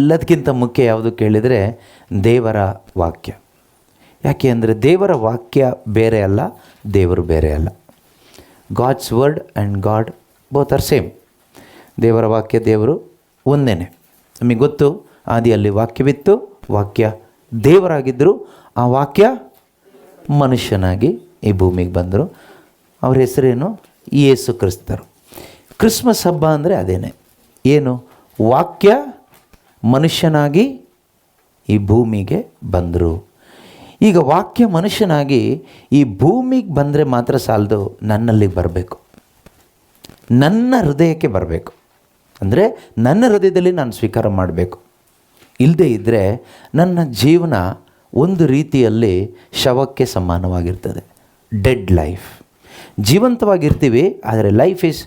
ಎಲ್ಲದಕ್ಕಿಂತ ಮುಖ್ಯ ಯಾವುದು ಕೇಳಿದರೆ ದೇವರ ವಾಕ್ಯ. ಯಾಕೆ ಅಂದರೆ ದೇವರ ವಾಕ್ಯ ಬೇರೆ ಅಲ್ಲ, ದೇವರು ಬೇರೆ ಅಲ್ಲ. God's word and God both are same. ದೇವರ ವಾಕ್ಯ ದೇವರು ಒಂದೇ. ನಮಗೆ ಗೊತ್ತು, ಆದಿಯಲ್ಲಿ ವಾಕ್ಯವಿತ್ತು, ವಾಕ್ಯ ದೇವರಾಗಿದ್ದರು, ಆ ವಾಕ್ಯ ಮನುಷ್ಯನಾಗಿ ಈ ಭೂಮಿಗೆ ಬಂದರು. ಅವ್ರ ಹೆಸರೇನು? ಯೇಸು ಕ್ರಿಸ್ತರು. ಕ್ರಿಸ್ಮಸ್ ಹಬ್ಬ ಅಂದರೆ ಅದೇನೆ. ಏನು? ವಾಕ್ಯ ಮನುಷ್ಯನಾಗಿ ಈ ಭೂಮಿಗೆ ಬಂದರು. ಈಗ ವಾಕ್ಯ ಮನುಷ್ಯನಾಗಿ ಈ ಭೂಮಿಗೆ ಬಂದರೆ ಮಾತ್ರ ಸಾಲದು, ನನ್ನಲ್ಲಿಗೆ ಬರಬೇಕು, ನನ್ನ ಹೃದಯಕ್ಕೆ ಬರಬೇಕು. ಅಂದರೆ ನನ್ನ ಹೃದಯದಲ್ಲಿ ನಾನು ಸ್ವೀಕಾರ ಮಾಡಬೇಕು. ಇಲ್ಲದೇ ಇದ್ದರೆ ನನ್ನ ಜೀವನ ಒಂದು ರೀತಿಯಲ್ಲಿ ಶವಕ್ಕೆ ಸಮಾನವಾಗಿರ್ತದೆ. Dead life. ಜೀವಂತವಾಗಿರ್ತೀವಿ, ಆದರೆ ಲೈಫ್ ಈಸ್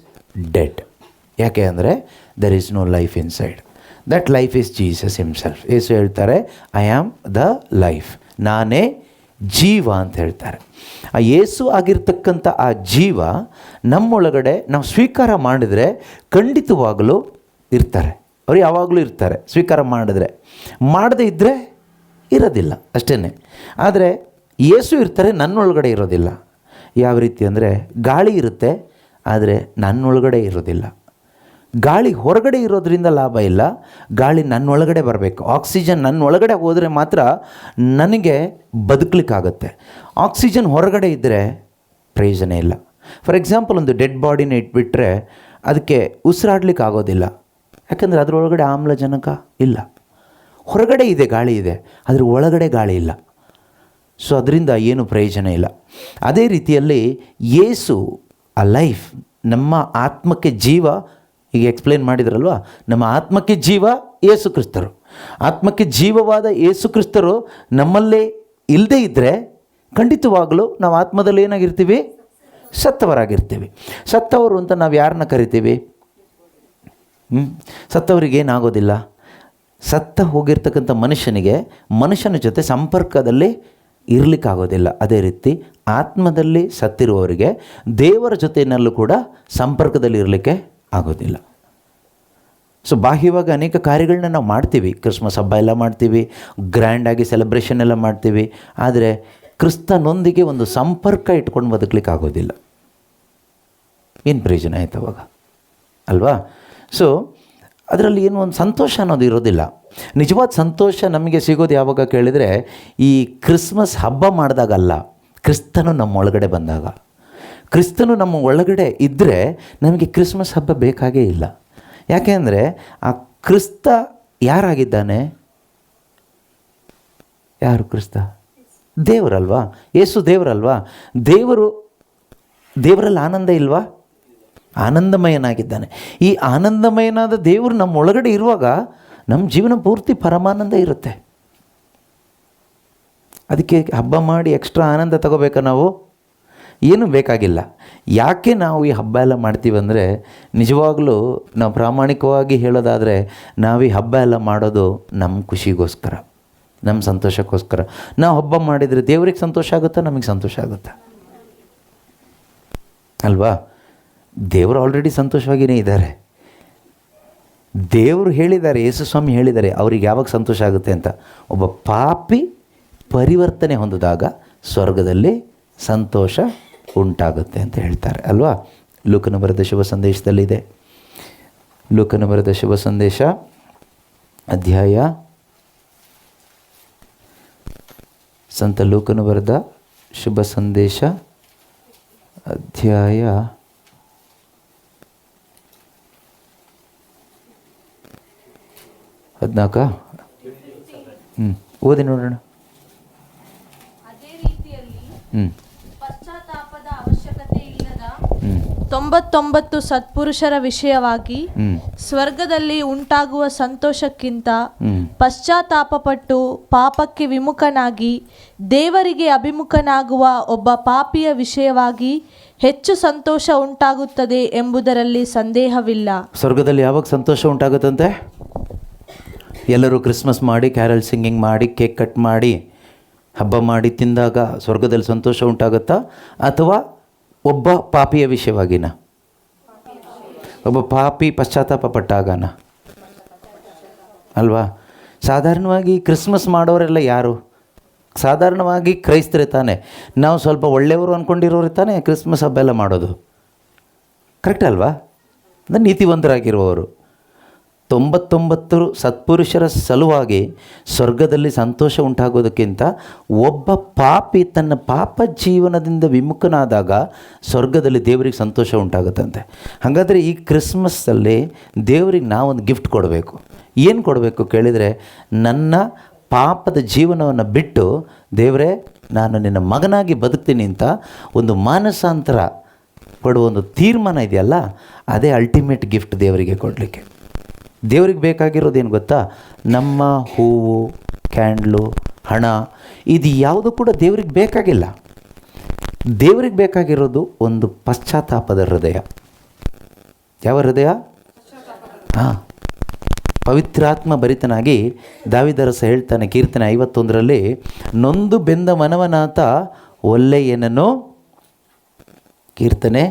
ಡೆಡ್. ಯಾಕೆ ಅಂದರೆ there is no life inside. That life is Jesus himself. ಯೇಸು ಹೇಳ್ತಾರೆ, ಐ ಆಮ್ ದ ಲೈಫ್, ನಾನೇ ಜೀವ ಅಂತ ಹೇಳ್ತಾರೆ. ಆ ಯೇಸು ಆಗಿರ್ತಕ್ಕಂಥ ಆ ಜೀವ ನಮ್ಮೊಳಗಡೆ ನಾವು ಸ್ವೀಕಾರ ಮಾಡಿದರೆ ಖಂಡಿತವಾಗಲೂ ಇರ್ತಾರೆ. ಅವರು ಯಾವಾಗಲೂ ಇರ್ತಾರೆ ಸ್ವೀಕಾರ ಮಾಡಿದ್ರೆ. ಮಾಡದೇ ಇದ್ದರೆ ಇರೋದಿಲ್ಲ, ಅಷ್ಟೇ. ಆದರೆ ಯೇಸು ಇರ್ತಾರೆ, ನನ್ನೊಳಗಡೆ ಇರೋದಿಲ್ಲ. ಯಾವ ರೀತಿ ಅಂದರೆ ಗಾಳಿ ಇರುತ್ತೆ, ಆದರೆ ನನ್ನೊಳಗಡೆ ಇರೋದಿಲ್ಲ. ಗಾಳಿ ಹೊರಗಡೆ ಇರೋದ್ರಿಂದ ಲಾಭ ಇಲ್ಲ, ಗಾಳಿ ನನ್ನೊಳಗಡೆ ಬರಬೇಕು. ಆಕ್ಸಿಜನ್ ನನ್ನೊಳಗಡೆ ಹೋದರೆ ಮಾತ್ರ ನನಗೆ ಬದುಕಲಿಕ್ಕಾಗತ್ತೆ. ಆಕ್ಸಿಜನ್ ಹೊರಗಡೆ ಇದ್ದರೆ ಪ್ರಯೋಜನ ಇಲ್ಲ. ಫಾರ್ ಎಕ್ಸಾಂಪಲ್, ಒಂದು ಡೆಡ್ ಬಾಡಿನ ಇಟ್ಬಿಟ್ರೆ ಅದಕ್ಕೆ ಉಸಿರಾಡ್ಲಿಕ್ಕೆ ಆಗೋದಿಲ್ಲ. ಯಾಕಂದರೆ ಅದರೊಳಗಡೆ ಆಮ್ಲಜನಕ ಇಲ್ಲ. ಹೊರಗಡೆ ಇದೆ, ಗಾಳಿ ಇದೆ, ಅದ್ರ ಒಳಗಡೆ ಗಾಳಿ ಇಲ್ಲ. ಸೊ ಅದರಿಂದ ಏನು ಪ್ರಯೋಜನ ಇಲ್ಲ. ಅದೇ ರೀತಿಯಲ್ಲಿ ಯೇಸು ಆ ಲೈಫ್, ನಮ್ಮ ಆತ್ಮಕ್ಕೆ ಜೀವ. ಈಗ ಎಕ್ಸ್ಪ್ಲೇನ್ ಮಾಡಿದ್ರಲ್ವ, ನಮ್ಮ ಆತ್ಮಕ್ಕೆ ಜೀವ ಯೇಸು ಕ್ರಿಸ್ತರು. ಆತ್ಮಕ್ಕೆ ಜೀವವಾದ ಯೇಸು ಕ್ರಿಸ್ತರು ನಮ್ಮಲ್ಲೇ ಇಲ್ಲದೇ ಇದ್ದರೆ ಖಂಡಿತವಾಗಲೂ ನಾವು ಆತ್ಮದಲ್ಲಿ ಏನಾಗಿರ್ತೀವಿ? ಸತ್ತವರಾಗಿರ್ತೀವಿ. ಸತ್ತವರು ಅಂತ ನಾವು ಯಾರನ್ನ ಕರಿತೀವಿ? ಸತ್ತವರಿಗೇನಾಗೋದಿಲ್ಲ. ಸತ್ತ ಹೋಗಿರ್ತಕ್ಕಂಥ ಮನುಷ್ಯನಿಗೆ ಮನುಷ್ಯನ ಜೊತೆ ಸಂಪರ್ಕದಲ್ಲಿ ಇರಲಿಕ್ಕಾಗೋದಿಲ್ಲ. ಅದೇ ರೀತಿ ಆತ್ಮದಲ್ಲಿ ಸತ್ತಿರುವವರಿಗೆ ದೇವರ ಜೊತೆಯಲ್ಲೂ ಕೂಡ ಸಂಪರ್ಕದಲ್ಲಿ ಇರಲಿಕ್ಕೆ ಆಗೋದಿಲ್ಲ. ಸೊ ಬಾಹ್ಯವಾಗಿ ಅನೇಕ ಕಾರ್ಯಗಳನ್ನ ನಾವು ಮಾಡ್ತೀವಿ. ಕ್ರಿಸ್ಮಸ್ ಹಬ್ಬ ಎಲ್ಲ ಮಾಡ್ತೀವಿ, ಗ್ರ್ಯಾಂಡಾಗಿ ಸೆಲೆಬ್ರೇಷನ್ ಎಲ್ಲ ಮಾಡ್ತೀವಿ. ಆದರೆ ಕ್ರಿಸ್ತನೊಂದಿಗೆ ಒಂದು ಸಂಪರ್ಕ ಇಟ್ಕೊಂಡು ಬದುಕಲಿಕ್ಕೆ ಆಗೋದಿಲ್ಲ. ಏನು ಪ್ರಯೋಜನ ಆಯ್ತು ಅವಾಗ, ಅಲ್ವಾ? ಸೊ ಅದರಲ್ಲಿ ಏನು ಒಂದು ಸಂತೋಷ ಅನ್ನೋದು ಇರೋದಿಲ್ಲ. ನಿಜವಾದ ಸಂತೋಷ ನಮಗೆ ಸಿಗೋದು ಯಾವಾಗ ಕೇಳಿದರೆ, ಈ ಕ್ರಿಸ್ಮಸ್ ಹಬ್ಬ ಮಾಡಿದಾಗಲ್ಲ, ಕ್ರಿಸ್ತನು ನಮ್ಮ ಒಳಗಡೆ ಬಂದಾಗ. ಕ್ರಿಸ್ತನು ನಮ್ಮ ಒಳಗಡೆ ಇದ್ದರೆ ನಮಗೆ ಕ್ರಿಸ್ಮಸ್ ಹಬ್ಬ ಬೇಕಾಗೇ ಇಲ್ಲ. ಯಾಕೆ ಅಂದರೆ ಆ ಕ್ರಿಸ್ತ ಯಾರಾಗಿದ್ದಾನೆ? ಯಾರು ಕ್ರಿಸ್ತ? ದೇವರಲ್ವಾ? ಯೇಸು ದೇವರಲ್ವಾ? ದೇವರಲ್ಲಿ ಆನಂದ ಇಲ್ವಾ? ಆನಂದಮಯನಾಗಿದ್ದಾನೆ. ಈ ಆನಂದಮಯನಾದ ದೇವರು ನಮ್ಮ ಒಳಗಡೆ ಇರುವಾಗ ನಮ್ಮ ಜೀವನ ಪೂರ್ತಿ ಪರಮಾನಂದ ಇರುತ್ತೆ. ಅದಕ್ಕೆ ಹಬ್ಬ ಮಾಡಿ ಎಕ್ಸ್ಟ್ರಾ ಆನಂದ ತಗೋಬೇಕಾ ನಾವು? ಏನೂ ಬೇಕಾಗಿಲ್ಲ. ಯಾಕೆ ನಾವು ಈ ಹಬ್ಬ ಎಲ್ಲ ಮಾಡ್ತೀವಿ ಅಂದರೆ, ನಿಜವಾಗಲೂ ನಾವು ಪ್ರಾಮಾಣಿಕವಾಗಿ ಹೇಳೋದಾದರೆ, ನಾವು ಈ ಹಬ್ಬ ಎಲ್ಲ ಮಾಡೋದು ನಮ್ಮ ಖುಷಿಗೋಸ್ಕರ, ನಮ್ಮ ಸಂತೋಷಕ್ಕೋಸ್ಕರ. ನಾವು ಹಬ್ಬ ಮಾಡಿದರೆ ದೇವ್ರಿಗೆ ಸಂತೋಷ ಆಗುತ್ತಾ? ನಮಗೆ ಸಂತೋಷ ಆಗುತ್ತಾ? ಅಲ್ವಾ? ದೇವರು ಆಲ್ರೆಡಿ ಸಂತೋಷವಾಗಿಯೇ ಇದ್ದಾರೆ. ದೇವರು ಹೇಳಿದ್ದಾರೆ, ಯೇಸು ಸ್ವಾಮಿ ಹೇಳಿದ್ದಾರೆ, ಅವ್ರಿಗೆ ಯಾವಾಗ ಸಂತೋಷ ಆಗುತ್ತೆ ಅಂತ. ಒಬ್ಬ ಪಾಪಿ ಪರಿವರ್ತನೆ ಹೊಂದಿದಾಗ ಸ್ವರ್ಗದಲ್ಲಿ ಸಂತೋಷ ಉಂಟಾಗುತ್ತೆ ಅಂತ ಹೇಳ್ತಾರೆ, ಅಲ್ವಾ? ಲೂಕನ ಬರೆದ ಶುಭ ಸಂದೇಶದಲ್ಲಿದೆ. ಲೂಕನ ಬರೆದ ಶುಭ ಸಂದೇಶ ಅಧ್ಯಾಯ, ಸಂತ ಲೂಕನ ಬರೆದ ಶುಭ ಸಂದೇಶ ಅಧ್ಯಾಯ 14. ಓದಿ ನೋಡೋಣ. ಅದೇ ರೀತಿಯಲ್ಲಿ ಪಶ್ಚಾತ್ತಾಪದ ಅವಶ್ಯಕತೆ ಇಲ್ಲದ 99 ಸತ್ಪುರುಷರ ವಿಷಯವಾಗಿ ಸ್ವರ್ಗದಲ್ಲಿ ಉಂಟಾಗುವ ಸಂತೋಷಕ್ಕಿಂತ ಪಶ್ಚಾತ್ತಾಪಪಟ್ಟು ಪಾಪಕ್ಕೆ ವಿಮುಖನಾಗಿ ದೇವರಿಗೆ ಅಭಿಮುಖನಾಗುವ ಒಬ್ಬ ಪಾಪಿಯ ವಿಷಯವಾಗಿ ಹೆಚ್ಚು ಸಂತೋಷ ಉಂಟಾಗುತ್ತದೆ ಎಂಬುದರಲ್ಲಿ ಸಂದೇಹವಿಲ್ಲ. ಸ್ವರ್ಗದಲ್ಲಿ ಯಾವಾಗ ಸಂತೋಷ ಉಂಟಾಗುತ್ತಂತೆ? ಎಲ್ಲರೂ ಕ್ರಿಸ್ಮಸ್ ಮಾಡಿ, ಕ್ಯಾರಲ್ ಸಿಂಗಿಂಗ್ ಮಾಡಿ, ಕೇಕ್ ಕಟ್ ಮಾಡಿ, ಹಬ್ಬ ಮಾಡಿ ತಿಂದಾಗ ಸ್ವರ್ಗದಲ್ಲಿ ಸಂತೋಷ ಉಂಟಾಗುತ್ತಾ? ಅಥವಾ ಒಬ್ಬ ಪಾಪಿಯ ವಿಷಯವಾಗಿನ? ಒಬ್ಬ ಪಾಪಿ ಪಶ್ಚಾತ್ತಾಪ ಪಟ್ಟಾಗನ, ಅಲ್ವಾ? ಸಾಧಾರಣವಾಗಿ ಕ್ರಿಸ್ಮಸ್ ಮಾಡೋರೆಲ್ಲ ಯಾರು? ಸಾಧಾರಣವಾಗಿ ಕ್ರೈಸ್ತರೇ ತಾನೆ. ನಾವು ಸ್ವಲ್ಪ ಒಳ್ಳೆಯವರು ಅಂದ್ಕೊಂಡಿರೋರು ತಾನೇ ಕ್ರಿಸ್ಮಸ್ ಹಬ್ಬ ಎಲ್ಲ ಮಾಡೋದು. ಕರೆಕ್ಟ್ ಅಲ್ವಾ? ಅಂದರೆ ನೀತಿವಂತರಾಗಿರುವವರು. 99 ಸತ್ಪುರುಷರ ಸಲುವಾಗಿ ಸ್ವರ್ಗದಲ್ಲಿ ಸಂತೋಷ ಉಂಟಾಗೋದಕ್ಕಿಂತ ಒಬ್ಬ ಪಾಪಿ ತನ್ನ ಪಾಪ ಜೀವನದಿಂದ ವಿಮುಖನಾದಾಗ ಸ್ವರ್ಗದಲ್ಲಿ ದೇವರಿಗೆ ಸಂತೋಷ ಉಂಟಾಗುತ್ತಂತೆ. ಹಾಗಾದರೆ ಈ ಕ್ರಿಸ್ಮಸ್ಸಲ್ಲಿ ದೇವರಿಗೆ ನಾವೊಂದು ಗಿಫ್ಟ್ ಕೊಡಬೇಕು. ಏನು ಕೊಡಬೇಕು ಕೇಳಿದರೆ, ನನ್ನ ಪಾಪದ ಜೀವನವನ್ನು ಬಿಟ್ಟು ದೇವರೇ ನಾನು ನಿನ್ನ ಮಗನಾಗಿ ಬದುಕ್ತೀನಿ ಅಂತ ಒಂದು ಮಾನಸಾಂತರ ಕೊಡುವ ಒಂದು ತೀರ್ಮಾನ ಇದೆಯಲ್ಲ, ಅದೇ ಅಲ್ಟಿಮೇಟ್ ಗಿಫ್ಟ್ ದೇವರಿಗೆ ಕೊಡಲಿಕ್ಕೆ. ದೇವ್ರಿಗೆ ಬೇಕಾಗಿರೋದೇನು ಗೊತ್ತಾ? ನಮ್ಮ ಹೂವು, ಕ್ಯಾಂಡ್ಲು, ಹಣ, ಇದು ಯಾವುದು ಕೂಡ ದೇವ್ರಿಗೆ ಬೇಕಾಗಿಲ್ಲ. ದೇವ್ರಿಗೆ ಬೇಕಾಗಿರೋದು ಒಂದು ಪಶ್ಚಾತ್ತಾಪದ ಹೃದಯ. ಯಾವ ಹೃದಯ? ಹಾಂ, ಪವಿತ್ರಾತ್ಮ ಭರಿತನಾಗಿ ದಾವೀದರಸ ಹೇಳ್ತಾನೆ ಕೀರ್ತನೆ 51ರಲ್ಲಿ, ನೊಂದು ಬೆಂದ ಮನವನಾತ ಒಳ್ಳೆಯನನು. ಕೀರ್ತನೆ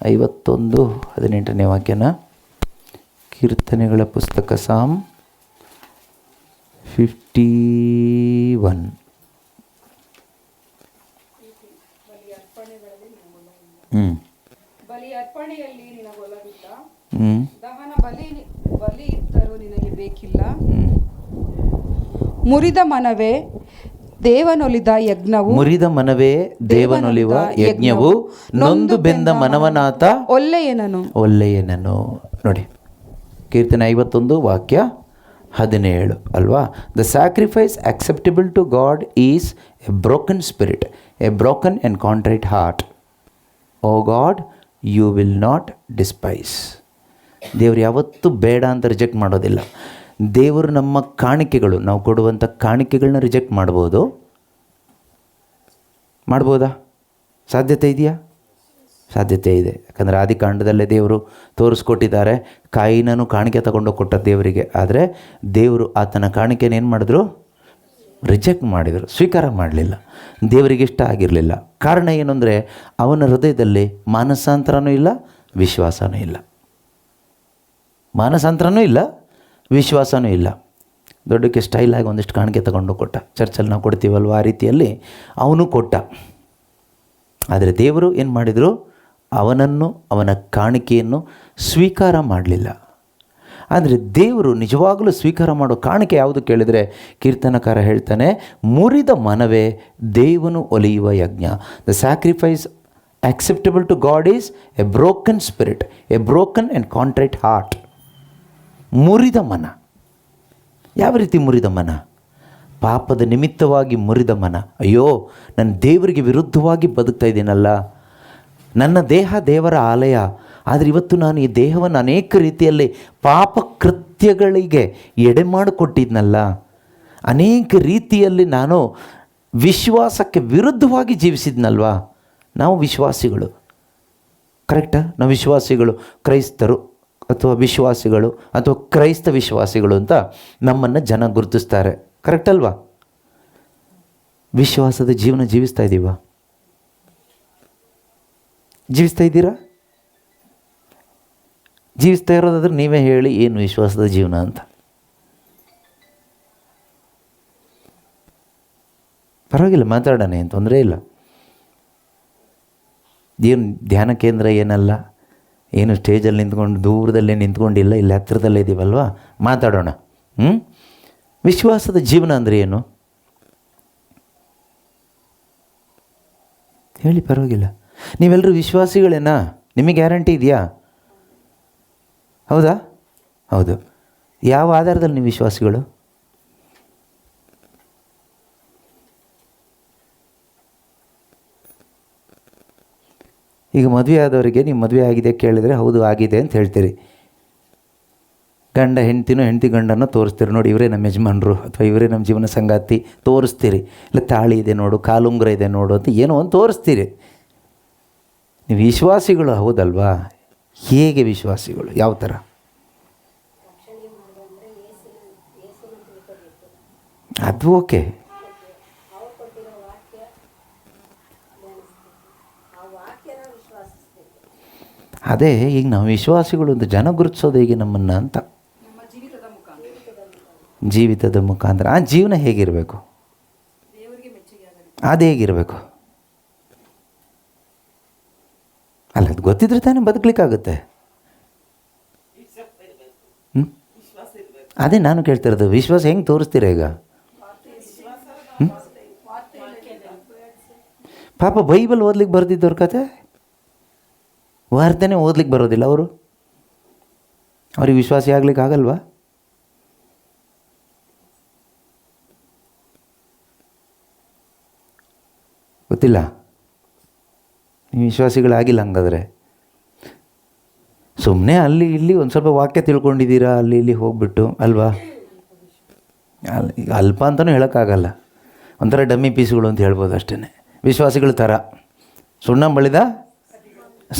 51:18ನೇ ವಾಕ್ಯನ, ಕೀರ್ತನೆಗಳ ಪುಸ್ತಕ ಸಾಮ್ 51. ಬಲಿ ಅರ್ಪಣೆಯಲ್ಲಿ ನಿನಗೊಲವಿಲ್ಲ, ದಹನ ಬಲಿ ಇದ್ದರೂ ನಿನಗೆ ಬೇಕಿಲ್ಲ. ಮುರಿದ ಮನವೇ ದೇವನೊಲಿದ ಯಜ್ಞವು, ಮುರಿದ ಮನವೇ ದೇವನೊಲಿವ ಯಜ್ಞವು, ನೊಂದು ಬೆಂದ ಮನವನಾತ ಒಳ್ಳೆಯನನು. ನೋಡಿ, ಕೀರ್ತನೆ 51 ವಾಕ್ಯ 17 ಅಲ್ವಾ? The sacrifice acceptable to God is a broken spirit, a broken and contrite heart. O God, you will not despise. ದೇವರು ಯಾವತ್ತೂ ಬೇಡ ಅಂತ ರಿಜೆಕ್ಟ್ ಮಾಡೋದಿಲ್ಲ. ದೇವರು ನಮ್ಮ ಕಾಣಿಕೆಗಳು, ನಾವು ಕೊಡುವಂಥ ಕಾಣಿಕೆಗಳನ್ನ ರಿಜೆಕ್ಟ್ ಮಾಡ್ಬೋದಾ? ಸಾಧ್ಯತೆ ಇದೆಯಾ? ಸಾಧ್ಯತೆ ಇದೆ. ಯಾಕಂದರೆ ಆದಿಕಾಂಡದಲ್ಲೇ ದೇವರು ತೋರಿಸ್ಕೊಟ್ಟಿದ್ದಾರೆ. ಕಾಯಿನನು ಕಾಣಿಕೆ ತಗೊಂಡು ಕೊಟ್ಟ ದೇವರಿಗೆ. ಆದರೆ ದೇವರು ಆತನ ಕಾಣಿಕೆನ ಏನು ಮಾಡಿದ್ರು? ರಿಜೆಕ್ಟ್ ಮಾಡಿದರು, ಸ್ವೀಕಾರ ಮಾಡಲಿಲ್ಲ. ದೇವರಿಗೆ ಇಷ್ಟ ಆಗಿರಲಿಲ್ಲ. ಕಾರಣ ಏನು ಅಂದರೆ, ಅವನ ಹೃದಯದಲ್ಲಿ ಮಾನಸಾಂತರನೂ ಇಲ್ಲ, ವಿಶ್ವಾಸನೂ ಇಲ್ಲ. ಮಾನಸಾಂತರನೂ ಇಲ್ಲ, ವಿಶ್ವಾಸನೂ ಇಲ್ಲ. ದೊಡ್ಡಕ್ಕೆ ಸ್ಟೈಲಾಗಿ ಒಂದಿಷ್ಟು ಕಾಣಿಕೆ ತಗೊಂಡು ಕೊಟ್ಟ. ಚರ್ಚಲ್ಲಿ ನಾವು ಕೊಡ್ತೀವಲ್ವ, ಆ ರೀತಿಯಲ್ಲಿ ಅವನು ಕೊಟ್ಟ. ಆದರೆ ದೇವರು ಏನು ಮಾಡಿದರು? ಅವನನ್ನು, ಅವನ ಕಾಣಿಕೆಯನ್ನು ಸ್ವೀಕಾರ ಮಾಡಲಿಲ್ಲ. ಆದರೆ ದೇವರು ನಿಜವಾಗಲೂ ಸ್ವೀಕಾರ ಮಾಡೋ ಕಾಣಿಕೆ ಯಾವುದು ಕೇಳಿದರೆ, ಕೀರ್ತನಕಾರ ಹೇಳ್ತಾನೆ, ಮುರಿದ ಮನವೇ ದೇವನು ಒಲಿಯುವ ಯಜ್ಞ. The sacrifice acceptable to God is a broken spirit, a broken and contrite heart. ಮುರಿದ ಮನ. ಯಾವ ರೀತಿ ಮುರಿದ ಮನ? ಪಾಪದ ನಿಮಿತ್ತವಾಗಿ ಮುರಿದ ಮನ. ಅಯ್ಯೋ, ನನ್ನ ದೇವರಿಗೆ ವಿರುದ್ಧವಾಗಿ ಬದುಕ್ತಾ ಇದ್ದೀನಲ್ಲ, ನನ್ನ ದೇಹ ದೇವರ ಆಲಯ, ಆದರೆ ಇವತ್ತು ನಾನು ಈ ದೇಹವನ್ನು ಅನೇಕ ರೀತಿಯಲ್ಲಿ ಪಾಪ ಕೃತ್ಯಗಳಿಗೆ ಎಡೆ ಮಾಡಿಕೊಟ್ಟಿದ್ನಲ್ಲ, ಅನೇಕ ರೀತಿಯಲ್ಲಿ ನಾನು ವಿಶ್ವಾಸಕ್ಕೆ ವಿರುದ್ಧವಾಗಿ ಜೀವಿಸಿದ್ನಲ್ವಾ. ನಾವು ವಿಶ್ವಾಸಿಗಳು, ಕರೆಕ್ಟಾ? ನಾವು ವಿಶ್ವಾಸಿಗಳು, ಕ್ರೈಸ್ತರು ಅಥವಾ ವಿಶ್ವಾಸಿಗಳು ಅಥವಾ ಕ್ರೈಸ್ತ ವಿಶ್ವಾಸಿಗಳು ಅಂತ ನಮ್ಮನ್ನು ಜನ ಗುರುತಿಸ್ತಾರೆ. ಕರೆಕ್ಟ್ ಅಲ್ವಾ? ವಿಶ್ವಾಸದ ಜೀವನ ಜೀವಿಸ್ತಾ ಇದ್ದೀವಾ? ಜೀವಿಸ್ತಾ ಇದ್ದೀರಾ? ಜೀವಿಸ್ತಾ ಇರೋದಾದ್ರೆ ನೀವೇ ಹೇಳಿ, ಏನು ವಿಶ್ವಾಸದ ಜೀವನ ಅಂತ. ಪರವಾಗಿಲ್ಲ, ಮಾತಾಡೋಣ, ಏನು ತೊಂದರೆ ಇಲ್ಲ. ಏನು ಧ್ಯಾನ ಕೇಂದ್ರ ಏನಲ್ಲ, ಏನು ಸ್ಟೇಜಲ್ಲಿ ನಿಂತ್ಕೊಂಡು ದೂರದಲ್ಲೇ ನಿಂತ್ಕೊಂಡಿಲ್ಲ, ಇಲ್ಲಿ ಹತ್ತಿರದಲ್ಲೇ ಇದ್ದೀವಲ್ವ, ಮಾತಾಡೋಣ. ವಿಶ್ವಾಸದ ಜೀವನ ಅಂದರೆ ಏನು ಹೇಳಿ, ಪರವಾಗಿಲ್ಲ. ನೀವೆಲ್ಲರೂ ವಿಶ್ವಾಸಿಗಳೇನಾ? ನಿಮಗೆ ಗ್ಯಾರಂಟಿ ಇದೆಯಾ? ಹೌದಾ? ಹೌದು. ಯಾವ ಆಧಾರದಲ್ಲಿ ನೀವು ವಿಶ್ವಾಸಿಗಳು? ಈಗ ಮದುವೆ ಆದವರಿಗೆ ನೀವು ಮದುವೆ ಆಗಿದೆ ಕೇಳಿದರೆ ಹೌದು ಆಗಿದೆ ಅಂತ ಹೇಳ್ತೀರಿ. ಗಂಡ ಹೆಂಡ್ತಿನೋ, ಹೆಂಡ್ತಿ ಗಂಡನೋ ತೋರಿಸ್ತೀರಿ, ನೋಡಿ ಇವರೇ ನಮ್ಮ ಯಜಮಾನರು ಅಥವಾ ಇವರೇ ನಮ್ಮ ಜೀವನ ಸಂಗಾತಿ ತೋರಿಸ್ತೀರಿ. ಇಲ್ಲ ತಾಳಿ ಇದೆ ನೋಡು, ಕಾಲುಂಗುರ ಇದೆ ನೋಡು ಅಂತ ಏನೋ ಒಂದು ತೋರಿಸ್ತೀರಿ. ನೀವು ವಿಶ್ವಾಸಿಗಳು ಹೌದಲ್ವಾ? ಹೇಗೆ ವಿಶ್ವಾಸಿಗಳು? ಯಾವ ಥರ? ಅದು ಓಕೆ. ಅದೇ ಈಗ ನಾವು ವಿಶ್ವಾಸಿಗಳು ಅಂತ ಜನ ಗುರುತಿಸೋದು ಹೇಗೆ ನಮ್ಮನ್ನು ಅಂತ? ಜೀವಿತದ ಮುಖಾಂತರ. ಆ ಜೀವನ ಹೇಗಿರಬೇಕು? ಅದು ಹೇಗಿರಬೇಕು? ಅಲ್ಲ, ಅದು ಗೊತ್ತಿದ್ರೆ ತಾನೇ ಬದುಕಲಿಕ್ಕಾಗುತ್ತೆ. ಅದೇ ನಾನು ಕೇಳ್ತಿರೋದು, ವಿಶ್ವಾಸ ಹೆಂಗೆ ತೋರಿಸ್ತೀರ ಈಗ? ಪಾಪ ಬೈಬಲ್ ಓದ್ಲಿಕ್ಕೆ ಬರ್ದಿದ್ದವ್ರ ಕತೆ ವಾರ್ತೆನೇ ಓದ್ಲಿಕ್ಕೆ ಬರೋದಿಲ್ಲ ಅವರು. ಅವ್ರಿಗೆ ವಿಶ್ವಾಸಿ ಆಗ್ಲಿಕ್ಕೆ ಆಗಲ್ವಾ? ಗೊತ್ತಿಲ್ಲ, ನೀವು ವಿಶ್ವಾಸಿಗಳಾಗಿಲ್ಲ ಹಂಗಾದ್ರೆ. ಸುಮ್ಮನೆ ಅಲ್ಲಿ ಇಲ್ಲಿ ಒಂದು ಸ್ವಲ್ಪ ವಾಕ್ಯ ತಿಳ್ಕೊಂಡಿದ್ದೀರಾ, ಅಲ್ಲಿ ಇಲ್ಲಿ ಹೋಗ್ಬಿಟ್ಟು ಅಲ್ವಾ? ಈಗ ಅಲ್ಪ ಅಂತಲೂ ಹೇಳೋಕ್ಕಾಗಲ್ಲ, ಒಂಥರ ಡಮ್ಮಿ ಪೀಸ್ಗಳು ಅಂತ ಹೇಳ್ಬೋದು ಅಷ್ಟೇ. ವಿಶ್ವಾಸಿಗಳ ಥರ ಸುಣ್ಣ ಬಳಿದ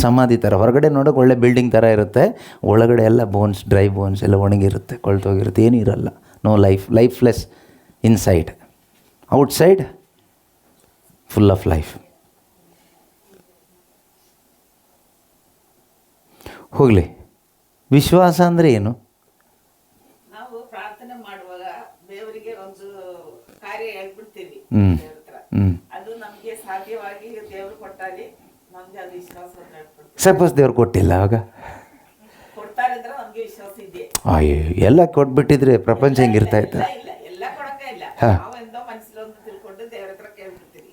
ಸಮಾಧಿ ಥರ. ಹೊರಗಡೆ ನೋಡೋಕೆ ಒಳ್ಳೆ ಬಿಲ್ಡಿಂಗ್ ಥರ ಇರುತ್ತೆ, ಒಳಗಡೆ ಎಲ್ಲ ಬೋನ್ಸ್, ಡ್ರೈ ಬೋನ್ಸ್ ಎಲ್ಲ ಒಣಗಿರುತ್ತೆ, ಕೊಳ್ತೋಗಿರುತ್ತೆ, ಏನೂ ಇರಲ್ಲ. No life, lifeless inside. Outside full of life. ಹೋಗಲಿ, ವಿಶ್ವಾಸ ಅಂದರೆ ಏನು? ನಾವು ಪ್ರಾರ್ಥನೆ ಮಾಡುವಾಗ ದೇವರಿಗೆ ಒಂದು ಕಾರ್ಯ ಹೇಳ್ಬಿಡ್ತೀವಿ. ಅದು ನಮಗೆ ಸಾಧ್ಯವಾಗಿ ದೇವರು ಕೊಟ್ಟಾಲಿ ನಮ್ಗೆ ಅದು ವಿಶ್ವಾಸ. ಸಪೋಸ್ ದೇವ್ರು ಕೊಟ್ಟಿಲ್ಲ, ಆವಾಗ ಕೊಡ್ತಾರೆ ಅಂದ್ರೆ ನಮ್ಗೆ ವಿಶ್ವಾಸ ಇದೆ. ಅಯ್ಯೋ, ಎಲ್ಲ ಕೊಟ್ಬಿಟ್ಟಿದ್ರೆ ಪ್ರಪಂಚ ಹೆಂಗಿರ್ತಾ ಇತ್ತು? ಇಲ್ಲ, ಎಲ್ಲ ಕೊಡಕ ಇಲ್ಲ. ನಾವೆಂದೋ ಮನಸ್ಸಲ್ಲೊಂದು ತಿಳ್ಕೊಂಡು ದೇವ್ರ ಹತ್ರ ಕೇಳ್ಬಿಡ್ತೀವಿ.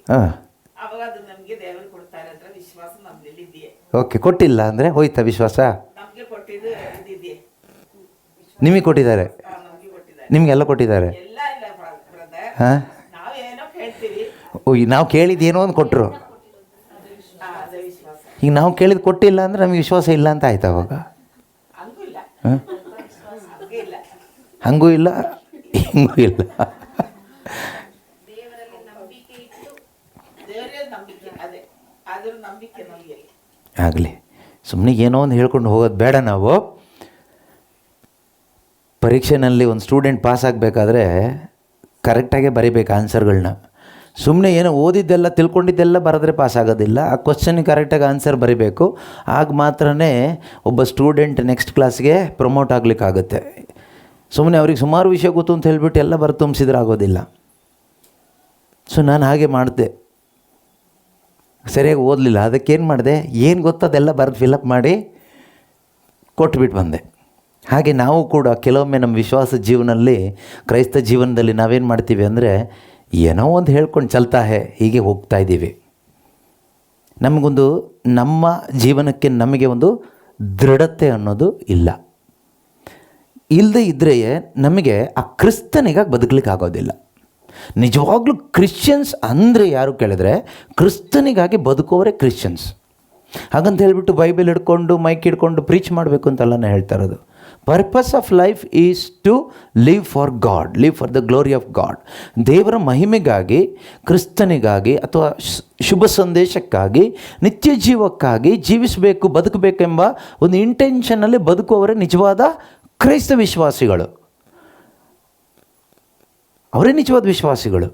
ಅವಾಗ ಅದು ನಮ್ಗೆ ದೇವರು ಕೊಡ್ತಾರೆ ಅಂದ್ರೆ ವಿಶ್ವಾಸ ನಮ್ದಲ್ಲಿ ಇದೆಯೇ. ಓಕೆ, ಕೊಟ್ಟಿಲ್ಲ ಅಂದರೆ ಹೋಯ್ತಾ ವಿಶ್ವಾಸ? ನಮ್ಗೆ ಕೊಟ್ಟಿದ್ದು ಇದಿದೆ. ನಿಮಗೆ ಕೊಟ್ಟಿದ್ದಾರೆ? ನಮ್ಗೆ ಕೊಟ್ಟಿದ್ದಾರೆ, ನಿಮಗೆಲ್ಲ ಕೊಟ್ಟಿದ್ದಾರೆ? ಎಲ್ಲ ಇಲ್ಲ ಬ್ರದರ್. ಹಾಂ, ನಾವೇನೋ ಕೇಳ್ತೀವಿ, ನಾವು ಕೇಳಿದ್ದೇನೋ ಒಂದು ಕೊಟ್ಟರು. ಅದೇ ವಿಶ್ವಾಸ. ಈಗ ನಾವು ಕೇಳಿದ್ದು ಕೊಟ್ಟಿಲ್ಲ ಅಂದರೆ ನಮಗೆ ವಿಶ್ವಾಸ ಇಲ್ಲ ಅಂತ ಆಯ್ತು ಅವಾಗ? ಹಂಗೂ ಇಲ್ಲ, ಹಾಂ, ಹಂಗೆ ಇಲ್ಲ, ಹಂಗೂ ಇಲ್ಲ, ಹಿಂಗೂ ಇಲ್ಲ. ದೇವರೇ ನಂಬಿಕೆ. ಅದೇ ಆದರೂ ನಂಬಿಕೆ ನಮಗೆ. ಆಗಲಿ, ಸುಮ್ಮನೆ ಏನೋ ಒಂದು ಹೇಳ್ಕೊಂಡು ಹೋಗೋದು ಬೇಡ. ನಾವು ಪರೀಕ್ಷೆನಲ್ಲಿ ಒಂದು ಸ್ಟೂಡೆಂಟ್ ಪಾಸ್ ಆಗಬೇಕಾದ್ರೆ ಕರೆಕ್ಟಾಗೆ ಬರೀಬೇಕು ಆನ್ಸರ್ಗಳನ್ನ. ಸುಮ್ಮನೆ ಏನೋ ಓದಿದ್ದೆಲ್ಲ ತಿಳ್ಕೊಂಡಿದ್ದೆಲ್ಲ ಬರೆದ್ರೆ ಪಾಸ್ ಆಗೋದಿಲ್ಲ. ಆ ಕ್ವಶನ್ಗೆ ಕರೆಕ್ಟಾಗಿ ಆನ್ಸರ್ ಬರೀಬೇಕು. ಆಗ ಮಾತ್ರ ಒಬ್ಬ ಸ್ಟೂಡೆಂಟ್ ನೆಕ್ಸ್ಟ್ ಕ್ಲಾಸ್ಗೆ ಪ್ರಮೋಟ್ ಆಗಲಿಕ್ಕಾಗುತ್ತೆ. ಸುಮ್ಮನೆ ಅವ್ರಿಗೆ ಸುಮಾರು ವಿಷಯ ಗೊತ್ತು ಅಂತ ಹೇಳ್ಬಿಟ್ಟು ಎಲ್ಲ ಬರೆದು ತುಂಬಿಸಿದ್ರೆ ಆಗೋದಿಲ್ಲ. ಸೊ ನಾನು ಹಾಗೆ ಮಾಡಿದೆ, ಸರಿಯಾಗಿ ಓದಲಿಲ್ಲ. ಅದಕ್ಕೇನು ಮಾಡಿದೆ, ಏನು ಗೊತ್ತು ಅದೆಲ್ಲ ಬರೆದು ಫಿಲಪ್ ಮಾಡಿ ಕೊಟ್ಬಿಟ್ಟು ಬಂದೆ. ಹಾಗೆ ನಾವು ಕೂಡ ಕೆಲವೊಮ್ಮೆ ನಮ್ಮ ವಿಶ್ವಾಸ ಜೀವನದಲ್ಲಿ, ಕ್ರೈಸ್ತ ಜೀವನದಲ್ಲಿ ನಾವೇನು ಮಾಡ್ತೀವಿ ಅಂದರೆ, ಏನೋ ಒಂದು ಹೇಳ್ಕೊಂಡು ಚಲ್ತಾ ಹೀಗೆ ಹೋಗ್ತಾ ಇದ್ದೀವಿ. ನಮಗೊಂದು ನಮ್ಮ ಜೀವನಕ್ಕೆ ನಮಗೆ ಒಂದು ದೃಢತೆ ಅನ್ನೋದು ಇಲ್ಲ. ಇಲ್ಲದೆ ಇದ್ದರೆ ನಮಗೆ ಆ ಕ್ರಿಸ್ತನಿಗಾಗಿ ಬದುಕಲಿಕ್ಕೆ ಆಗೋದಿಲ್ಲ. ನಿಜವಾಗ್ಲೂ ಕ್ರಿಶ್ಚಿಯನ್ಸ್ ಅಂದರೆ ಯಾರು ಕೇಳಿದ್ರೆ, ಕ್ರಿಸ್ತನಿಗಾಗಿ ಬದುಕೋವರೇ ಕ್ರಿಶ್ಚಿಯನ್ಸ್. ಹಾಗಂತ ಹೇಳ್ಬಿಟ್ಟು ಬೈಬಲ್ ಹಿಡ್ಕೊಂಡು ಮೈಕ್ ಹಿಡ್ಕೊಂಡು ಪ್ರೀಚ್ ಮಾಡಬೇಕು ಅಂತೆಲ್ಲ ನಾನು ಹೇಳ್ತಾ ಇರೋದು. Purpose of life is to live for God, live for the glory of God. ದೇವರ ಮಹಿಮೆಗಾಗಿ, ಕ್ರಿಸ್ತನಿಗಾಗಿ ಅಥವಾ ಶುಭ ಸಂದೇಶಕ್ಕಾಗಿ, ನಿತ್ಯ ಜೀವಕ್ಕಾಗಿ ಜೀವಿಸಬೇಕು, ಬದುಕಬೇಕೆಂಬ ಒಂದು ಇಂಟೆನ್ಷನಲ್ಲಿ ಬದುಕುವವರೇ ನಿಜವಾದ ಕ್ರೈಸ್ತ ವಿಶ್ವಾಸಿಗಳು. ಅವರೇ ನಿಜವಾದ ವಿಶ್ವಾಸಿಗಳು.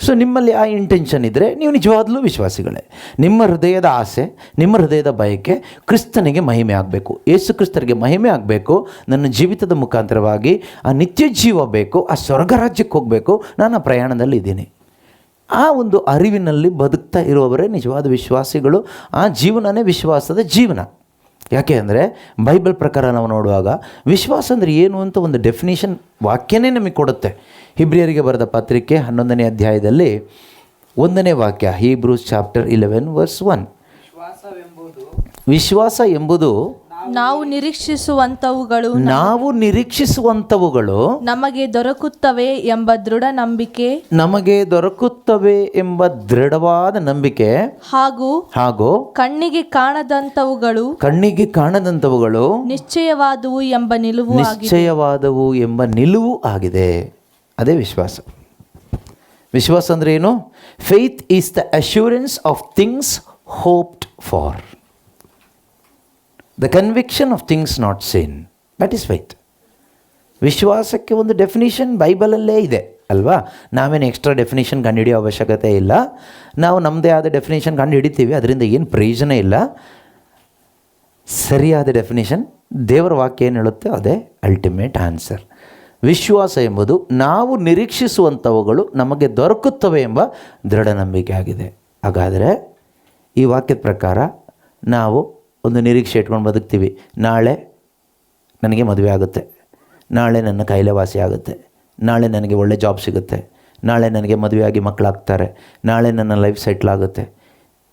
ಸೊ ನಿಮ್ಮಲ್ಲಿ ಆ ಇಂಟೆನ್ಷನ್ ಇದ್ದರೆ ನೀವು ನಿಜವಾಗ್ಲೂ ವಿಶ್ವಾಸಿಗಳೇ. ನಿಮ್ಮ ಹೃದಯದ ಆಸೆ, ನಿಮ್ಮ ಹೃದಯದ ಬಯಕೆ ಕ್ರಿಸ್ತನಿಗೆ ಮಹಿಮೆ ಆಗಬೇಕು, ಯೇಸು ಕ್ರಿಸ್ತರಿಗೆ ಮಹಿಮೆ ಆಗಬೇಕು. ನನ್ನ ಜೀವಿತದ ಮುಖಾಂತರವಾಗಿ ಆ ನಿತ್ಯ ಜೀವ ಬೇಕು, ಆ ಸ್ವರ್ಗ ರಾಜ್ಯಕ್ಕೆ ಹೋಗಬೇಕು, ನಾನು ಆ ಪ್ರಯಾಣದಲ್ಲಿ ಇದ್ದೀನಿ. ಆ ಒಂದು ಅರಿವಿನಲ್ಲಿ ಬದುಕ್ತಾ ಇರುವವರೇ ನಿಜವಾದ ವಿಶ್ವಾಸಿಗಳು. ಆ ಜೀವನನೇ ವಿಶ್ವಾಸದ ಜೀವನ. ಯಾಕೆ ಅಂದರೆ ಬೈಬಲ್ ಪ್ರಕಾರ ನಾವು ನೋಡುವಾಗ ವಿಶ್ವಾಸ ಅಂದರೆ ಏನು ಅಂತ ಒಂದು ಡೆಫಿನೇಷನ್ ವಾಕ್ಯನೇ ನಮಗೆ ಕೊಡುತ್ತೆ. ಹಿಬ್ರಿಯರಿಗೆ ಬರೆದ ಪತ್ರಿಕೆ 11ನೇ ಅಧ್ಯಾಯದಲ್ಲಿ 1ನೇ ವಾಕ್ಯ, ಹೀಬ್ರೂಸ್ ಚಾಪ್ಟರ್ 11 ವರ್ಸ್ 1. ವಿಶ್ವಾಸ ಎಂಬುದು ನಾವು ನಿರೀಕ್ಷಿಸುವಂತವುಗಳು ನಮಗೆ ದೊರಕುತ್ತವೆ ಎಂಬ ದೃಢ ನಂಬಿಕೆ, ನಮಗೆ ದೊರಕುತ್ತವೆ ಎಂಬ ದೃಢವಾದ ನಂಬಿಕೆ, ಹಾಗೂ ಕಣ್ಣಿಗೆ ಕಾಣದಂತವುಗಳು ನಿಶ್ಚಯವಾದವು ಎಂಬ ನಿಲುವು ಆಗಿದೆ. ಅದೇ ವಿಶ್ವಾಸ. ವಿಶ್ವಾಸ ಅಂದರೆ ಏನು? Faith is the assurance of things ಹೋಪ್ಡ್ for, the conviction of things not seen. That is faith. ವಿಶ್ವಾಸಕ್ಕೆ ಒಂದು ಡೆಫಿನಿಷನ್ ಬೈಬಲಲ್ಲೇ ಇದೆ ಅಲ್ವಾ? ನಾವೇನು ಎಕ್ಸ್ಟ್ರಾ ಡೆಫಿನಿಷನ್ ಕಂಡುಹಿಡಿಯೋ ಅವಶ್ಯಕತೆ ಇಲ್ಲ. ನಾವು ನಮ್ಮದೇ ಆದ ಡೆಫಿನೇಷನ್ ಕಂಡು ಹಿಡಿತೀವಿ, ಅದರಿಂದ ಏನು ಪ್ರಯೋಜನ ಇಲ್ಲ. ಸರಿಯಾದ ಡೆಫಿನೇಷನ್ ದೇವರ ವಾಕ್ಯ ಏನು ಹೇಳುತ್ತೆ ಅದೇ ಅಲ್ಟಿಮೇಟ್ ಆನ್ಸರ್. ವಿಶ್ವಾಸ ಎಂಬುದು ನಾವು ನಿರೀಕ್ಷಿಸುವಂಥವುಗಳು ನಮಗೆ ದೊರಕುತ್ತವೆ ಎಂಬ ದೃಢ ನಂಬಿಕೆ ಆಗಿದೆ. ಹಾಗಾದರೆ ಈ ವಾಕ್ಯದ ಪ್ರಕಾರ ನಾವು ಒಂದು ನಿರೀಕ್ಷೆ ಇಟ್ಕೊಂಡು ಬದುಕ್ತೀವಿ. ನಾಳೆ ನನಗೆ ಮದುವೆ ಆಗುತ್ತೆ, ನಾಳೆ ನನ್ನ ಕಾಯಿಲೆ ವಾಸಿ ಆಗುತ್ತೆ, ನಾಳೆ ನನಗೆ ಒಳ್ಳೆ ಜಾಬ್ ಸಿಗುತ್ತೆ, ನಾಳೆ ನನಗೆ ಮದುವೆಯಾಗಿ ಮಕ್ಕಳಾಗ್ತಾರೆ, ನಾಳೆ ನನ್ನ ಲೈಫ್ ಸೆಟ್ಲ್ ಆಗುತ್ತೆ.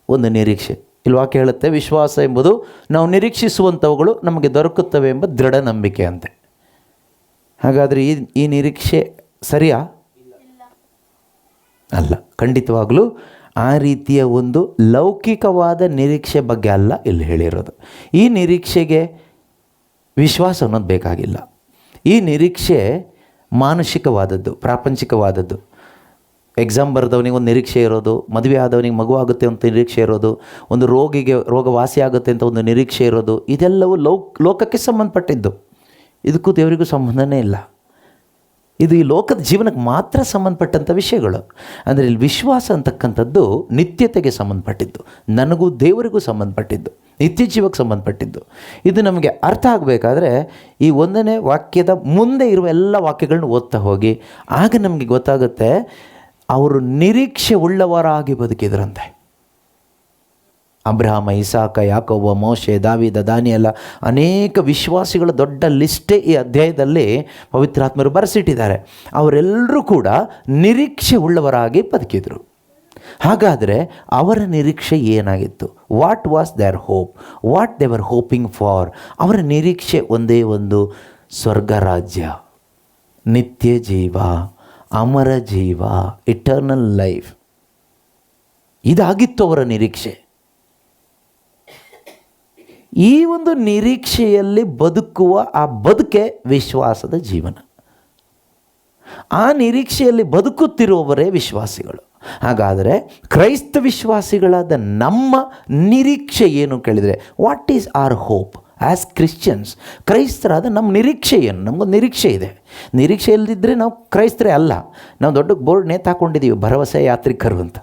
ಒಂದು ನಿರೀಕ್ಷೆ. ಇಲ್ಲಿ ವಾಕ್ಯ ಹೇಳುತ್ತೆ, ವಿಶ್ವಾಸ ಎಂಬುದು ನಾವು ನಿರೀಕ್ಷಿಸುವಂಥವುಗಳು ನಮಗೆ ದೊರಕುತ್ತವೆ ಎಂಬ ದೃಢ ನಂಬಿಕೆ ಅಂತೆ. ಹಾಗಾದರೆ ಈ ನಿರೀಕ್ಷೆ ಸರಿಯಾ? ಅಲ್ಲ, ಖಂಡಿತವಾಗಲೂ ಆ ರೀತಿಯ ಒಂದು ಲೌಕಿಕವಾದ ನಿರೀಕ್ಷೆ ಬಗ್ಗೆ ಅಲ್ಲ ಇಲ್ಲಿ ಹೇಳಿರೋದು. ಈ ನಿರೀಕ್ಷೆಗೆ ವಿಶ್ವಾಸ ಅನ್ನೋದು ಬೇಕಾಗಿಲ್ಲ. ಈ ನಿರೀಕ್ಷೆ ಮಾನಸಿಕವಾದದ್ದು, ಪ್ರಾಪಂಚಿಕವಾದದ್ದು. ಎಕ್ಸಾಮ್ ಬರೆದವನಿಗೆ ಒಂದು ನಿರೀಕ್ಷೆ ಇರೋದು, ಮದುವೆ ಆದವನಿಗೆ ಮಗು ಆಗುತ್ತೆ ಅಂತ ನಿರೀಕ್ಷೆ ಇರೋದು, ಒಂದು ರೋಗಿಗೆ ರೋಗ ವಾಸಿ ಆಗುತ್ತೆ ಅಂತ ಒಂದು ನಿರೀಕ್ಷೆ ಇರೋದು, ಇದೆಲ್ಲವೂ ಲೋಕಕ್ಕೆ ಸಂಬಂಧಪಟ್ಟಿದ್ದು. ಇದಕ್ಕೂ ದೇವರಿಗೂ ಸಂಬಂಧನೇ ಇಲ್ಲ. ಇದು ಈ ಲೋಕದ ಜೀವನಕ್ಕೆ ಮಾತ್ರ ಸಂಬಂಧಪಟ್ಟಂಥ ವಿಷಯಗಳು. ಅಂದರೆ ಇಲ್ಲಿ ವಿಶ್ವಾಸ ಅಂತಕ್ಕಂಥದ್ದು ನಿತ್ಯತೆಗೆ ಸಂಬಂಧಪಟ್ಟಿದ್ದು, ನನಗೂ ದೇವರಿಗೂ ಸಂಬಂಧಪಟ್ಟಿದ್ದು, ನಿತ್ಯ ಜೀವಕ್ಕೆ ಸಂಬಂಧಪಟ್ಟಿದ್ದು. ಇದು ನಮಗೆ ಅರ್ಥ ಆಗಬೇಕಾದ್ರೆ ಈ 1ನೇ ವಾಕ್ಯದ ಮುಂದೆ ಇರುವ ಎಲ್ಲ ವಾಕ್ಯಗಳನ್ನ ಓದ್ತಾ ಹೋಗಿ ಆಗ ನಮಗೆ ಗೊತ್ತಾಗುತ್ತೆ ಅವರು ನಿರೀಕ್ಷೆ ಉಳ್ಳವರಾಗಿ ಬದುಕಿದ್ರಂತೆ. ಅಬ್ರಹಾಮ, ಇಸಾಕ, ಯಾಕೋಬ, ಮೋಶೆ, ದಾವೀದ, ದಾನಿಯೇಲ, ಅನೇಕ ವಿಶ್ವಾಸಿಗಳ ದೊಡ್ಡ ಲಿಸ್ಟೇ ಈ ಅಧ್ಯಾಯದಲ್ಲಿ ಪವಿತ್ರಾತ್ಮರು ಬರೆಸಿಟ್ಟಿದ್ದಾರೆ. ಅವರೆಲ್ಲರೂ ಕೂಡ ನಿರೀಕ್ಷೆ ಉಳ್ಳವರಾಗಿ ಬದುಕಿದರು. ಹಾಗಾದರೆ ಅವರ ನಿರೀಕ್ಷೆ ಏನಾಗಿತ್ತು? What was their hope? What they were hoping for? ಅವರ ನಿರೀಕ್ಷೆ ಒಂದೇ ಒಂದು, ಸ್ವರ್ಗ ರಾಜ್ಯ, ನಿತ್ಯ ಜೀವ, ಅಮರ ಜೀವ, ಇಟರ್ನಲ್ ಲೈಫ್. ಇದಾಗಿತ್ತು ಅವರ ನಿರೀಕ್ಷೆ. ಈ ಒಂದು ನಿರೀಕ್ಷೆಯಲ್ಲಿ ಬದುಕುವ ಆ ಬದುಕೆ ವಿಶ್ವಾಸದ ಜೀವನ. ಆ ನಿರೀಕ್ಷೆಯಲ್ಲಿ ಬದುಕುತ್ತಿರುವವರೇ ವಿಶ್ವಾಸಿಗಳು. ಹಾಗಾದರೆ ಕ್ರೈಸ್ತ ವಿಶ್ವಾಸಿಗಳಾದ ನಮ್ಮ ನಿರೀಕ್ಷೆ ಏನು ಕೇಳಿದರೆ, what is our hope as Christians? ಕ್ರೈಸ್ತರಾದ ನಮ್ಮ ನಿರೀಕ್ಷೆ ಏನು? ನಮಗೊಂದು ನಿರೀಕ್ಷೆ ಇದೆ. ನಿರೀಕ್ಷೆ ಇಲ್ಲದಿದ್ದರೆ ನಾವು ಕ್ರೈಸ್ತರೇ ಅಲ್ಲ. ನಾವು ದೊಡ್ಡ ಬೋರ್ಡ್ ನೇತಾಕೊಂಡಿದ್ದೀವಿ, ಭರವಸೆ ಯಾತ್ರಿಕರು ಅಂತ.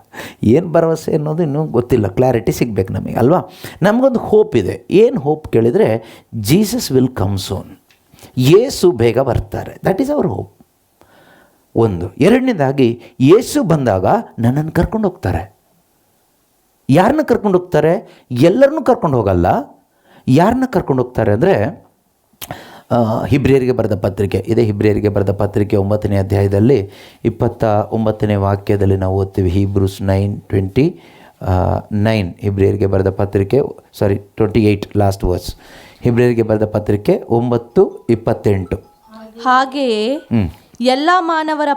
ಏನು ಭರವಸೆ ಅನ್ನೋದು ಇನ್ನೂ ಗೊತ್ತಿಲ್ಲ, ಕ್ಲಾರಿಟಿ ಸಿಗಬೇಕು ನಮಗೆ ಅಲ್ವಾ? ನಮಗೊಂದು ಹೋಪ್ ಇದೆ. ಏನು ಹೋಪ್ ಕೇಳಿದರೆ, ಜೀಸಸ್ ವಿಲ್ ಕಮ್ ಸೂನ್. ಯೇಸು ಬೇಗ ಬರ್ತಾರೆ. That is our hope. ಒಂದು. ಎರಡನೇದಾಗಿ, ಯೇಸು ಬಂದಾಗ ನನ್ನನ್ನು ಕರ್ಕೊಂಡು ಹೋಗ್ತಾರೆ. ಯಾರನ್ನ ಕರ್ಕೊಂಡು ಹೋಗ್ತಾರೆ? ಎಲ್ಲರನ್ನೂ ಕರ್ಕೊಂಡು ಹೋಗಲ್ಲ. ಯಾರನ್ನ ಕರ್ಕೊಂಡು ಹೋಗ್ತಾರೆ ಅಂದರೆ, ಹಿಬ್ರಿಯರಿಗೆ ಬರೆದ ಪತ್ರಿಕೆ ಇದೆ. ಹಿಬ್ರಿಯರಿಗೆ ಬರೆದ ಪತ್ರಿಕೆ 9ನೇ ಅಧ್ಯಾಯದಲ್ಲಿ 29ನೇ ವಾಕ್ಯದಲ್ಲಿ ನಾವು ಓದ್ತೀವಿ. Hebrews 9:29. ಹಿಬ್ರಿಯರಿಗೆ ಬರೆದ ಪತ್ರಿಕೆ 28 ಲಾಸ್ಟ್ ವರ್ಸ್. ಹಿಬ್ರಿಯರಿಗೆ ಬರೆದ ಪತ್ರಿಕೆ 9:28. ಹಾಗೆಯೇ ಎಲ್ಲ ಮಾನವರ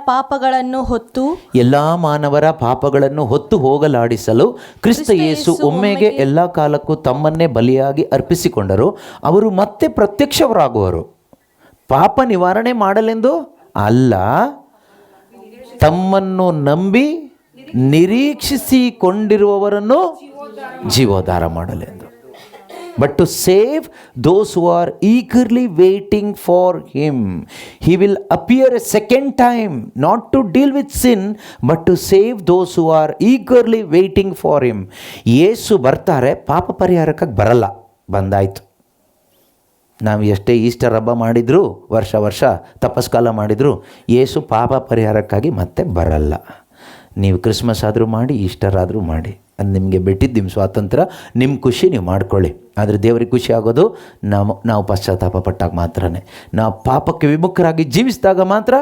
ಪಾಪಗಳನ್ನು ಹೊತ್ತು ಹೋಗಲಾಡಿಸಲು ಕ್ರಿಸ್ತ ಯೇಸು ಒಮ್ಮೆಗೆ ಎಲ್ಲ ಕಾಲಕ್ಕೂ ತಮ್ಮನ್ನೇ ಬಲಿಯಾಗಿ ಅರ್ಪಿಸಿಕೊಂಡರು. ಅವರು ಮತ್ತೆ ಪ್ರತ್ಯಕ್ಷವರಾಗುವರು. ಪಾಪ ನಿವಾರಣೆ ಮಾಡಲೆಂದು ಅಲ್ಲ, ತಮ್ಮನ್ನು ನಂಬಿ ನಿರೀಕ್ಷಿಸಿಕೊಂಡಿರುವವರನ್ನು ಜೀವೋದ್ಧಾರ ಮಾಡಲೆಂದು. But to save those who are eagerly waiting for him. He will appear a second time, not to deal with sin, but to save those who are eagerly waiting for him. ಯೇಸು ಬರ್ತಾರೆ, ಪಾಪ ಪರಿಹಾರಕ್ಕಾಗಿ ಬರಲ್ಲ. ಬಂದಾಯಿತು. ನಾವು ಎಷ್ಟೇ Easter ಹಬ್ಬ ಮಾಡಿದರೂ, ವರ್ಷ ತಪಸ್ಕಾಲ ಮಾಡಿದರೂ, ಯೇಸು ಪಾಪ ಪರಿಹಾರಕ್ಕಾಗಿ ಮತ್ತೆ ಬರಲ್ಲ. ನೀವು ಕ್ರಿಸ್ಮಸ್ ಆದರೂ ಮಾಡಿ, ಈಸ್ಟರ್ ಆದರೂ ಮಾಡಿ, ಅದು ನಿಮಗೆ ಬಿಟ್ಟಿದ್ದು, ನಿಮ್ಮ ಸ್ವಾತಂತ್ರ್ಯ, ನಿಮ್ಮ ಖುಷಿ ನೀವು ಮಾಡ್ಕೊಳ್ಳಿ. ಆದರೆ ದೇವರಿಗೆ ಖುಷಿ ಆಗೋದು ನಾವು ಪಶ್ಚಾತ್ತಾಪ ಪಟ್ಟಾಗ ಮಾತ್ರನೇ. ನಾವು ಪಾಪಕ್ಕೆ ವಿಮುಖರಾಗಿ ಜೀವಿಸಿದಾಗ ಮಾತ್ರ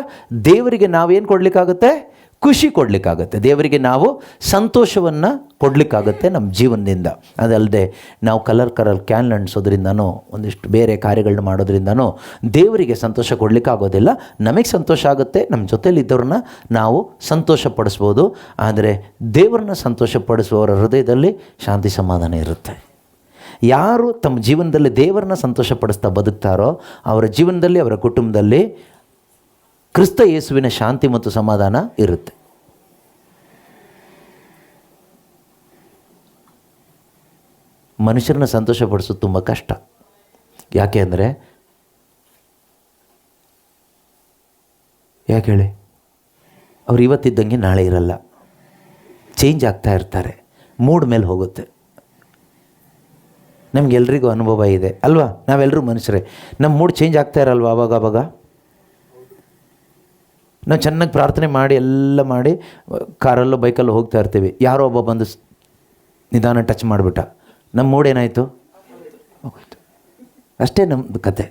ದೇವರಿಗೆ ನಾವೇನು ಕೊಡಲಿಕ್ಕಾಗುತ್ತೆ? ಖುಷಿ ಕೊಡಲಿಕ್ಕಾಗುತ್ತೆ. ದೇವರಿಗೆ ನಾವು ಸಂತೋಷವನ್ನು ಕೊಡಲಿಕ್ಕಾಗುತ್ತೆ ನಮ್ಮ ಜೀವನದಿಂದ. ಅದಲ್ಲದೆ ನಾವು ಕಲರ್ ಕ್ಯಾನ್ ಅಂಟಿಸೋದ್ರಿಂದನೋ, ಒಂದಿಷ್ಟು ಬೇರೆ ಕಾರ್ಯಗಳನ್ನ ಮಾಡೋದ್ರಿಂದನೋ ದೇವರಿಗೆ ಸಂತೋಷ ಕೊಡಲಿಕ್ಕಾಗೋದಿಲ್ಲ. ನಮಗೆ ಸಂತೋಷ ಆಗುತ್ತೆ, ನಮ್ಮ ಜೊತೆಯಲ್ಲಿದ್ದವ್ರನ್ನ ನಾವು ಸಂತೋಷ ಪಡಿಸ್ಬೋದು. ಆದರೆ ದೇವರನ್ನ ಸಂತೋಷಪಡಿಸುವವರ ಹೃದಯದಲ್ಲಿ ಶಾಂತಿ ಸಮಾಧಾನ ಇರುತ್ತೆ. ಯಾರು ತಮ್ಮ ಜೀವನದಲ್ಲಿ ದೇವರನ್ನ ಸಂತೋಷಪಡಿಸ್ತಾ ಬದುಕ್ತಾರೋ ಅವರ ಜೀವನದಲ್ಲಿ, ಅವರ ಕುಟುಂಬದಲ್ಲಿ ಕ್ರಿಸ್ತ ಯೇಸುವಿನ ಶಾಂತಿ ಮತ್ತು ಸಮಾಧಾನ ಇರುತ್ತೆ. ಮನುಷ್ಯರನ್ನ ಸಂತೋಷಪಡಿಸೋದು ತುಂಬ ಕಷ್ಟ. ಯಾಕೆ ಹೇಳಿ, ಅವ್ರು ಇವತ್ತಿದ್ದಂಗೆ ನಾಳೆ ಇರಲ್ಲ, ಚೇಂಜ್ ಆಗ್ತಾ ಇರ್ತಾರೆ, ಮೂಡ್ ಮೇಲೆ ಹೋಗುತ್ತೆ. ನಮಗೆಲ್ರಿಗೂ ಅನುಭವ ಇದೆ ಅಲ್ವಾ? ನಾವೆಲ್ಲರೂ ಮನುಷ್ಯರೇ. ನಮ್ಮ ಮೂಡ್ ಚೇಂಜ್ ಆಗ್ತಾ ಇರಲ್ವ? ಆವಾಗ ನಾವು ಚೆನ್ನಾಗಿ ಪ್ರಾರ್ಥನೆ ಮಾಡಿ ಎಲ್ಲ ಮಾಡಿ ಕಾರಲ್ಲೋ ಬೈಕಲ್ಲೋ ಹೋಗ್ತಾ ಇರ್ತೀವಿ, ಯಾರೋ ಒಬ್ಬ ಬಂದು ನಿಧಾನ ಟಚ್ ಮಾಡಿಬಿಟ್ಟ, ನಮ್ಮ ಮೂಡ್ ಏನಾಯಿತು, ಹೋಗೋಯ್ತು. ಅಷ್ಟೇ ನಮ್ಮದು ಕತೆ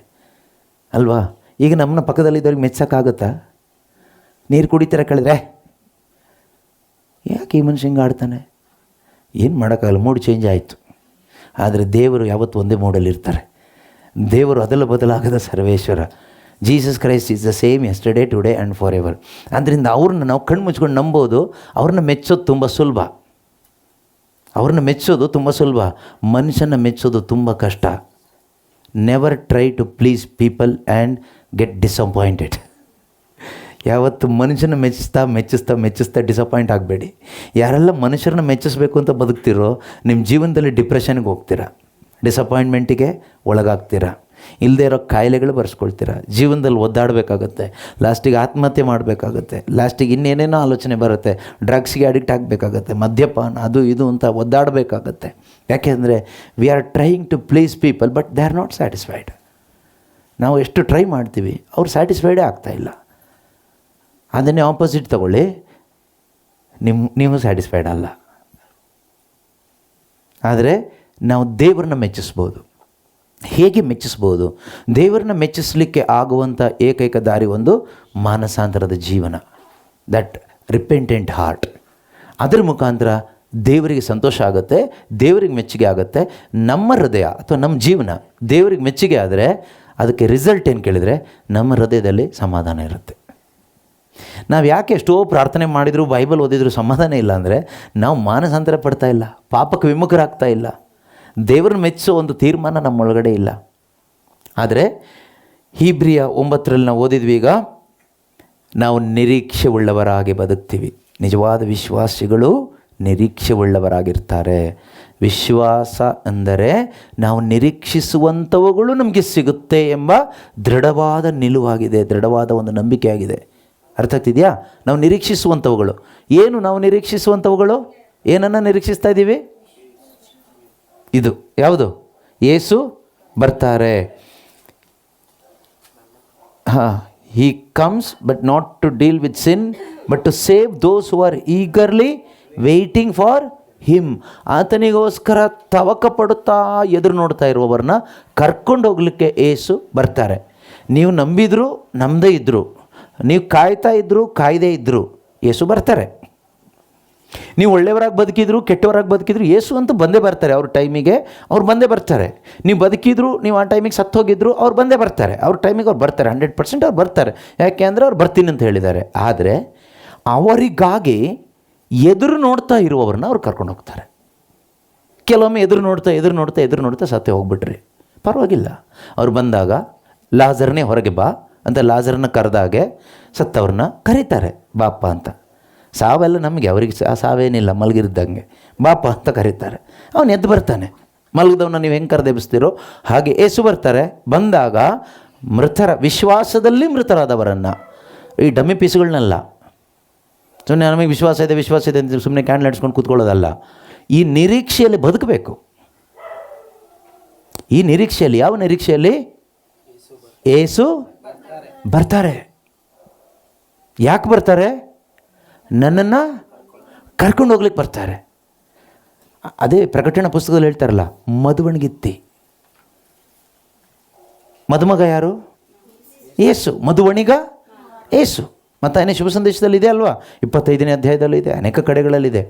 ಅಲ್ವಾ? ಈಗ ನಮ್ಮನ್ನ ಪಕ್ಕದಲ್ಲಿದ್ದವ್ರಿಗೆ ಮೆಚ್ಚೋಕ್ಕಾಗುತ್ತಾ? ನೀರು ಕುಡಿತೀರ ಕೇಳಿದ್ರೆ ಯಾಕೆ ಈ ಮನುಷ್ಯ ಹಿಂಗೆ ಆಡ್ತಾನೆ, ಏನು ಮಾಡೋಕ್ಕಾಗಲ್ಲ, ಮೂಡ್ ಚೇಂಜ್ ಆಯಿತು. ಆದರೆ ದೇವರು ಯಾವತ್ತು ಒಂದೇ ಮೂಡಲ್ಲಿರ್ತಾರೆ. ದೇವರು ಅದಲು ಬದಲಾಗದ ಸರ್ವೇಶ್ವರ. Jesus Christ is the same yesterday today and forever. ಆದ್ದರಿಂದ ಅವ್ರನ್ನ ನಾವು ಕಣ್ಣು ಮುಚ್ಕೊಂಡು ನಂಬೋದು. ಅವ್ರನ್ನ ಮೆಚ್ಚೋದು ತುಂಬ ಸುಲಭ, ಅವ್ರನ್ನ ಮೆಚ್ಚೋದು ತುಂಬ ಸುಲಭ. ಮನುಷ್ಯನ ಮೆಚ್ಚೋದು ತುಂಬ ಕಷ್ಟ. Never try to please people and get disappointed. ಯಾವತ್ತು ಮನುಷ್ಯನ ಮೆಚ್ಚಿಸ್ತಾ ಡಿಸಪಾಯಿಂಟ್ ಆಗಬೇಡಿ. ಯಾರೆಲ್ಲ ಮನುಷ್ಯರನ್ನ ಮೆಚ್ಚಿಸ್ಬೇಕು ಅಂತ ಬದುಕ್ತಿರೋ ನಿಮ್ಮ ಜೀವನದಲ್ಲಿ ಡಿಪ್ರೆಷನ್ಗೆ ಹೋಗ್ತೀರಾ, ಡಿಸಪಾಯಿಂಟ್ಮೆಂಟಿಗೆ ಒಳಗಾಗ್ತೀರಾ, ಇಲ್ಲದೇ ಇರೋ ಕಾಯಿಲೆಗಳು ಬರ್ಸ್ಕೊಳ್ತೀರಾ, ಜೀವನದಲ್ಲಿ ಒದ್ದಾಡಬೇಕಾಗತ್ತೆ, ಲಾಸ್ಟಿಗೆ ಆತ್ಮಹತ್ಯೆ ಮಾಡಬೇಕಾಗತ್ತೆ, ಲಾಸ್ಟಿಗೆ ಇನ್ನೇನೇನೋ ಆಲೋಚನೆ ಬರುತ್ತೆ, ಡ್ರಗ್ಸ್ಗೆ ಅಡಿಕ್ಟ್ ಆಗಬೇಕಾಗತ್ತೆ, ಮದ್ಯಪಾನ ಅದು ಇದು ಅಂತ ಒದ್ದಾಡಬೇಕಾಗತ್ತೆ. ಯಾಕೆಂದರೆ we are trying to please people but they are not satisfied. ನಾವು ಎಷ್ಟು ಟ್ರೈ ಮಾಡ್ತೀವಿ, ಅವ್ರು ಸ್ಯಾಟಿಸ್ಫೈಡೇ ಆಗ್ತಾಯಿಲ್ಲ. ಅದನ್ನೇ ಆಪೋಸಿಟ್ ತಗೊಳ್ಳಿ, ನೀವು ಸ್ಯಾಟಿಸ್ಫೈಡ್ ಅಲ್ಲ. ಆದರೆ ನಾವು ದೇವರನ್ನ ಮೆಚ್ಚಿಸ್ಬೋದು. ಹೇಗೆ ಮೆಚ್ಚಿಸ್ಬೋದು? ದೇವರನ್ನ ಮೆಚ್ಚಿಸಲಿಕ್ಕೆ ಆಗುವಂಥ ಏಕೈಕ ದಾರಿ ಒಂದು ಮಾನಸಾಂತರದ ಜೀವನ, ದಟ್ ರಿಪೆಂಟೆಂಟ್ ಹಾರ್ಟ್. ಅದರ ಮುಖಾಂತರ ದೇವರಿಗೆ ಸಂತೋಷ ಆಗುತ್ತೆ, ದೇವರಿಗೆ ಮೆಚ್ಚುಗೆ ಆಗುತ್ತೆ. ನಮ್ಮ ಹೃದಯ ಅಥವಾ ನಮ್ಮ ಜೀವನ ದೇವರಿಗೆ ಮೆಚ್ಚುಗೆ ಆದರೆ ಅದಕ್ಕೆ ರಿಸಲ್ಟ್ ಏನು ಕೇಳಿದರೆ ನಮ್ಮ ಹೃದಯದಲ್ಲಿ ಸಮಾಧಾನ ಇರುತ್ತೆ. ನಾವು ಯಾಕೆ ಎಷ್ಟೋ ಪ್ರಾರ್ಥನೆ ಮಾಡಿದರೂ ಬೈಬಲ್ ಓದಿದರೂ ಸಮಾಧಾನ ಇಲ್ಲ ಅಂದರೆ ನಾವು ಮಾನಸಾಂತರ ಪಡ್ತಾ ಇಲ್ಲ, ಪಾಪಕ್ಕೆ ವಿಮುಖರಾಗ್ತಾ ಇಲ್ಲ, ದೇವ್ರನ್ನ ಮೆಚ್ಚೋ ಒಂದು ತೀರ್ಮಾನ ನಮ್ಮೊಳಗಡೆ ಇಲ್ಲ. ಆದರೆ ಹೀಬ್ರಿಯ 9 ನಾವು ಓದಿದ್ವಿ, ಈಗ ನಾವು ನಿರೀಕ್ಷೆ ಉಳ್ಳವರಾಗಿ ಬದುಕ್ತೀವಿ. ನಿಜವಾದ ವಿಶ್ವಾಸಿಗಳು ನಿರೀಕ್ಷೆ ಉಳ್ಳವರಾಗಿರ್ತಾರೆ. ವಿಶ್ವಾಸ ಅಂದರೆ ನಾವು ನಿರೀಕ್ಷಿಸುವಂಥವುಗಳು ನಮಗೆ ಸಿಗುತ್ತೆ ಎಂಬ ದೃಢವಾದ ನಿಲುವಾಗಿದೆ, ದೃಢವಾದ ಒಂದು ನಂಬಿಕೆಯಾಗಿದೆ. ಅರ್ಥ ಆಗ್ತಿದೆಯಾ? ನಾವು ನಿರೀಕ್ಷಿಸುವಂಥವುಗಳು ಏನು? ನಾವು ನಿರೀಕ್ಷಿಸುವಂಥವುಗಳು ಏನನ್ನು ನಿರೀಕ್ಷಿಸ್ತಾ ಇದ್ದೀವಿ? ಇದು ಯಾವುದು? ಯೇಸು ಬರ್ತಾರೆ. He comes but not to deal with sin but to save those who are eagerly waiting for him. ಆತನಿಗೋಸ್ಕರ ತವಕ ಪಡುತ್ತಾ ಎದುರು ನೋಡ್ತಾ ಇರುವವರನ್ನ ಕರ್ಕೊಂಡು ಹೋಗಲಿಕ್ಕೆ ಯೇಸು ಬರ್ತಾರೆ. ನೀವು ನಂಬಿದ್ರು ನಂಬದೇ ಇದ್ದರು, ನೀವು ಕಾಯ್ತಾ ಇದ್ದರು ಕಾಯ್ದೇ ಇದ್ದರು, ಯೇಸು ಬರ್ತಾರೆ. ನೀವು ಒಳ್ಳೆಯವರಾಗಿ ಬದುಕಿದ್ರು ಕೆಟ್ಟವರಾಗಿ ಬದುಕಿದ್ರು ಯೇಸು ಅಂತೂ ಬಂದೇ ಬರ್ತಾರೆ. ಅವ್ರ ಟೈಮಿಗೆ ಅವ್ರು ಬಂದೇ ಬರ್ತಾರೆ. ನೀವು ಬದುಕಿದ್ರು, ನೀವು ಆ ಟೈಮಿಗೆ ಸತ್ತೋಗಿದ್ರು, ಅವ್ರು ಬಂದೇ ಬರ್ತಾರೆ. ಅವ್ರ ಟೈಮಿಗೆ ಅವ್ರು ಬರ್ತಾರೆ, 100% ಅವ್ರು ಬರ್ತಾರೆ. ಯಾಕೆ ಅಂದರೆ ಅವ್ರು ಬರ್ತೀನಿ ಅಂತ ಹೇಳಿದ್ದಾರೆ. ಆದರೆ ಅವರಿಗಾಗಿ ಎದುರು ನೋಡ್ತಾ ಇರುವವ್ರನ್ನ ಅವ್ರು ಕರ್ಕೊಂಡು ಹೋಗ್ತಾರೆ. ಕೆಲವೊಮ್ಮೆ ಎದುರು ನೋಡ್ತಾ ಸತ್ತೇ ಹೋಗ್ಬಿಟ್ರಿ, ಪರವಾಗಿಲ್ಲ. ಅವ್ರು ಬಂದಾಗ ಲಾಜರ್ನೇ ಹೊರಗೆ ಬಾ ಅಂತ ಲಾಜರನ್ನ ಕರೆದಾಗೆ ಸತ್ತವ್ರನ್ನ ಕರೀತಾರೆ, ಬಾಪ ಅಂತ. ಸಾವೆಲ್ಲ ನಮಗೆ, ಅವ್ರಿಗೆ ಸಾವೇನಿಲ್ಲ, ಮಲಗಿರಿದ್ದಂಗೆ ಬಾಪ ಅಂತ ಕರೀತಾರೆ. ಅವನು ಎದ್ದು ಬರ್ತಾನೆ. ಮಲಗಿದವನ್ನ ನೀವು ಹೆಂಗೆ ಕರೆದೆಬ್ಬಿಸ್ತೀರೋ ಹಾಗೆ ಏಸು ಬರ್ತಾರೆ. ಬಂದಾಗ ವಿಶ್ವಾಸದಲ್ಲಿ ಮೃತರಾದವರನ್ನು, ಈ ಡಮ್ಮಿ ಪೀಸ್ಗಳನ್ನೆಲ್ಲ ಸುಮ್ಮನೆ ನಮಗೆ ವಿಶ್ವಾಸ ಇದೆ ಅಂತ ಸುಮ್ಮನೆ ಕ್ಯಾಂಡಲ್ ಹಚ್ಕೊಂಡು ಕೂತ್ಕೊಳ್ಳೋದಲ್ಲ. ಈ ನಿರೀಕ್ಷೆಯಲ್ಲಿ ಬದುಕಬೇಕು. ಈ ನಿರೀಕ್ಷೆಯಲ್ಲಿ, ಯಾವ ನಿರೀಕ್ಷೆಯಲ್ಲಿ? ಏಸು ಬರ್ತಾರೆ. ಯಾಕೆ ಬರ್ತಾರೆ? ನನ್ನನ್ನು ಕರ್ಕೊಂಡು ಹೋಗ್ಲಿಕ್ಕೆ ಬರ್ತಾರೆ. ಅದೇ ಪ್ರಕಟಣೆ ಪುಸ್ತಕದಲ್ಲಿ ಹೇಳ್ತಾರಲ್ಲ, ಮದುವಣಿಗಿತ್ತಿ. ಮದುಮಗ ಯಾರು? ಏಸು. ಮದುವಣಿಗ ಏಸು. ಮತ್ತು ಶುಭ ಸಂದೇಶದಲ್ಲಿ ಇದೆ ಅಲ್ವಾ, 25ನೇ ಅಧ್ಯಾಯದಲ್ಲೂ ಇದೆ, ಅನೇಕ ಕಡೆಗಳಲ್ಲಿದೆ.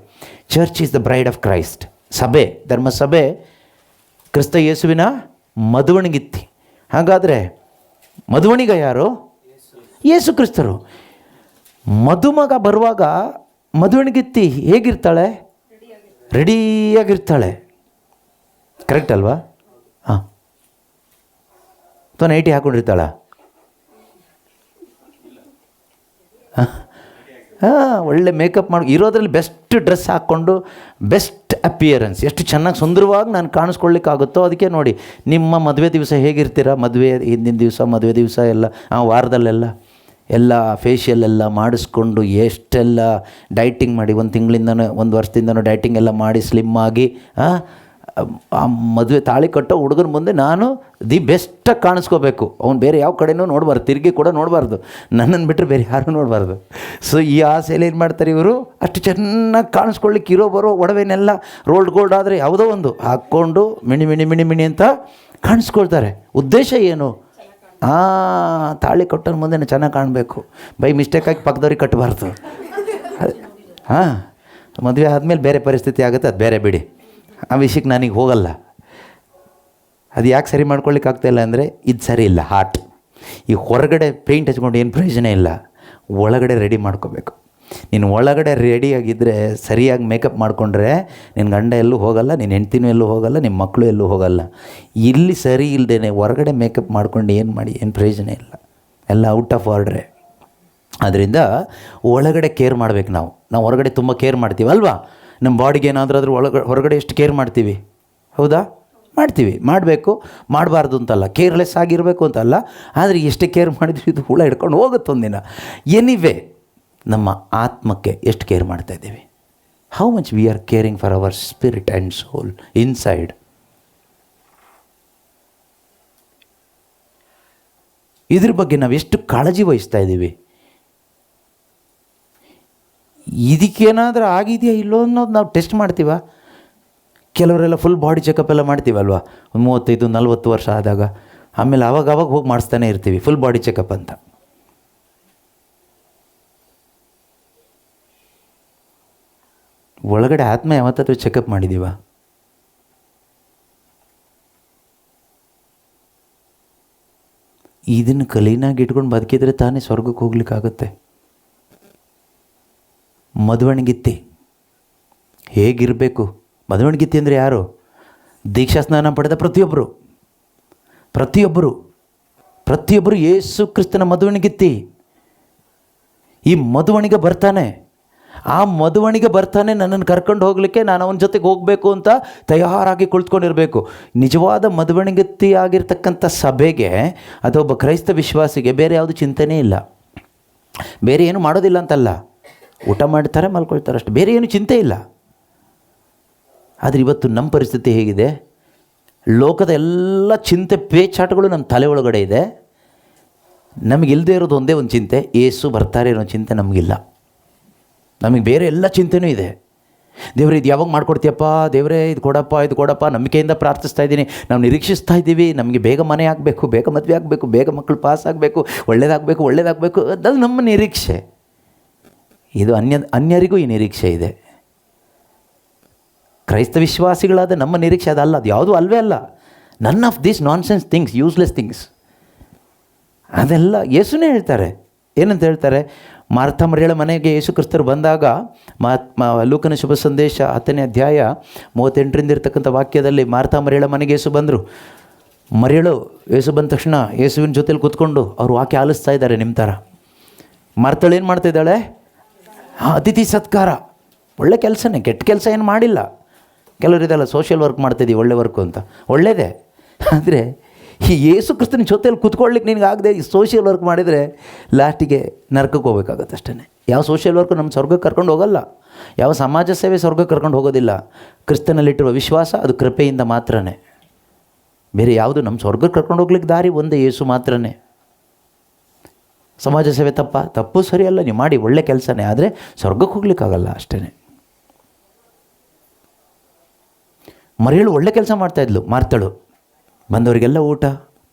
Church is the bride of Christ. ಸಭೆ, ಧರ್ಮಸಭೆ ಕ್ರಿಸ್ತ ಯೇಸುವಿನ ಮದುವಣಿಗಿತ್ತಿ. ಹಾಗಾದರೆ ಮದುವಣಿಗ ಯಾರು? ಯೇಸು ಕ್ರಿಸ್ತರು. ಮದುಮಗ ಬರುವಾಗ ಮದುವಣಿಗಿತ್ತಿ ಹೇಗಿರ್ತಾಳೆ? ರೆಡಿಯಾಗಿರ್ತಾಳೆ. ಕರೆಕ್ಟ್ ಅಲ್ವಾ? ಹಾಂ, ಅಥವಾ ನೈಟಿ ಹಾಕ್ಕೊಂಡಿರ್ತಾಳ? ಒಳ್ಳೆ ಮೇಕಪ್ ಮಾಡಿ ಇರೋದ್ರಲ್ಲಿ ಬೆಸ್ಟ್ ಡ್ರೆಸ್ ಹಾಕ್ಕೊಂಡು ಬೆಸ್ಟ್ ಅಪಿಯರೆನ್ಸ್, ಎಷ್ಟು ಚೆನ್ನಾಗಿ ಸುಂದರವಾಗಿ ನಾನು ಕಾಣಿಸ್ಕೊಳ್ಳಿಕ್ಕಾಗುತ್ತೋ ಅದಕ್ಕೆ ನೋಡಿ. ನಿಮ್ಮ ಮದುವೆ ದಿವಸ ಹೇಗಿರ್ತೀರ? ಮದುವೆ ಹಿಂದಿನ ದಿವಸ, ಮದುವೆ ದಿವಸ ಎಲ್ಲ ವಾರದಲ್ಲೆಲ್ಲ ಎಲ್ಲ ಫೇಶಿಯಲ್ ಎಲ್ಲ ಮಾಡಿಸ್ಕೊಂಡು ಎಷ್ಟೆಲ್ಲ ಡೈಟಿಂಗ್ ಮಾಡಿ, ಒಂದು ತಿಂಗಳಿಂದನೂ ಒಂದು ವರ್ಷದಿಂದನೂ ಡೈಟಿಂಗ್ ಎಲ್ಲ ಮಾಡಿ ಸ್ಲಿಮ್ ಆಗಿ ಆ ಮದುವೆ ತಾಳಿ ಕಟ್ಟೋ ಹುಡುಗನ ಮುಂದೆ ನಾನು ದಿ ಬೆಸ್ಟಾಗಿ ಕಾಣಿಸ್ಕೋಬೇಕು. ಅವ್ನು ಬೇರೆ ಯಾವ ಕಡೆನೂ ನೋಡಬಾರ್ದು, ತಿರುಗಿ ಕೂಡ ನೋಡಬಾರ್ದು, ನನ್ನನ್ನು ಬಿಟ್ಟರೆ ಬೇರೆ ಯಾರೂ ನೋಡಬಾರ್ದು. ಸೊ ಈ ಆಸೆಯಲ್ಲಿ ಏನು ಮಾಡ್ತಾರೆ ಇವರು, ಅಷ್ಟು ಚೆನ್ನಾಗಿ ಕಾಣಿಸ್ಕೊಳ್ಳಿಕ್ಕೆ ಇರೋ ಬರೋ ಒಡವೆನೆಲ್ಲ ರೋಲ್ಡ್ ಗೋಲ್ಡ್ ಆದರೆ ಯಾವುದೋ ಒಂದು ಹಾಕ್ಕೊಂಡು ಮಿಣಿ ಮಿಣಿ ಮಿಣಿ ಮಿಣಿ ಅಂತ ಕಾಣಿಸ್ಕೊಳ್ತಾರೆ. ಉದ್ದೇಶ ಏನು? ತಾಳಿ ಕಟ್ಟೋನ ಮುಂದೆ ಚೆನ್ನಾಗಿ ಕಾಣಬೇಕು, ಬೈ ಮಿಸ್ಟೇಕಾಗಿ ಪಕ್ಕದವ್ರಿಗೆ ಕಟ್ಟಬಾರ್ದು. ಮದುವೆ ಆದಮೇಲೆ ಬೇರೆ ಪರಿಸ್ಥಿತಿ ಆಗುತ್ತೆ, ಅದು ಬೇರೆ ಬಿಡಿ, ಆ ವಿಷಯಕ್ಕೆ ನಾನೀಗ ಹೋಗಲ್ಲ. ಅದು ಯಾಕೆ ಸರಿ ಮಾಡ್ಕೊಳ್ಳಿಕ್ಕೆ ಆಗ್ತಾಯಿಲ್ಲ ಅಂದರೆ ಇದು ಸರಿ ಇಲ್ಲ ಹಾರ್ಟ್. ಈ ಹೊರಗಡೆ ಪೇಂಟ್ ಹಚ್ಕೊಂಡು ಏನು ಪ್ರಯೋಜನ ಇಲ್ಲ, ಒಳಗಡೆ ರೆಡಿ ಮಾಡ್ಕೋಬೇಕು. ನೀನು ಒಳಗಡೆ ರೆಡಿಯಾಗಿದ್ದರೆ, ಸರಿಯಾಗಿ ಮೇಕಪ್ ಮಾಡಿಕೊಂಡ್ರೆ ನಿನ್ನ ಗಂಡ ಎಲ್ಲೂ ಹೋಗಲ್ಲ, ನಿನ್ನ ಹೆಂಡ್ತಿನೂ ಎಲ್ಲೂ ಹೋಗಲ್ಲ, ನಿಮ್ಮ ಮಕ್ಕಳು ಎಲ್ಲೂ ಹೋಗಲ್ಲ. ಇಲ್ಲಿ ಸರಿ ಇಲ್ಲದೇನೆ ಹೊರಗಡೆ ಮೇಕಪ್ ಮಾಡ್ಕೊಂಡು ಏನು ಮಾಡಿ ಏನು ಪ್ರಯೋಜನ ಇಲ್ಲ, ಎಲ್ಲ ಔಟ್ ಆಫ್ ಆರ್ಡ್ರೆ. ಆದ್ದರಿಂದ ಒಳಗಡೆ ಕೇರ್ ಮಾಡಬೇಕು. ನಾವು ಹೊರಗಡೆ ತುಂಬ ಕೇರ್ ಮಾಡ್ತೀವಿ ಅಲ್ವಾ? ನಮ್ಮ ಬಾಡಿಗೆ ಏನಾದರೂ ಅದ್ರ ಹೊರಗಡೆ ಎಷ್ಟು ಕೇರ್ ಮಾಡ್ತೀವಿ, ಹೌದಾ? ಮಾಡ್ತೀವಿ, ಮಾಡಬೇಕು, ಮಾಡಬಾರ್ದು ಅಂತಲ್ಲ, ಕೇರ್ಲೆಸ್ ಆಗಿರಬೇಕು ಅಂತಲ್ಲ. ಆದರೆ ಎಷ್ಟೇ ಕೇರ್ ಮಾಡಿದ್ವಿ ಇದು ಹುಳ ಹಿಡ್ಕೊಂಡು ಹೋಗುತ್ತೆ ಒಂದಿನ. ಎನಿವೇ, ನಮ್ಮ ಆತ್ಮಕ್ಕೆ ಎಷ್ಟು ಕೇರ್ ಮಾಡ್ತಾಯಿದ್ದೀವಿ? How much we are caring for our spirit and soul inside? ಇದ್ರ ಬಗ್ಗೆ ನಾವು ಎಷ್ಟು ಕಾಳಜಿ ವಹಿಸ್ತಾ ಇದ್ದೀವಿ? ಇದಕ್ಕೇನಾದರೂ ಆಗಿದೆಯಾ ಇಲ್ಲೋ ಅನ್ನೋದು ನಾವು ಟೆಸ್ಟ್ ಮಾಡ್ತೀವ? ಕೆಲವರೆಲ್ಲ ಫುಲ್ ಬಾಡಿ ಚೆಕಪ್ ಎಲ್ಲ ಮಾಡ್ತೀವಲ್ವ, ಒಂದು 35-40 ವರ್ಷ ಆದಾಗ. ಆಮೇಲೆ ಅವಾಗ ಹೋಗಿ ಮಾಡಿಸ್ತಾನೆ ಇರ್ತೀವಿ ಫುಲ್ ಬಾಡಿ ಚೆಕಪ್ ಅಂತ. ಒಳಗಡೆ ಆತ್ಮ ಯಾವತ್ತಾದ್ರೂ ಚೆಕಪ್ ಮಾಡಿದ್ದೀವ? ಇದನ್ನು ಕ್ಲೀನಾಗಿ ಇಟ್ಕೊಂಡು ಬದುಕಿದ್ರೆ ತಾನೇ ಸ್ವರ್ಗಕ್ಕೆ ಹೋಗ್ಲಿಕ್ಕಾಗುತ್ತೆ. ಮದುವಣಿಗಿತ್ತಿ ಹೇಗಿರಬೇಕು? ಮದುವಣಿಗಿತ್ತಿ ಅಂದರೆ ಯಾರು? ದೀಕ್ಷಾ ಸ್ನಾನ ಪಡೆದ ಪ್ರತಿಯೊಬ್ಬರು ಯೇಸು ಕ್ರಿಸ್ತನ ಮದುವಣಿಗಿತ್ತಿ. ಈ ಮದುವಣಿಗೆ ಬರ್ತಾನೆ, ಆ ಮದುವಣಿಗೆ ಬರ್ತಾನೆ ನನ್ನನ್ನು ಕರ್ಕೊಂಡು ಹೋಗಲಿಕ್ಕೆ, ನಾನು ಅವನ ಜೊತೆಗೆ ಹೋಗಬೇಕು ಅಂತ ತಯಾರಾಗಿ ಕುಳಿತುಕೊಂಡಿರಬೇಕು. ನಿಜವಾದ ಮದುವಣಿಗತ್ತಿ ಆಗಿರ್ತಕ್ಕಂಥ ಸಭೆಗೆ ಅಥವಾ ಒಬ್ಬ ಕ್ರೈಸ್ತ ವಿಶ್ವಾಸಿಗೆ ಬೇರೆ ಯಾವುದು ಚಿಂತನೆ ಇಲ್ಲ, ಬೇರೆ ಏನು ಮಾಡೋದಿಲ್ಲ ಅಂತಲ್ಲ. ಊಟ ಮಾಡ್ತಾರೆ, ಮಲ್ಕೊಳ್ತಾರೆ, ಅಷ್ಟು, ಬೇರೆ ಏನು ಚಿಂತೆ ಇಲ್ಲ. ಆದರೆ ಇವತ್ತು ನಮ್ಮ ಪರಿಸ್ಥಿತಿ ಹೇಗಿದೆ? ಲೋಕದ ಎಲ್ಲ ಚಿಂತೆ ಪೇಚಾಟಗಳು ನಮ್ಮ ತಲೆ ಒಳಗಡೆ ಇದೆ. ನಮಗಿಲ್ಲದೆ ಇರೋದು ಒಂದೇ ಒಂದು ಚಿಂತೆ, ಏಸು ಬರ್ತಾರೆ ಅನ್ನೋ ಚಿಂತೆ ನಮಗಿಲ್ಲ. ನಮಗೆ ಬೇರೆ ಎಲ್ಲ ಚಿಂತೆನೂ ಇದೆ. ದೇವರೇ ಇದು ಯಾವಾಗ ಮಾಡಿಕೊಡ್ತೀಯಪ್ಪ, ದೇವರೇ ಇದು ಕೊಡಪ್ಪ, ನಂಬಿಕೆಯಿಂದ ಪ್ರಾರ್ಥಿಸ್ತಾ ಇದ್ದೀನಿ, ನಾವು ನಿರೀಕ್ಷಿಸ್ತಾ ಇದ್ದೀವಿ, ನಮಗೆ ಬೇಗ ಮನೆ ಆಗಬೇಕು, ಬೇಗ ಮದುವೆ ಆಗಬೇಕು, ಬೇಗ ಮಕ್ಕಳು ಪಾಸ್ ಆಗಬೇಕು, ಒಳ್ಳೇದಾಗಬೇಕು, ಅದು ನಮ್ಮ ನಿರೀಕ್ಷೆ. ಇದು ಅನ್ಯರಿಗೂ ಈ ನಿರೀಕ್ಷೆ ಇದೆ. ಕ್ರೈಸ್ತ ವಿಶ್ವಾಸಿಗಳಾದ ನಮ್ಮ ನಿರೀಕ್ಷೆ ಅದಲ್ಲ, ಅದು ಯಾವುದೂ ಅಲ್ವೇ ಅಲ್ಲ. None of this nonsense things, useless things, ಅದೆಲ್ಲ ಯೇಸುನೇ ಹೇಳ್ತಾರೆ. ಏನಂತ ಹೇಳ್ತಾರೆ? ಮಾರ್ಥ ಮರಿಯಳ ಮನೆಗೆ ಯೇಸು ಕ್ರಿಸ್ತರು ಬಂದಾಗ, ಲೂಕನ ಶುಭ ಸಂದೇಶ 10ನೇ ಅಧ್ಯಾಯ 38ರಿಂದ ಇರ್ತಕ್ಕಂಥ ವಾಕ್ಯದಲ್ಲಿ ಮಾರ್ಥ ಮರಿಯಳ ಮನೆಗೆ ಯೇಸು ಬಂದರು. ಮರಿಯಳು ಯೇಸು ಬಂದ ತಕ್ಷಣ ಯೇಸುವಿನ ಜೊತೆಲಿ ಕೂತ್ಕೊಂಡು ಅವ್ರು ವಾಕ್ಯ ಆಲಿಸ್ತಾ ಇದ್ದಾರೆ ನಿಮ್ಮ ಥರ. ಮಾರ್ತಳು ಏನು ಮಾಡ್ತಾಯಿದ್ದಾಳೆ? ಅತಿಥಿ ಸತ್ಕಾರ, ಒಳ್ಳೆ ಕೆಲಸನೇ, ಕೆಟ್ಟ ಕೆಲಸ ಏನು ಮಾಡಿಲ್ಲ. ಕೆಲವರು ಇದೆಲ್ಲ ಸೋಷಿಯಲ್ ವರ್ಕ್ ಮಾಡ್ತಾಯಿದ್ದೀವಿ, ಒಳ್ಳೆ ವರ್ಕು ಅಂತ, ಒಳ್ಳೆಯದೇ. ಆದರೆ ಈ ಯೇಸು ಕ್ರಿಸ್ತನ ಜೊತೆಯಲ್ಲಿ ಕೂತ್ಕೊಳ್ಳಿಕ್ಕೆ ನಿನಗಾಗದೆ ಈ ಸೋಷಿಯಲ್ ವರ್ಕ್ ಮಾಡಿದರೆ ಲಾಸ್ಟಿಗೆ ನರಕಕ್ಕೆ ಹೋಗ್ಬೇಕಾಗತ್ತೆ ಅಷ್ಟೇ. ಯಾವ ಸೋಷಿಯಲ್ ವರ್ಕು ನಮ್ಮ ಸ್ವರ್ಗಕ್ಕೆ ಕರ್ಕೊಂಡು ಹೋಗಲ್ಲ, ಯಾವ ಸಮಾಜ ಸೇವೆ ಸ್ವರ್ಗಕ್ಕೆ ಕರ್ಕೊಂಡು ಹೋಗೋದಿಲ್ಲ. ಕ್ರಿಸ್ತನಲ್ಲಿಟ್ಟಿರುವ ವಿಶ್ವಾಸ ಅದು ಕೃಪೆಯಿಂದ ಮಾತ್ರನೇ, ಬೇರೆ ಯಾವುದು ನಮ್ಮ ಸ್ವರ್ಗಕ್ಕೆ ಕರ್ಕೊಂಡು ಹೋಗ್ಲಿಕ್ಕೆ ದಾರಿ ಒಂದೇ, ಯೇಸು ಮಾತ್ರನೇ. ಸಮಾಜ ಸೇವೆ ತಪ್ಪು ಸರಿಯಲ್ಲ, ನೀವು ಮಾಡಿ ಒಳ್ಳೆ ಕೆಲಸನೇ, ಆದರೆ ಸ್ವರ್ಗಕ್ಕೆ ಹೋಗ್ಲಿಕ್ಕಾಗಲ್ಲ ಅಷ್ಟೇ. ಮರಿಯಳು ಒಳ್ಳೆ ಕೆಲಸ ಮಾಡ್ತಾಯಿದ್ಲು. ಮಾರ್ತಳು ಬಂದವರಿಗೆಲ್ಲ ಊಟ,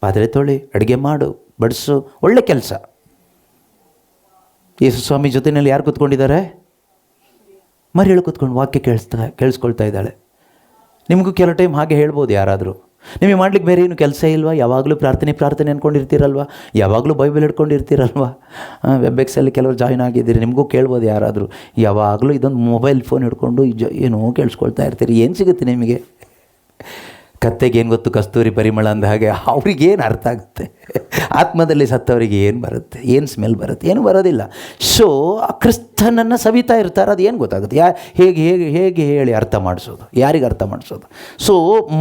ಪಾತ್ರೆ ತೊಳಿ, ಅಡುಗೆ ಮಾಡು, ಬಡಿಸು, ಒಳ್ಳೆ ಕೆಲಸ. ಯೇಸು ಸ್ವಾಮಿ ಜೊತೆಯಲ್ಲಿ ಯಾರು ಕೂತ್ಕೊಂಡಿದ್ದಾರೆ? ಮರಿಯಳು ಕೂತ್ಕೊಂಡು ವಾಕ್ಯ ಕೇಳಿಸ್ಕೊಳ್ತಾ ಇದ್ದಾಳೆ. ನಿಮಗೂ ಕೆಲವು ಟೈಮ್ ಹಾಗೆ ಹೇಳ್ಬೋದು ಯಾರಾದರೂ, ನಿಮಗೆ ಮಾಡ್ಲಿಕ್ಕೆ ಬೇರೆ ಏನು ಕೆಲಸ ಇಲ್ವಾ? ಯಾವಾಗಲೂ ಪ್ರಾರ್ಥನೆ ಅಂದ್ಕೊಂಡಿರ್ತೀರಲ್ವ, ಯಾವಾಗಲೂ ಬೈಬಲ್ ಹಿಡ್ಕೊಂಡಿರ್ತೀರಲ್ವ, ವೆಬ್ಎಕ್ಸಲ್ಲಿ ಕೆಲವರು ಜಾಯ್ನ್ ಆಗಿದ್ದೀರಿ, ನಿಮಗೂ ಕೇಳ್ಬೋದು ಯಾರಾದರೂ, ಯಾವಾಗಲೂ ಇದೊಂದು ಮೊಬೈಲ್ ಫೋನ್ ಹಿಡ್ಕೊಂಡು ಏನೋ ಕೇಳಿಸ್ಕೊಳ್ತಾ ಇರ್ತೀರಿ, ಏನು ಸಿಗುತ್ತೆ ನಿಮಗೆ? ಕತ್ತೆಗೆ ಏನು ಗೊತ್ತು ಕಸ್ತೂರಿ ಪರಿಮಳ ಅಂದ ಹಾಗೆ ಅವ್ರಿಗೇನು ಅರ್ಥ ಆಗುತ್ತೆ? ಆತ್ಮದಲ್ಲಿ ಸತ್ತವರಿಗೆ ಏನು ಬರುತ್ತೆ? ಏನು ಸ್ಮೆಲ್ ಬರುತ್ತೆ? ಏನು ಬರೋದಿಲ್ಲ. ಸೊ ಕ್ರಿಸ್ತನನ್ನು ಸವಿತಾ ಇರ್ತಾರೆ, ಅದು ಏನು ಗೊತ್ತಾಗುತ್ತೆ? ಹೇಗೆ ಹೇಳಿ ಅರ್ಥ ಮಾಡಿಸೋದು? ಯಾರಿಗೆ ಅರ್ಥ ಮಾಡಿಸೋದು? ಸೊ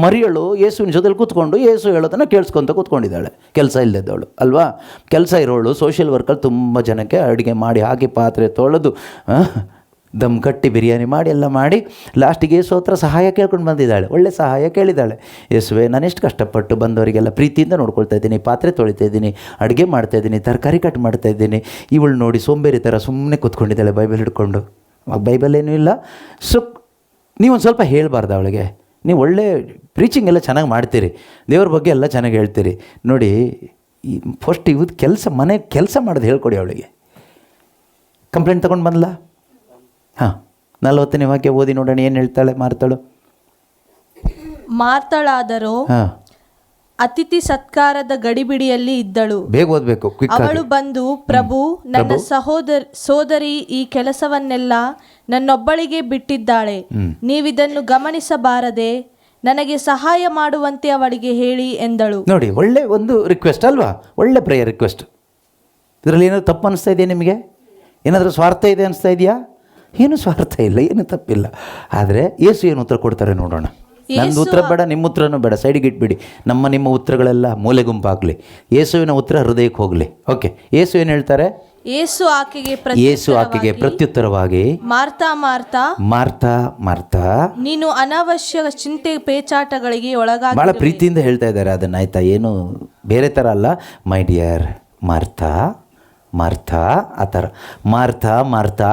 ಮರಿಯಳು ಯೇಸುವಿನ ಜೊತೆಲಿ ಕೂತ್ಕೊಂಡು ಯೇಸು ಹೇಳೋದನ್ನು ಕೇಳಿಸ್ಕೊತ ಕೂತ್ಕೊಂಡಿದ್ದಾಳೆ, ಕೆಲಸ ಇಲ್ಲದವಳು ಅಲ್ವಾ? ಕೆಲಸ ಇರೋಳು ಸೋಷಿಯಲ್ ವರ್ಕಲ್ಲಿ ತುಂಬ ಜನಕ್ಕೆ ಅಡುಗೆ ಮಾಡಿ ಹಾಕಿ ಪಾತ್ರೆ ತೊಳೆದು ದಮ್ ಕಟ್ಟಿ ಬಿರಿಯಾನಿ ಮಾಡಿ ಎಲ್ಲ ಮಾಡಿ ಲಾಸ್ಟಿಗೆ ಯೇಸು ಹತ್ರ ಸಹಾಯ ಕೇಳ್ಕೊಂಡು ಬಂದಿದ್ದಾಳೆ. ಒಳ್ಳೆ ಸಹಾಯ ಕೇಳಿದ್ದಾಳೆ. ಯೇಸುವೆ, ನಾನೆಷ್ಟು ಕಷ್ಟಪಟ್ಟು ಬಂದವರಿಗೆಲ್ಲ ಪ್ರೀತಿಯಿಂದ ನೋಡ್ಕೊಳ್ತಾ ಇದ್ದೀನಿ, ಪಾತ್ರೆ ತೊಳಿತಾ ಇದ್ದೀನಿ, ಅಡುಗೆ ಮಾಡ್ತಾಯಿದ್ದೀನಿ, ತರಕಾರಿ ಕಟ್ ಮಾಡ್ತಾಯಿದ್ದೀನಿ. ಇವಳು ನೋಡಿ ಸೋಂಬೇರಿ ಥರ ಸುಮ್ಮನೆ ಕೂತ್ಕೊಂಡಿದ್ದಾಳೆ ಬೈಬಲ್ ಹಿಡ್ಕೊಂಡು. ಬೈಬಲ್ ಏನೂ ಇಲ್ಲ. ನೀವೊಂದು ಸ್ವಲ್ಪ ಹೇಳಬಾರ್ದು ಅವಳಿಗೆ. ನೀವು ಒಳ್ಳೆ ಪ್ರೀಚಿಂಗ್ ಎಲ್ಲ ಚೆನ್ನಾಗಿ ಮಾಡ್ತೀರಿ, ದೇವ್ರ ಬಗ್ಗೆ ಎಲ್ಲ ಚೆನ್ನಾಗಿ ಹೇಳ್ತೀರಿ. ನೋಡಿ, ಈ ಫಸ್ಟ್ ಇವತ್ತು ಮನೆ ಕೆಲಸ ಮಾಡೋದು ಹೇಳ್ಕೊಡಿ ಅವಳಿಗೆ. ಕಂಪ್ಲೇಂಟ್ ತೊಗೊಂಡು ಬಂದಲ್ಲ? ಹಾಂ, 40ನೇ ವಾಕ್ಯ ಓದಿ ನೋಡೋಣ, ಏನು ಹೇಳ್ತಾಳೆ ಮಾರ್ತಾಳು. ಮಾರ್ತಾಳಾದರೂ ಹಾಂ, ಅತಿಥಿ ಸತ್ಕಾರದ ಗಡಿಬಿಡಿಯಲ್ಲಿ ಇದ್ದಳು. ಬೇಗ ಓದಬೇಕು. ಅವಳು ಬಂದು, ಪ್ರಭು, ನನ್ನ ಸೋದರಿ ಈ ಕೆಲಸವನ್ನೆಲ್ಲ ನನ್ನೊಬ್ಬಳಿಗೆ ಬಿಟ್ಟಿದ್ದಾಳೆ, ನೀವಿದನ್ನು ಗಮನಿಸಬಾರದೆ ನನಗೆ ಸಹಾಯ ಮಾಡುವಂತೆ ಅವಳಿಗೆ ಹೇಳಿ ಎಂದಳು. ನೋಡಿ, ಒಳ್ಳೆ ಒಂದು ರಿಕ್ವೆಸ್ಟ್ ಅಲ್ವಾ? ಒಳ್ಳೆ ಪ್ರೇಯರ್ ರಿಕ್ವೆಸ್ಟ್. ಇದರಲ್ಲಿ ಏನಾದರೂ ತಪ್ಪು ಅನಿಸ್ತಾ ಇದೆಯಾ ನಿಮಗೆ? ಏನಾದರೂ ಸ್ವಾರ್ಥ ಇದೆ ಅನಿಸ್ತಾ ಇದೆಯಾ? ಏನು ಸ್ವಾರ್ಥ ಇಲ್ಲ, ಏನು ತಪ್ಪಿಲ್ಲ. ಆದರೆ ಯೇಸು ಏನು ಉತ್ತರ ಕೊಡ್ತಾರೆ ನೋಡೋಣ. ನಂದು ಉತ್ತರ ಬೇಡ, ನಿಮ್ಮ ಉತ್ತರನೂ ಬೇಡ, ಸೈಡಿಗೆ ಇಟ್ಬಿಡಿ. ನಿಮ್ಮ ಉತ್ತರಗಳೆಲ್ಲ ಮೂಲೆ ಗುಂಪಾಗಲಿ. ಯೇಸುವಿನ ಉತ್ತರ ಹೃದಯಕ್ಕೆ ಹೋಗಲಿ. ಓಕೆ, ಯೇಸು ಏನು ಹೇಳ್ತಾರೆ? ಯೇಸು ಆಕೆಗೆ ಪ್ರತ್ಯುತ್ತರವಾಗಿ, ಮಾರ್ತಾ ಮಾರ್ತಾ ಮಾರ್ತಾ ಮಾರ್ತಾ, ನೀನು ಅನಾವಶ್ಯಕ ಚಿಂತೆ ಪೇಚಾಟಗಳಿಗೆ ಒಳಗಾಗಿ. ಭಾಳ ಪ್ರೀತಿಯಿಂದ ಹೇಳ್ತಾ ಇದ್ದಾರೆ ಅದನ್ನು, ಆಯಿತಾ? ಏನು ಬೇರೆ ಥರ ಅಲ್ಲ. ಮೈ ಡಿಯರ್ ಮಾರ್ತಾ ಮಾರ್ತಾ, ಆ ಥರ ಮಾರ್ತಾ ಮಾರ್ತಾ,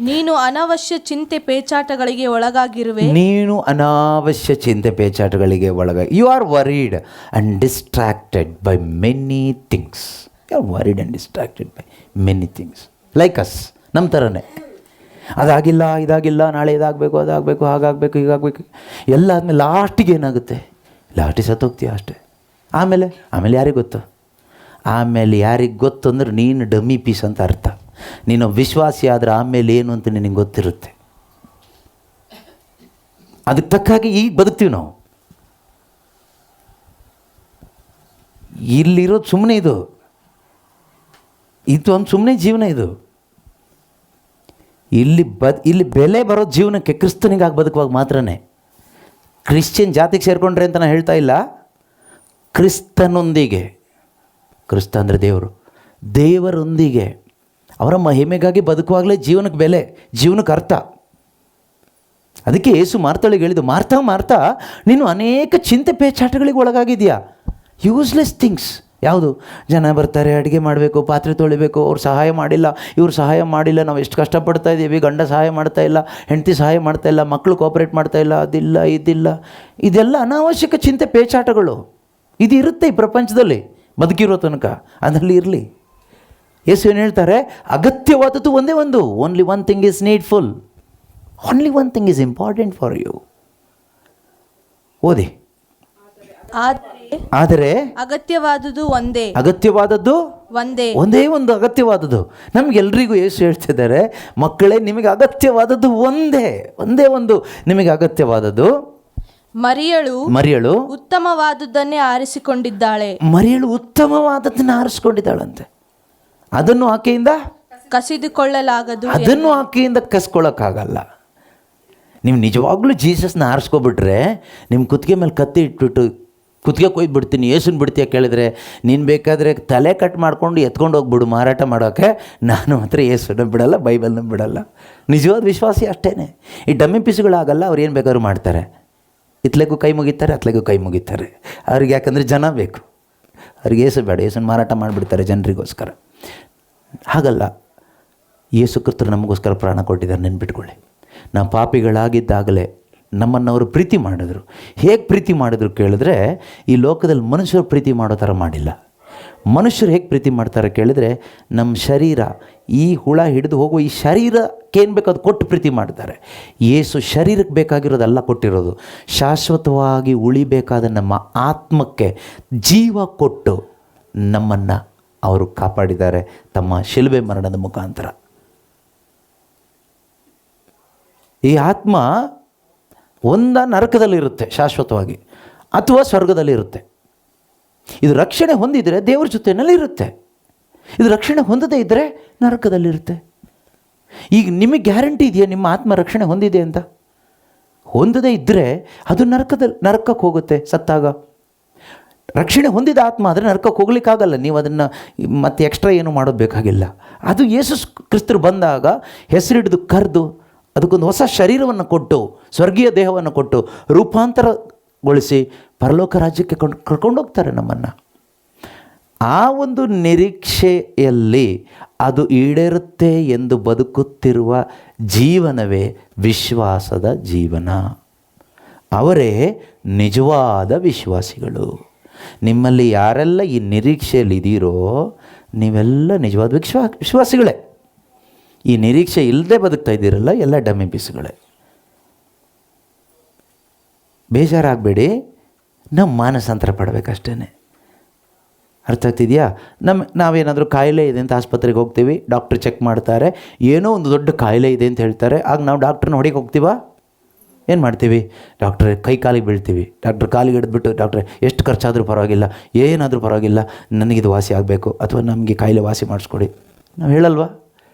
ನೀನು ಅನಾವಶ್ಯ ಚಿಂತೆ ಪೇಚಾಟಗಳಿಗೆ ಒಳಗಾಗಿರುವೆ. ನೀನು ಅನಾವಶ್ಯ ಚಿಂತೆ ಪೇಚಾಟಗಳಿಗೆ you are worried and distracted by many things. You are worried and distracted by many things like us. ನಮ್ಮ ಥರನೇ ಅದಾಗಿಲ್ಲ, ಇದಾಗಿಲ್ಲ, ನಾಳೆ ಇದಾಗಬೇಕು, ಅದಾಗಬೇಕು, ಹಾಗಾಗಬೇಕು, ಹೀಗಾಗಬೇಕು ಎಲ್ಲ ಆದಮೇಲೆ ಲಾಸ್ಟಿಗೆ ಏನಾಗುತ್ತೆ? ಲಾಸ್ಟಿಗೆ ಸತ್ತೋಗ್ತೀಯ ಅಷ್ಟೇ. ಆಮೇಲೆ ಯಾರಿಗೆ ಗೊತ್ತು? ಆಮೇಲೆ ಯಾರಿಗೆ ಗೊತ್ತು ಅಂದ್ರೆ ನೀನು ಡಮ್ಮಿ ಪೀಸ್ ಅಂತ ಅರ್ಥ. ನೀನು ವಿಶ್ವಾಸಿ ಆದರೆ ಆಮೇಲೆ ಏನು ಅಂತ ನಿನಗೆ ಗೊತ್ತಿರುತ್ತೆ. ಅದಕ್ಕೆ ತಕ್ಕಾಗಿ ಈಗ ಬದುಕ್ತೀವಿ ನಾವು. ಇಲ್ಲಿರೋದು ಸುಮ್ಮನೆ ಇದು ಒಂದು ಸುಮ್ಮನೆ ಜೀವನ ಇದು. ಇಲ್ಲಿ ಬೆಲೆ ಬರೋ ಜೀವನಕ್ಕೆ ಕ್ರಿಸ್ತನಿಗಾಗಿ ಬದುಕುವಾಗ ಮಾತ್ರನೇ. ಕ್ರಿಶ್ಚಿಯನ್ ಜಾತಿಗೆ ಸೇರಿಕೊಂಡ್ರೆ ಅಂತ ನಾನು ಹೇಳ್ತಾ ಇಲ್ಲ. ಕ್ರಿಸ್ತನೊಂದಿಗೆ, ಕ್ರಿಸ್ತ ಅಂದರೆ ದೇವರು, ದೇವರೊಂದಿಗೆ ಅವರ ಮಹಿಮೆಗಾಗಿ ಬದುಕುವಾಗಲೇ ಜೀವನಕ್ಕೆ ಬೆಲೆ, ಜೀವನಕ್ಕೆ ಅರ್ಥ. ಅದಕ್ಕೆ ಯೇಸು ಮಾರ್ತಾಳಿಗೆ ಹೇಳಿದ್ದು, ಮಾರ್ತಾ ಮಾರ್ತಾ ನೀನು ಅನೇಕ ಚಿಂತೆ ಪೇಚಾಟಗಳಿಗೆ ಒಳಗಾಗಿದೆಯಾ. Useless things. ಯಾವುದು? ಜನ ಬರ್ತಾರೆ, ಅಡುಗೆ ಮಾಡಬೇಕು, ಪಾತ್ರೆ ತೊಳಿಬೇಕು, ಅವ್ರು ಸಹಾಯ ಮಾಡಿಲ್ಲ, ಇವ್ರು ಸಹಾಯ ಮಾಡಿಲ್ಲ, ನಾವು ಎಷ್ಟು ಕಷ್ಟಪಡ್ತಾ ಇದ್ದೀವಿ, ಗಂಡ ಸಹಾಯ ಮಾಡ್ತಾ ಇಲ್ಲ, ಹೆಂಡತಿ ಸಹಾಯ ಮಾಡ್ತಾ ಇಲ್ಲ, ಮಕ್ಕಳು ಕೋಆಪ್ರೇಟ್ ಮಾಡ್ತಾ ಇಲ್ಲ, ಅದಿಲ್ಲ ಇದಿಲ್ಲ, ಇದೆಲ್ಲ ಅನಾವಶ್ಯಕ ಚಿಂತೆ ಪೇಚಾಟಗಳು. ಇದು ಇರುತ್ತೆ ಈ ಪ್ರಪಂಚದಲ್ಲಿ ಬದುಕಿರೋ ತನಕ, ಅದರಲ್ಲಿ ಇರಲಿ. ಯೇಸು ಏನು ಹೇಳ್ತಾರೆ? ಅಗತ್ಯವಾದದ್ದು ಒಂದೇ ಒಂದು. Only one thing is needful, only one thing is important for you. ಓದಿ. ಆದರೆ ಅಗತ್ಯವಾದದ್ದು ಒಂದೇ. ಅಗತ್ಯವಾದದ್ದು ಒಂದೇ ಒಂದು ಅಗತ್ಯವಾದದ್ದು. ನಮಗೆಲ್ರಿಗೂ ಯೇಸು ಹೇಳ್ತಿದ್ದಾರೆ, ಮಕ್ಕಳೇ, ನಿಮಗೆ ಅಗತ್ಯವಾದದ್ದು ಒಂದೇ ಒಂದು ನಿಮಗೆ ಅಗತ್ಯವಾದದ್ದು. ಮರಿಯಳು ಉತ್ತಮವಾದದ್ದನ್ನೇ ಆರಿಸಿಕೊಂಡಿದ್ದಾಳೆ. ಮರಿಯಳು ಉತ್ತಮವಾದದ್ದನ್ನು ಆರಿಸಿಕೊಂಡಿದ್ದಾಳಂತೆ. ಅದನ್ನು ಆಕೆಯಿಂದ ಕಸಿದುಕೊಳ್ಳಲಾಗದು. ಅದನ್ನು ಆಕೆಯಿಂದ ಕಸ್ಕೊಳ್ಳೋಕ್ಕಾಗಲ್ಲ. ನೀವು ನಿಜವಾಗ್ಲೂ ಜೀಸಸ್ನ ಆರಿಸ್ಕೊಬಿಟ್ರೆ, ನಿಮ್ಮ ಕುತ್ತಿಗೆ ಮೇಲೆ ಕತ್ತಿ ಇಟ್ಬಿಟ್ಟು ಕುತ್ತಿಗೆ ಕೊಯ್ದು ಬಿಡ್ತೀನಿ, ಯೇಸುನ ಬಿಡ್ತೀಯ ಕೇಳಿದ್ರೆ, ನೀನು ಬೇಕಾದರೆ ತಲೆ ಕಟ್ ಮಾಡ್ಕೊಂಡು ಎತ್ಕೊಂಡು ಹೋಗ್ಬಿಡು ಮಾರಾಟ ಮಾಡೋಕ್ಕೆ. ನಾನು ಮಾತ್ರ ಯೇಸುನ ಬಿಡಲ್ಲ, ಬೈಬಲ್ನ ಬಿಡಲ್ಲ. ನಿಜವಾದ ವಿಶ್ವಾಸಿ ಅಷ್ಟೇ. ಈ ಡಮ್ಮಿ ಪೀಸುಗಳಾಗಲ್ಲ. ಅವ್ರು ಏನು ಬೇಕಾದ್ರೂ ಮಾಡ್ತಾರೆ. ಇತ್ಲೆಗೂ ಕೈ ಮುಗಿತಾರೆ, ಅತ್ಲೆಗೂ ಕೈ ಮುಗಿತಾರೆ. ಅವ್ರಿಗೆ ಯಾಕಂದರೆ ಜನ ಬೇಕು. ಅವ್ರಿಗೆ ಯೇಸು ಬೇಡ, ಯೇಸುನ ಮಾರಾಟ ಮಾಡಿಬಿಡ್ತಾರೆ ಜನರಿಗೋಸ್ಕರ. ಹಾಗಲ್ಲ, ಯೇಸು ಕ್ರಿಸ್ತರು ನಮಗೋಸ್ಕರ ಪ್ರಾಣ ಕೊಟ್ಟಿದ್ದಾರೆ. ನೆನ್ಪಿಟ್ಕೊಳ್ಳಿ. ನಾವು ಪಾಪಿಗಳಾಗಿದ್ದಾಗಲೇ ನಮ್ಮನ್ನು ಅವರು ಪ್ರೀತಿ ಮಾಡಿದ್ರು. ಹೇಗೆ ಪ್ರೀತಿ ಮಾಡಿದ್ರು ಕೇಳಿದ್ರೆ, ಈ ಲೋಕದಲ್ಲಿ ಮನುಷ್ಯರು ಪ್ರೀತಿ ಮಾಡೋ ಥರ ಮಾಡಿಲ್ಲ. ಮನುಷ್ಯರು ಹೇಗೆ ಪ್ರೀತಿ ಮಾಡ್ತಾರೆ ಕೇಳಿದ್ರೆ, ನಮ್ಮ ಶರೀರ, ಈ ಹುಳ ಹಿಡಿದು ಹೋಗುವ ಈ ಶರೀರಕ್ಕೆ ಏನು ಬೇಕು ಅದು ಕೊಟ್ಟು ಪ್ರೀತಿ ಮಾಡ್ತಾರೆ. ಯೇಸು ಶರೀರಕ್ಕೆ ಬೇಕಾಗಿರೋದೆಲ್ಲ ಕೊಟ್ಟಿರೋದು. ಶಾಶ್ವತವಾಗಿ ಉಳಿಬೇಕಾದ ನಮ್ಮ ಆತ್ಮಕ್ಕೆ ಜೀವ ಕೊಟ್ಟು ನಮ್ಮನ್ನು ಅವರು ಕಾಪಾಡಿದ್ದಾರೆ ತಮ್ಮ ಶಿಲುಬೆ ಮರಣದ ಮುಖಾಂತರ. ಈ ಆತ್ಮ ಒಂದ ನರಕದಲ್ಲಿರುತ್ತೆ ಶಾಶ್ವತವಾಗಿ, ಅಥವಾ ಸ್ವರ್ಗದಲ್ಲಿರುತ್ತೆ. ಇದು ರಕ್ಷಣೆ ಹೊಂದಿದರೆ ದೇವರ ಜೊತೆಯಲ್ಲಿ ಇರುತ್ತೆ. ಇದು ರಕ್ಷಣೆ ಹೊಂದದೇ ಇದ್ದರೆ ನರಕದಲ್ಲಿರುತ್ತೆ. ಈಗ ನಿಮಗೆ ಗ್ಯಾರಂಟಿ ಇದೆಯಾ ನಿಮ್ಮ ಆತ್ಮ ರಕ್ಷಣೆ ಹೊಂದಿದೆ ಅಂತ? ಹೊಂದದೇ ಇದ್ದರೆ ಅದು ನರಕಕ್ಕೆ ಹೋಗುತ್ತೆ ಸತ್ತಾಗ. ರಕ್ಷಣೆ ಹೊಂದಿದ ಆತ್ಮ ಆದರೆ ನರಕಕ್ಕೆ ಹೋಗ್ಲಿಕ್ಕಾಗಲ್ಲ. ನೀವು ಅದನ್ನು ಮತ್ತೆ ಎಕ್ಸ್ಟ್ರಾ ಏನು ಮಾಡೋದು ಬೇಕಾಗಿಲ್ಲ. ಅದು ಯೇಸು ಕ್ರಿಸ್ತರು ಬಂದಾಗ ಹೆಸರಿಡಿದು ಕರೆದು ಅದಕ್ಕೊಂದು ಹೊಸ ಶರೀರವನ್ನು ಕೊಟ್ಟು ಸ್ವರ್ಗೀಯ ದೇಹವನ್ನು ಕೊಟ್ಟು ರೂಪಾಂತರಗೊಳಿಸಿ ಪರಲೋಕ ರಾಜ್ಯಕ್ಕೆ ಕರ್ಕೊಂಡೋಗ್ತಾರೆ ನಮ್ಮನ್ನು. ಆ ಒಂದು ನಿರೀಕ್ಷೆಯಲ್ಲಿ ಅದು ಈಡೇರುತ್ತೆ ಎಂದು ಬದುಕುತ್ತಿರುವ ಜೀವನವೇ ವಿಶ್ವಾಸದ ಜೀವನ. ಅವರೇ ನಿಜವಾದ ವಿಶ್ವಾಸಿಗಳು. ನಿಮ್ಮಲ್ಲಿ ಯಾರೆಲ್ಲ ಈ ನಿರೀಕ್ಷೆಯಲ್ಲಿ ಇದ್ದೀರೋ ನೀವೆಲ್ಲ ನಿಜವಾದ ವಿಶ್ವಾಸಿಗಳೇ. ಈ ನಿರೀಕ್ಷೆ ಇಲ್ಲದೆ ಬದುಕ್ತಾ ಇದ್ದೀರಲ್ಲ, ಎಲ್ಲ ಡಮ್ಮಿ ಪೀಸ್ಗಳೇ. ಬೇಜಾರಾಗಬೇಡಿ, ನಾವು ಮಾನಸಾಂತರ ಪಡಬೇಕಷ್ಟೇ. ಅರ್ಥ ಆಗ್ತಿದೆಯಾ? ನಾವೇನಾದರೂ ಕಾಯಿಲೆ ಇದೆ ಅಂತ ಆಸ್ಪತ್ರೆಗೆ ಹೋಗ್ತೀವಿ, ಡಾಕ್ಟ್ರ್ ಚೆಕ್ ಮಾಡ್ತಾರೆ, ಏನೋ ಒಂದು ದೊಡ್ಡ ಕಾಯಿಲೆ ಇದೆ ಅಂತ ಹೇಳ್ತಾರೆ. ಆಗ ನಾವು ಡಾಕ್ಟ್ರನ್ನ ಹೊಡಿಗೆ ಹೋಗ್ತೀವಾ? ಏನು ಮಾಡ್ತೀವಿ? ಡಾಕ್ಟ್ರೆ ಕೈ ಕಾಲಿಗೆ ಬೀಳ್ತೀವಿ. ಡಾಕ್ಟ್ರ್ ಕಾಲಿಗೆ ಹಿಡಿದ್ಬಿಟ್ಟು, ಡಾಕ್ಟ್ರೆ ಎಷ್ಟು ಖರ್ಚಾದರೂ ಪರವಾಗಿಲ್ಲ, ಏನಾದರೂ ಪರವಾಗಿಲ್ಲ, ನನಗಿದು ವಾಸಿ ಆಗಬೇಕು, ಅಥವಾ ನಮಗೆ ಕಾಯಿಲೆ ವಾಸಿ ಮಾಡಿಸ್ಕೊಡಿ, ನಾವು ಹೇಳಲ್ವಾ?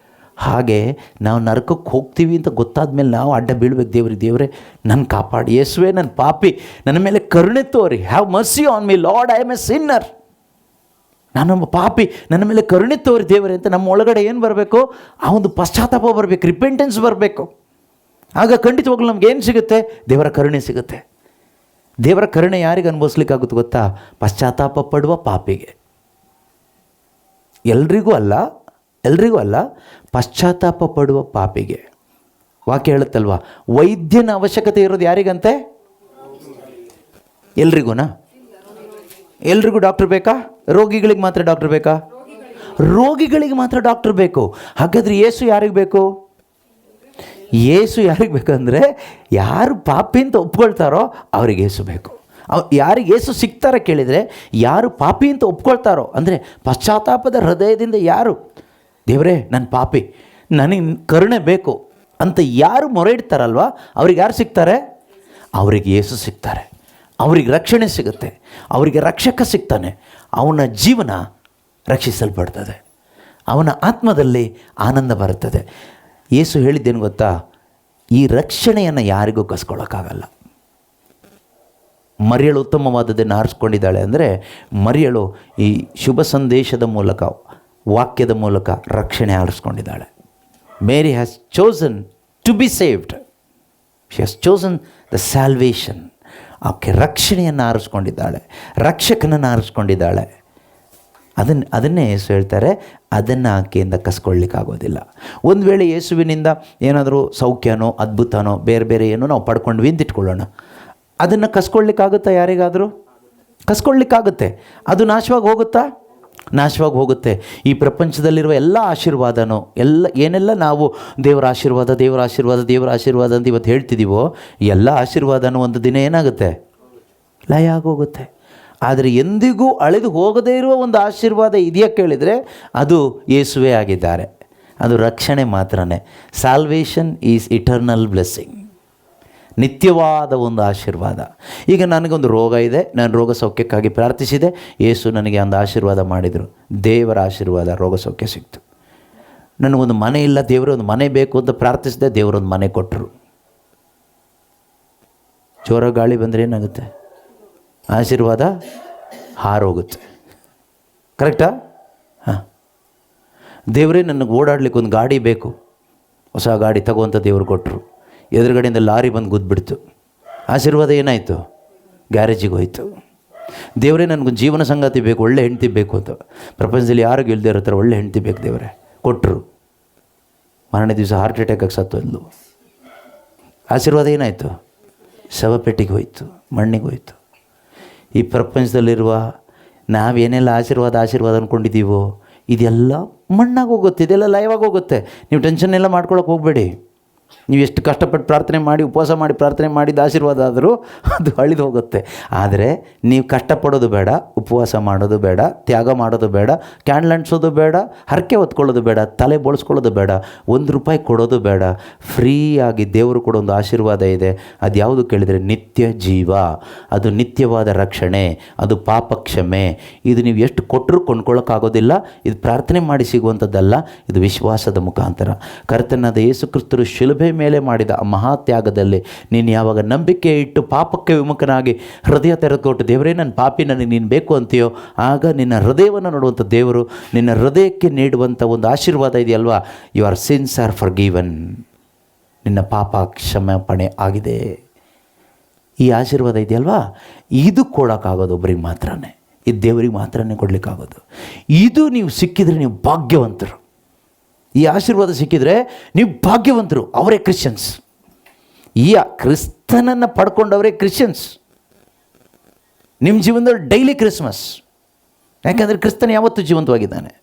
ಹಾಗೆ ನಾವು ನರಕಕ್ಕೆ ಹೋಗ್ತೀವಿ ಅಂತ ಗೊತ್ತಾದ ಮೇಲೆ ನಾವು ಅಡ್ಡ ಬೀಳ್ಬೇಕು. ದೇವರೇ ನನ್ನ ಕಾಪಾಡಿ, ಯೇಸುವೆ ನನ್ನ ಪಾಪಿ, ನನ್ನ ಮೇಲೆ ಕರುಣೆ ತೋರಿ, have mercy on me lord, I am A Sinner, ನಾನೊಬ್ಬ ಪಾಪಿ, ನನ್ನ ಮೇಲೆ ಕರುಣೆ ತೋರಿ ದೇವರೇ ಅಂತ ನಮ್ಮ ಒಳಗಡೆ ಏನು ಬರಬೇಕು? ಆ ಒಂದು ಪಶ್ಚಾತ್ತಾಪ ಬರಬೇಕು, ರಿಪೆಂಟೆನ್ಸ್ ಬರಬೇಕು. ಆಗ ಖಂಡಿತವಾಗ್ಲೂ ನಮ್ಗೆ ಏನು ಸಿಗುತ್ತೆ? ದೇವರ ಕರುಣೆ ಸಿಗುತ್ತೆ. ದೇವರ ಕರುಣೆ ಯಾರಿಗೆ ಅನುಭವಿಸ್ಲಿಕ್ಕಾಗುತ್ತೆ ಗೊತ್ತಾ? ಪಶ್ಚಾತ್ತಾಪ ಪಡುವ ಪಾಪಿಗೆ. ಎಲ್ರಿಗೂ ಅಲ್ಲ, ಪಶ್ಚಾತ್ತಾಪ ಪಡುವ ಪಾಪಿಗೆ. ವಾಕ್ಯ ಹೇಳುತ್ತಲ್ವ, ವೈದ್ಯನ ಅವಶ್ಯಕತೆ ಇರೋದು ಯಾರಿಗಂತೆ? ಎಲ್ರಿಗೂನಾ? ಎಲ್ರಿಗೂ ಡಾಕ್ಟ್ರ್ ಬೇಕಾ? ರೋಗಿಗಳಿಗೆ ಮಾತ್ರ ಡಾಕ್ಟ್ರ್ ಬೇಕಾ? ರೋಗಿಗಳಿಗೆ ಮಾತ್ರ ಡಾಕ್ಟ್ರ್ ಬೇಕು. ಹಾಗಾದರೆ ಯೇಸು ಯಾರಿಗೆ ಬೇಕು? ಯೇಸು ಯಾರಿಗೆ ಬೇಕಂದರೆ ಯಾರು ಪಾಪಿ ಅಂತ ಒಪ್ಕೊಳ್ತಾರೋ ಅವ್ರಿಗೆ ಯೇಸು ಬೇಕು. ಯಾರಿಗೆ ಯೇಸು ಸಿಗ್ತಾರೆ ಕೇಳಿದರೆ, ಯಾರು ಪಾಪಿ ಅಂತ ಒಪ್ಕೊಳ್ತಾರೋ, ಅಂದರೆ ಪಶ್ಚಾತ್ತಾಪದ ಹೃದಯದಿಂದ ಯಾರು ದೇವರೇ ನನ್ನ ಪಾಪಿ, ನನಗೆ ಕರುಣೆ ಬೇಕು ಅಂತ ಯಾರು ಮೊರೆ ಇಡ್ತಾರಲ್ವ, ಅವ್ರಿಗೆ ಯಾರು ಸಿಗ್ತಾರೆ? ಅವರಿಗೆ ಯೇಸು ಸಿಗ್ತಾರೆ. ಅವ್ರಿಗೆ ರಕ್ಷಣೆ ಸಿಗುತ್ತೆ, ಅವರಿಗೆ ರಕ್ಷಕ ಸಿಗ್ತಾನೆ. ಅವನ ಜೀವನ ರಕ್ಷಿಸಲ್ಪಡ್ತದೆ, ಅವನ ಆತ್ಮದಲ್ಲಿ ಆನಂದ ಬರುತ್ತದೆ. ಯೇಸು ಹೇಳಿದ್ದೇನು ಗೊತ್ತಾ? ಈ ರಕ್ಷಣೆಯನ್ನು ಯಾರಿಗೂ ಕಸ್ಕೊಳ್ಳೋಕ್ಕಾಗಲ್ಲ. ಮರಿಯಳು ಉತ್ತಮವಾದದ್ದನ್ನು ಆರಿಸ್ಕೊಂಡಿದ್ದಾಳೆ ಅಂದರೆ, ಮರಿಯಳು ಈ ಶುಭ ಸಂದೇಶದ ಮೂಲಕ, ವಾಕ್ಯದ ಮೂಲಕ ರಕ್ಷಣೆ ಆರಿಸ್ಕೊಂಡಿದ್ದಾಳೆ. Mary has chosen to be saved, she has chosen the salvation. ಆಕೆ ರಕ್ಷಣೆಯನ್ನು ಆರಿಸ್ಕೊಂಡಿದ್ದಾಳೆ, ರಕ್ಷಕನನ್ನು ಆರಿಸ್ಕೊಂಡಿದ್ದಾಳೆ. ಅದನ್ನೇ ಯೇಸು ಹೇಳ್ತಾರೆ, ಅದನ್ನು ಆಕೆಯಿಂದ ಕಸ್ಕೊಳ್ಳಿಕ್ಕಾಗೋದಿಲ್ಲ. ಒಂದು ವೇಳೆ ಯೇಸುವಿನಿಂದ ಏನಾದರೂ ಸೌಖ್ಯನೋ ಅದ್ಭುತನೋ ಬೇರೆ ಬೇರೆ ಏನೋ ನಾವು ಪಡ್ಕೊಂಡ್ವಿ ಅಂತ ಇಟ್ಕೊಳ್ಳೋಣ, ಅದನ್ನು ಕಸ್ಕೊಳ್ಳಿಕ್ಕಾಗುತ್ತಾ? ಯಾರಿಗಾದರೂ ಕಸ್ಕೊಳ್ಳಿಕ್ಕಾಗುತ್ತೆ. ಅದು ನಾಶವಾಗಿ ಹೋಗುತ್ತಾ? ನಾಶವಾಗಿ ಹೋಗುತ್ತೆ. ಈ ಪ್ರಪಂಚದಲ್ಲಿರುವ ಎಲ್ಲ ಆಶೀರ್ವಾದನೂ, ಏನೆಲ್ಲ ನಾವು ದೇವರ ಆಶೀರ್ವಾದ ದೇವರ ಆಶೀರ್ವಾದ ದೇವರ ಆಶೀರ್ವಾದ ಅಂತ ಇವತ್ತು ಹೇಳ್ತಿದ್ದೀವೋ, ಎಲ್ಲ ಆಶೀರ್ವಾದನೂ ಒಂದು ದಿನ ಏನಾಗುತ್ತೆ? ಲಯ ಆಗೋಗುತ್ತೆ. ಆದರೆ ಎಂದಿಗೂ ಅಳೆದು ಹೋಗದೇ ಇರುವ ಒಂದು ಆಶೀರ್ವಾದ ಇದೆಯಾ ಕೇಳಿದರೆ, ಅದು ಯೇಸುವೇ ಆಗಿದ್ದಾರೆ. ಅದು ರಕ್ಷಣೆ ಮಾತ್ರನೇ. ಸಾಲ್ವೇಷನ್ ಈಸ್ ಇಟರ್ನಲ್ ಬ್ಲೆಸ್ಸಿಂಗ್, ನಿತ್ಯವಾದ ಒಂದು ಆಶೀರ್ವಾದ. ಈಗ ನನಗೊಂದು ರೋಗ ಇದೆ, ನಾನು ರೋಗ ಸೌಖ್ಯಕ್ಕಾಗಿ ಪ್ರಾರ್ಥಿಸಿದೆ, ಯೇಸು ನನಗೆ ಒಂದು ಆಶೀರ್ವಾದ ಮಾಡಿದರು, ದೇವರ ಆಶೀರ್ವಾದ, ರೋಗ ಸೌಖ್ಯ ಸಿಕ್ತು. ನನಗೊಂದು ಮನೆ ಇಲ್ಲ, ದೇವರೊಂದು ಮನೆ ಬೇಕು ಅಂತ ಪ್ರಾರ್ಥಿಸಿದೆ, ದೇವರೊಂದು ಮನೆ ಕೊಟ್ಟರು. ಜೋರ ಗಾಳಿ ಬಂದರೆ ಏನಾಗುತ್ತೆ? ಆಶೀರ್ವಾದ ಹಾರೋಗುತ್ತೆ. ಕರೆಕ್ಟಾ? ಹಾಂ. ದೇವರೇ ನನಗೆ ಓಡಾಡ್ಲಿಕ್ಕೆ ಒಂದು ಗಾಡಿ ಬೇಕು, ಹೊಸ ಗಾಡಿ ತಗೋಂತ ದೇವರು ಕೊಟ್ಟರು. ಎದುರುಗಡೆಯಿಂದ ಲಾರಿ ಬಂದು ಗುದ್ಬಿಡ್ತು, ಆಶೀರ್ವಾದ ಏನಾಯಿತು? ಗ್ಯಾರೇಜಿಗೆ ಹೋಯಿತು. ದೇವರೇ ನನಗೊಂದು ಜೀವನ ಸಂಗಾತಿ ಬೇಕು, ಒಳ್ಳೆ ಹೆಂಡತಿ ಬೇಕು ಅಂತ, ಪ್ರಪಂಚದಲ್ಲಿ ಯಾರಿಗೂ ಇಲ್ಲದೆ ಇರೋ ಥರ ಒಳ್ಳೆ ಹೆಂಡತಿ ಬೇಕು, ದೇವರೇ ಕೊಟ್ಟರು. ಮಾರನೇ ದಿವಸ ಹಾರ್ಟ್ ಅಟ್ಯಾಕಾಗಿ ಸತ್ತೋದ್ಲು. ಆಶೀರ್ವಾದ ಏನಾಯಿತು? ಶವಪೆಟ್ಟಿಗೆ ಹೋಯಿತು, ಮಣ್ಣಿಗೆ ಹೋಯಿತು. ಈ ಪ್ರಪಂಚದಲ್ಲಿರುವ ನಾವೇನೆಲ್ಲ ಆಶೀರ್ವಾದ ಅಂದ್ಕೊಂಡಿದ್ದೀವೋ ಇದೆಲ್ಲ ಮಣ್ಣಾಗಿ ಹೋಗುತ್ತೆ, ಇದೆಲ್ಲ ಲಯವಾಗಿ ಹೋಗುತ್ತೆ. ನೀವು ಟೆನ್ಷನ್ ಎಲ್ಲ ಮಾಡ್ಕೊಳಕ್ಕೆ ಹೋಗಬೇಡಿ. ನೀವು ಎಷ್ಟು ಕಷ್ಟಪಟ್ಟು ಪ್ರಾರ್ಥನೆ ಮಾಡಿ, ಉಪವಾಸ ಮಾಡಿ ಪ್ರಾರ್ಥನೆ ಮಾಡಿದ ಆಶೀರ್ವಾದ ಆದರೂ ಅದು ಅಳಿದು ಹೋಗುತ್ತೆ. ಆದರೆ ನೀವು ಕಷ್ಟಪಡೋದು ಬೇಡ, ಉಪವಾಸ ಮಾಡೋದು ಬೇಡ, ತ್ಯಾಗ ಮಾಡೋದು ಬೇಡ, ಕ್ಯಾಂಡಲ್ ಅಂಟಿಸೋದು ಬೇಡ, ಹರಕೆ ಹೊತ್ಕೊಳ್ಳೋದು ಬೇಡ, ತಲೆ ಬೋಳಿಸ್ಕೊಳ್ಳೋದು ಬೇಡ, ₹1 ಕೊಡೋದು ಬೇಡ. ಫ್ರೀಯಾಗಿ ದೇವರು ಕೊಡೋ ಒಂದು ಆಶೀರ್ವಾದ ಇದೆ. ಅದು ಯಾವುದು ಕೇಳಿದರೆ ನಿತ್ಯ ಜೀವ, ಅದು ನಿತ್ಯವಾದ ರಕ್ಷಣೆ, ಅದು ಪಾಪ ಕ್ಷಮೆ. ಇದು ನೀವು ಎಷ್ಟು ಕೊಟ್ಟರೂ ಕೊಂಡ್ಕೊಳ್ಳೋಕ್ಕಾಗೋದಿಲ್ಲ. ಇದು ಪ್ರಾರ್ಥನೆ ಮಾಡಿ ಸಿಗುವಂಥದ್ದಲ್ಲ, ಇದು ವಿಶ್ವಾಸದ ಮುಖಾಂತರ. ಕರ್ತನಾದ ಯೇಸು ಕ್ರಿಸ್ತರು ಶಿಲುಬೆ ಶಿಲುಬೆ ಮೇಲೆ ಮಾಡಿದ ಆ ಮಹಾತ್ಯಾಗದಲ್ಲಿ ನೀನು ಯಾವಾಗ ನಂಬಿಕೆ ಇಟ್ಟು ಪಾಪಕ್ಕೆ ವಿಮುಖನಾಗಿ ಹೃದಯ ತೆರೆದುಕೊಟ್ಟು ದೇವರೇ ನನ್ನ ಪಾಪಿ ನನಗೆ ನೀನು ಬೇಕು ಅಂತೀಯೋ, ಆಗ ನಿನ್ನ ಹೃದಯವನ್ನು ನೋಡುವಂಥ ದೇವರು ನಿನ್ನ ಹೃದಯಕ್ಕೆ ನೀಡುವಂಥ ಒಂದು ಆಶೀರ್ವಾದ ಇದೆಯಲ್ವಾ, your since R for given, ನಿನ್ನ ಪಾಪ ಕ್ಷಮಾಪಣೆ ಆಗಿದೆ. ಈ ಆಶೀರ್ವಾದ ಇದೆಯಲ್ವಾ, ಇದು ಕೊಡೋಕ್ಕಾಗೋದು ಒಬ್ರಿಗೆ ಮಾತ್ರನೇ, ಇದು ದೇವರಿಗೆ ಮಾತ್ರನೇ ಕೊಡಲಿಕ್ಕಾಗೋದು. ಇದು ನೀವು ಸಿಕ್ಕಿದರೆ ನೀವು ಭಾಗ್ಯವಂತರು. ಈ ಆಶೀರ್ವಾದ ಸಿಕ್ಕಿದರೆ ನೀವು ಭಾಗ್ಯವಂತರು. ಅವರೇ ಕ್ರಿಶ್ಚಿಯನ್ಸ್. ಈ ಕ್ರಿಸ್ತನನ್ನು ಪಡ್ಕೊಂಡವರೇ ಕ್ರಿಶ್ಚಿಯನ್ಸ್. ನಿಮ್ಮ ಜೀವನದಲ್ಲಿ ಡೈಲಿ ಕ್ರಿಸ್ಮಸ್. ಯಾಕೆಂದರೆ ಕ್ರಿಸ್ತನ ಯಾವತ್ತೂ ಜೀವಂತವಾಗಿದ್ದಾನೆ.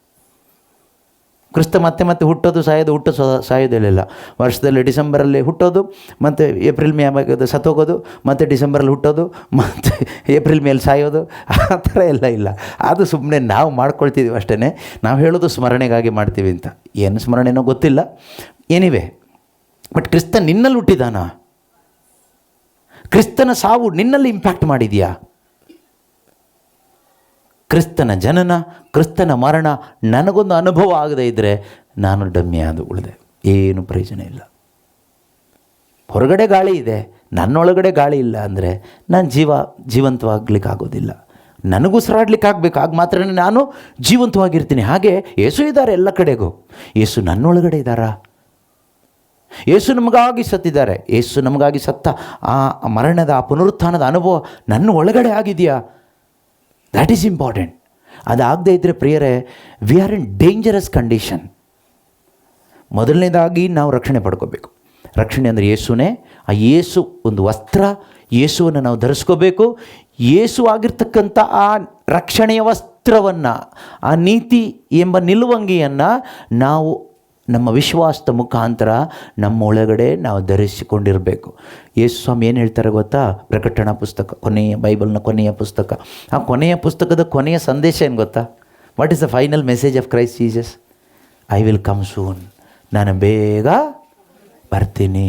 ಕ್ರಿಸ್ತ ಮತ್ತೆ ಮತ್ತೆ ಹುಟ್ಟೋದು ಸಾಯೋದು, ಸಾಯೋದಿಲ್ಲ. ವರ್ಷದಲ್ಲಿ ಡಿಸೆಂಬರಲ್ಲಿ ಹುಟ್ಟೋದು, ಮತ್ತು ಏಪ್ರಿಲ್ ಮೇ ಆಗೋದು ಸತ್ತೋಗೋದು, ಮತ್ತು ಡಿಸೆಂಬರಲ್ಲಿ ಹುಟ್ಟೋದು, ಮತ್ತು ಏಪ್ರಿಲ್ ಮೇಲೆ ಸಾಯೋದು, ಆ ಥರ ಎಲ್ಲ ಇಲ್ಲ. ಅದು ಸುಮ್ಮನೆ ನಾವು ಮಾಡ್ಕೊಳ್ತಿದ್ದೀವಿ ಅಷ್ಟೇ. ನಾವು ಹೇಳೋದು ಸ್ಮರಣೆಗಾಗಿ ಮಾಡ್ತೀವಿ ಅಂತ. ಏನು ಸ್ಮರಣೆನೋ ಗೊತ್ತಿಲ್ಲ. ಎನಿವೆ, ಬಟ್ ಕ್ರಿಸ್ತ ನಿನ್ನಲ್ಲಿ ಹುಟ್ಟಿದಾನ? ಕ್ರಿಸ್ತನ ಸಾವು ನಿನ್ನಲ್ಲಿ ಇಂಪ್ಯಾಕ್ಟ್ ಮಾಡಿದೆಯಾ? ಕ್ರಿಸ್ತನ ಜನನ, ಕ್ರಿಸ್ತನ ಮರಣ ನನಗೊಂದು ಅನುಭವ ಆಗದೇ ಇದ್ದರೆ ನಾನು ಡಮ್ಮಿ ಆದ ಉಳಿದೆ, ಏನು ಪ್ರಯೋಜನ ಇಲ್ಲ. ಹೊರಗಡೆ ಗಾಳಿ ಇದೆ, ನನ್ನೊಳಗಡೆ ಗಾಳಿ ಇಲ್ಲ ಅಂದರೆ ನಾನು ಜೀವಂತವಾಗಲಿಕ್ಕಾಗೋದಿಲ್ಲ. ನನಗೂ ಉಸಿರಾಡ್ಲಿಕ್ಕಾಗಬೇಕು, ಆಗ ಮಾತ್ರ ನಾನು ಜೀವಂತವಾಗಿರ್ತೀನಿ. ಹಾಗೆ ಯೇಸು ಇದ್ದಾರೆ ಎಲ್ಲ ಕಡೆಗೂ. ಯೇಸು ನನ್ನೊಳಗಡೆ ಇದ್ದಾರಾ? ಯೇಸು ನಮಗಾಗಿ ಸತ್ತಿದ್ದಾರೆ. ಯೇಸು ನಮಗಾಗಿ ಸತ್ತ ಆ ಮರಣದ, ಆ ಪುನರುತ್ಥಾನದ ಅನುಭವ ನನ್ನ ಒಳಗಡೆ ಆಗಿದೆಯಾ? That is important. ಅದಾಗದೇ ಇದ್ದರೆ ಪ್ರಿಯರೇ, we are in dangerous condition. ಮೊದಲನೇದಾಗಿ ನಾವು ರಕ್ಷಣೆ ಪಡ್ಕೋಬೇಕು. ರಕ್ಷಣೆ ಅಂದರೆ ಯೇಸುನೇ. ಆ ಯೇಸು ಒಂದು ವಸ್ತ್ರ, ಯೇಸುವನ್ನು ನಾವು ಧರಿಸ್ಕೋಬೇಕು. ಯೇಸು ಆಗಿರ್ತಕ್ಕಂಥ ಆ ರಕ್ಷಣೆಯ ವಸ್ತ್ರವನ್ನು, ಆ ನೀತಿ ಎಂಬ ನಿಲುವಂಗಿಯನ್ನು ನಾವು ನಮ್ಮ ವಿಶ್ವಾಸದ ಮುಖಾಂತರ ನಮ್ಮ ಒಳಗಡೆ ನಾವು ಧರಿಸಿಕೊಂಡಿರಬೇಕು. ಯೇಸು ಸ್ವಾಮಿ ಏನು ಹೇಳ್ತಾರೆ ಗೊತ್ತಾ? ಪ್ರಕಟಣಾ ಪುಸ್ತಕ, ಬೈಬಲ್ನ ಕೊನೆಯ ಪುಸ್ತಕ. ಆ ಕೊನೆಯ ಪುಸ್ತಕದ ಕೊನೆಯ ಸಂದೇಶ ಏನು ಗೊತ್ತಾ? What is the final message of Christ Jesus? I will come soon. ನಾನು ಬೇಗ ಬರ್ತೀನಿ.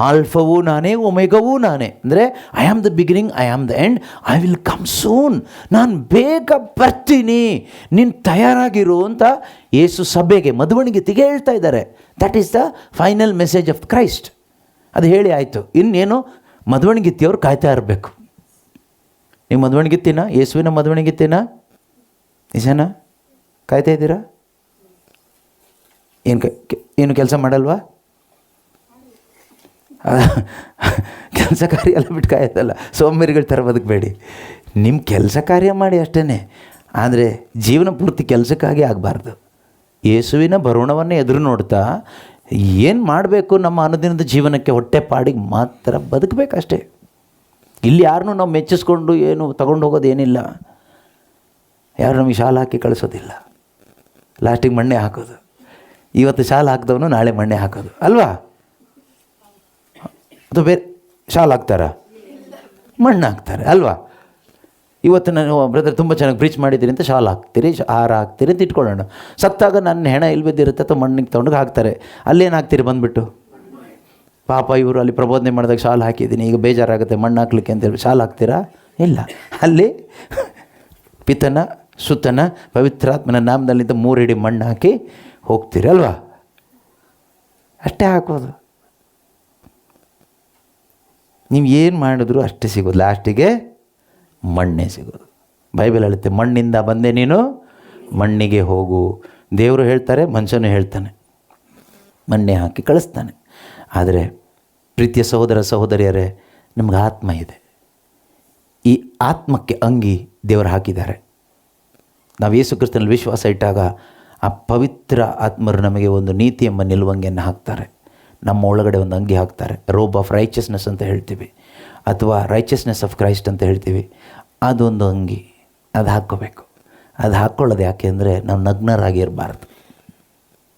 ಆಲ್ಫವೂ ನಾನೇ, ಒಮೆಗವೂ ನಾನೇ. ಅಂದರೆ I am the beginning, I am the end, I will come soon. ನಾನು ಬೇಗ ಬರ್ತೀನಿ, ನೀನು ತಯಾರಾಗಿರು ಅಂತ ಯೇಸು ಸಭೆಗೆ, ಮದುವಣಿಗೆತಿಗೆ ಹೇಳ್ತಾ ಇದ್ದಾರೆ. That is the final message of Christ. ಅದು ಹೇಳಿ ಆಯಿತು. ಇನ್ನೇನು ಮದುವಣಿಗೆತ್ತಿಯವ್ರು ಕಾಯ್ತಾ ಇರಬೇಕು. ನೀವು ಮದುವಣಿಗೆತ್ತಿನ, ಯೇಸುವಿನ ಮದುವಣಿಗೆತ್ತಿನ ನಿಜನ ಕಾಯ್ತಾ ಇದ್ದೀರಾ? ಏನು ಕೆಲಸ ಮಾಡಲ್ವಾ? ಕೆಲಸ ಕಾರ್ಯ ಎಲ್ಲ ಬಿಟ್ಟು ಕಾಯ್ತಲ್ಲ, ಸೋಂಬೇರಿಗಳ ಥರ ಬದುಕಬೇಡಿ. ನಿಮ್ಮ ಕೆಲಸ ಕಾರ್ಯ ಮಾಡಿ ಅಷ್ಟೇ, ಆದರೆ ಜೀವನ ಪೂರ್ತಿ ಕೆಲಸಕ್ಕಾಗಿ ಆಗಬಾರ್ದು. ಯೇಸುವಿನ ಬರುಣವನ್ನು ಎದುರು ನೋಡ್ತಾ ಏನು ಮಾಡಬೇಕು ನಮ್ಮ ಅನುದಿನದ ಜೀವನಕ್ಕೆ ಹೊಟ್ಟೆಪಾಡಿಗೆ ಮಾತ್ರ ಬದುಕಬೇಕಷ್ಟೇ. ಇಲ್ಲಿ ಯಾರನ್ನೂ ನಾವು ಮೆಚ್ಚಿಸ್ಕೊಂಡು ಏನು ತಗೊಂಡು ಹೋಗೋದೇನಿಲ್ಲ. ಯಾರು ನಮಗೆ ಶಾಲೆ ಹಾಕಿ ಕಳಿಸೋದಿಲ್ಲ. ಲಾಸ್ಟಿಗೆ ಮಣ್ಣೆ ಹಾಕೋದು. ಇವತ್ತು ಶಾಲೆ ಹಾಕಿದವನು ನಾಳೆ ಮಣ್ಣೆ ಹಾಕೋದು ಅಲ್ವಾ? ಅದು ಬೇರೆ ಶಾಲೆ ಹಾಕ್ತಾರ, ಮಣ್ಣು ಹಾಕ್ತಾರೆ ಅಲ್ವಾ? ಇವತ್ತು ನಾನು ಬ್ರದರ್ ತುಂಬ ಚೆನ್ನಾಗಿ ಬ್ರೀಚ್ ಮಾಡಿದ್ದೀರಿ ಅಂತ ಶಾಲ್ ಹಾಕ್ತೀರಿ, ಹಾರ ಹಾಕ್ತೀರಿ ಅಂತ ಇಟ್ಕೊಳ್ಳೋಣ. ಸತ್ತಾಗ ನನ್ನ ಹೆಣ ಇಲ್ಲಿ ಬಿದ್ದಿರುತ್ತೆ ಅಥವಾ ಮಣ್ಣಿಗೆ ತೊಗೊಂಡು ಹಾಕ್ತಾರೆ. ಅಲ್ಲೇನು ಹಾಕ್ತೀರಿ ಬಂದುಬಿಟ್ಟು? ಪಾಪ ಇವರು ಅಲ್ಲಿ ಪ್ರಬೋಧನೆ ಮಾಡಿದಾಗ ಶಾಲ್ ಹಾಕಿದ್ದೀನಿ, ಈಗ ಬೇಜಾರಾಗುತ್ತೆ ಮಣ್ಣು ಹಾಕ್ಲಿಕ್ಕೆ ಅಂತೇಳಿ ಶಾಲ್ ಹಾಕ್ತೀರಾ? ಇಲ್ಲ. ಅಲ್ಲಿ ಪಿತನ, ಸುತನ, ಪವಿತ್ರಾತ್ಮನ ನಾಮದಲ್ಲಿಂದ 3 ಹಿಡಿ ಮಣ್ಣು ಹಾಕಿ ಹೋಗ್ತೀರಿ ಅಲ್ವಾ? ಅಷ್ಟೇ ಹಾಕೋದು. ನೀವು ಏನು ಮಾಡಿದ್ರು ಅಷ್ಟೇ ಸಿಗೋದು, ಲಾಸ್ಟಿಗೆ ಮಣ್ಣೇ ಸಿಗೋದು. ಬೈಬಲ್ ಹೇಳುತ್ತೆ, ಮಣ್ಣಿಂದ ಬಂದೆ ನೀನು ಮಣ್ಣಿಗೆ ಹೋಗು. ದೇವರು ಹೇಳ್ತಾರೆ, ಮನುಷ್ಯನು ಹೇಳ್ತಾನೆ, ಮಣ್ಣೆ ಹಾಕಿ ಕಳಿಸ್ತಾನೆ. ಆದರೆ ಪ್ರೀತಿಯ ಸಹೋದರ ಸಹೋದರಿಯರೇ, ನಮ್ಗೆ ಆತ್ಮ ಇದೆ. ಈ ಆತ್ಮಕ್ಕೆ ಅಂಗಿ ದೇವರು ಹಾಕಿದ್ದಾರೆ. ನಾವು ಯೇಸು ಕ್ರಿಸ್ತನಲ್ಲಿ ವಿಶ್ವಾಸ ಇಟ್ಟಾಗ ಆ ಪವಿತ್ರ ಆತ್ಮರು ನಮಗೆ ಒಂದು ನೀತಿ ಎಂಬ ನಿಲುವಂಗಿಯನ್ನು ಹಾಕ್ತಾರೆ. ನಮ್ಮ ಒಳಗಡೆ ಒಂದು ಅಂಗಿ ಹಾಕ್ತಾರೆ. ರೋಬ್ ಆಫ್ ರೈಚಸ್ನೆಸ್ ಅಂತ ಹೇಳ್ತೀವಿ, ಅಥವಾ ರೈಚಸ್ನೆಸ್ ಆಫ್ ಕ್ರೈಸ್ಟ್ ಅಂತ ಹೇಳ್ತೀವಿ. ಅದೊಂದು ಅಂಗಿ, ಅದು ಹಾಕ್ಕೋಬೇಕು. ಅದು ಹಾಕ್ಕೊಳ್ಳೋದು ಯಾಕೆ ಅಂದರೆ ನಾವು ನಗ್ನರಾಗಿರಬಾರ್ದು.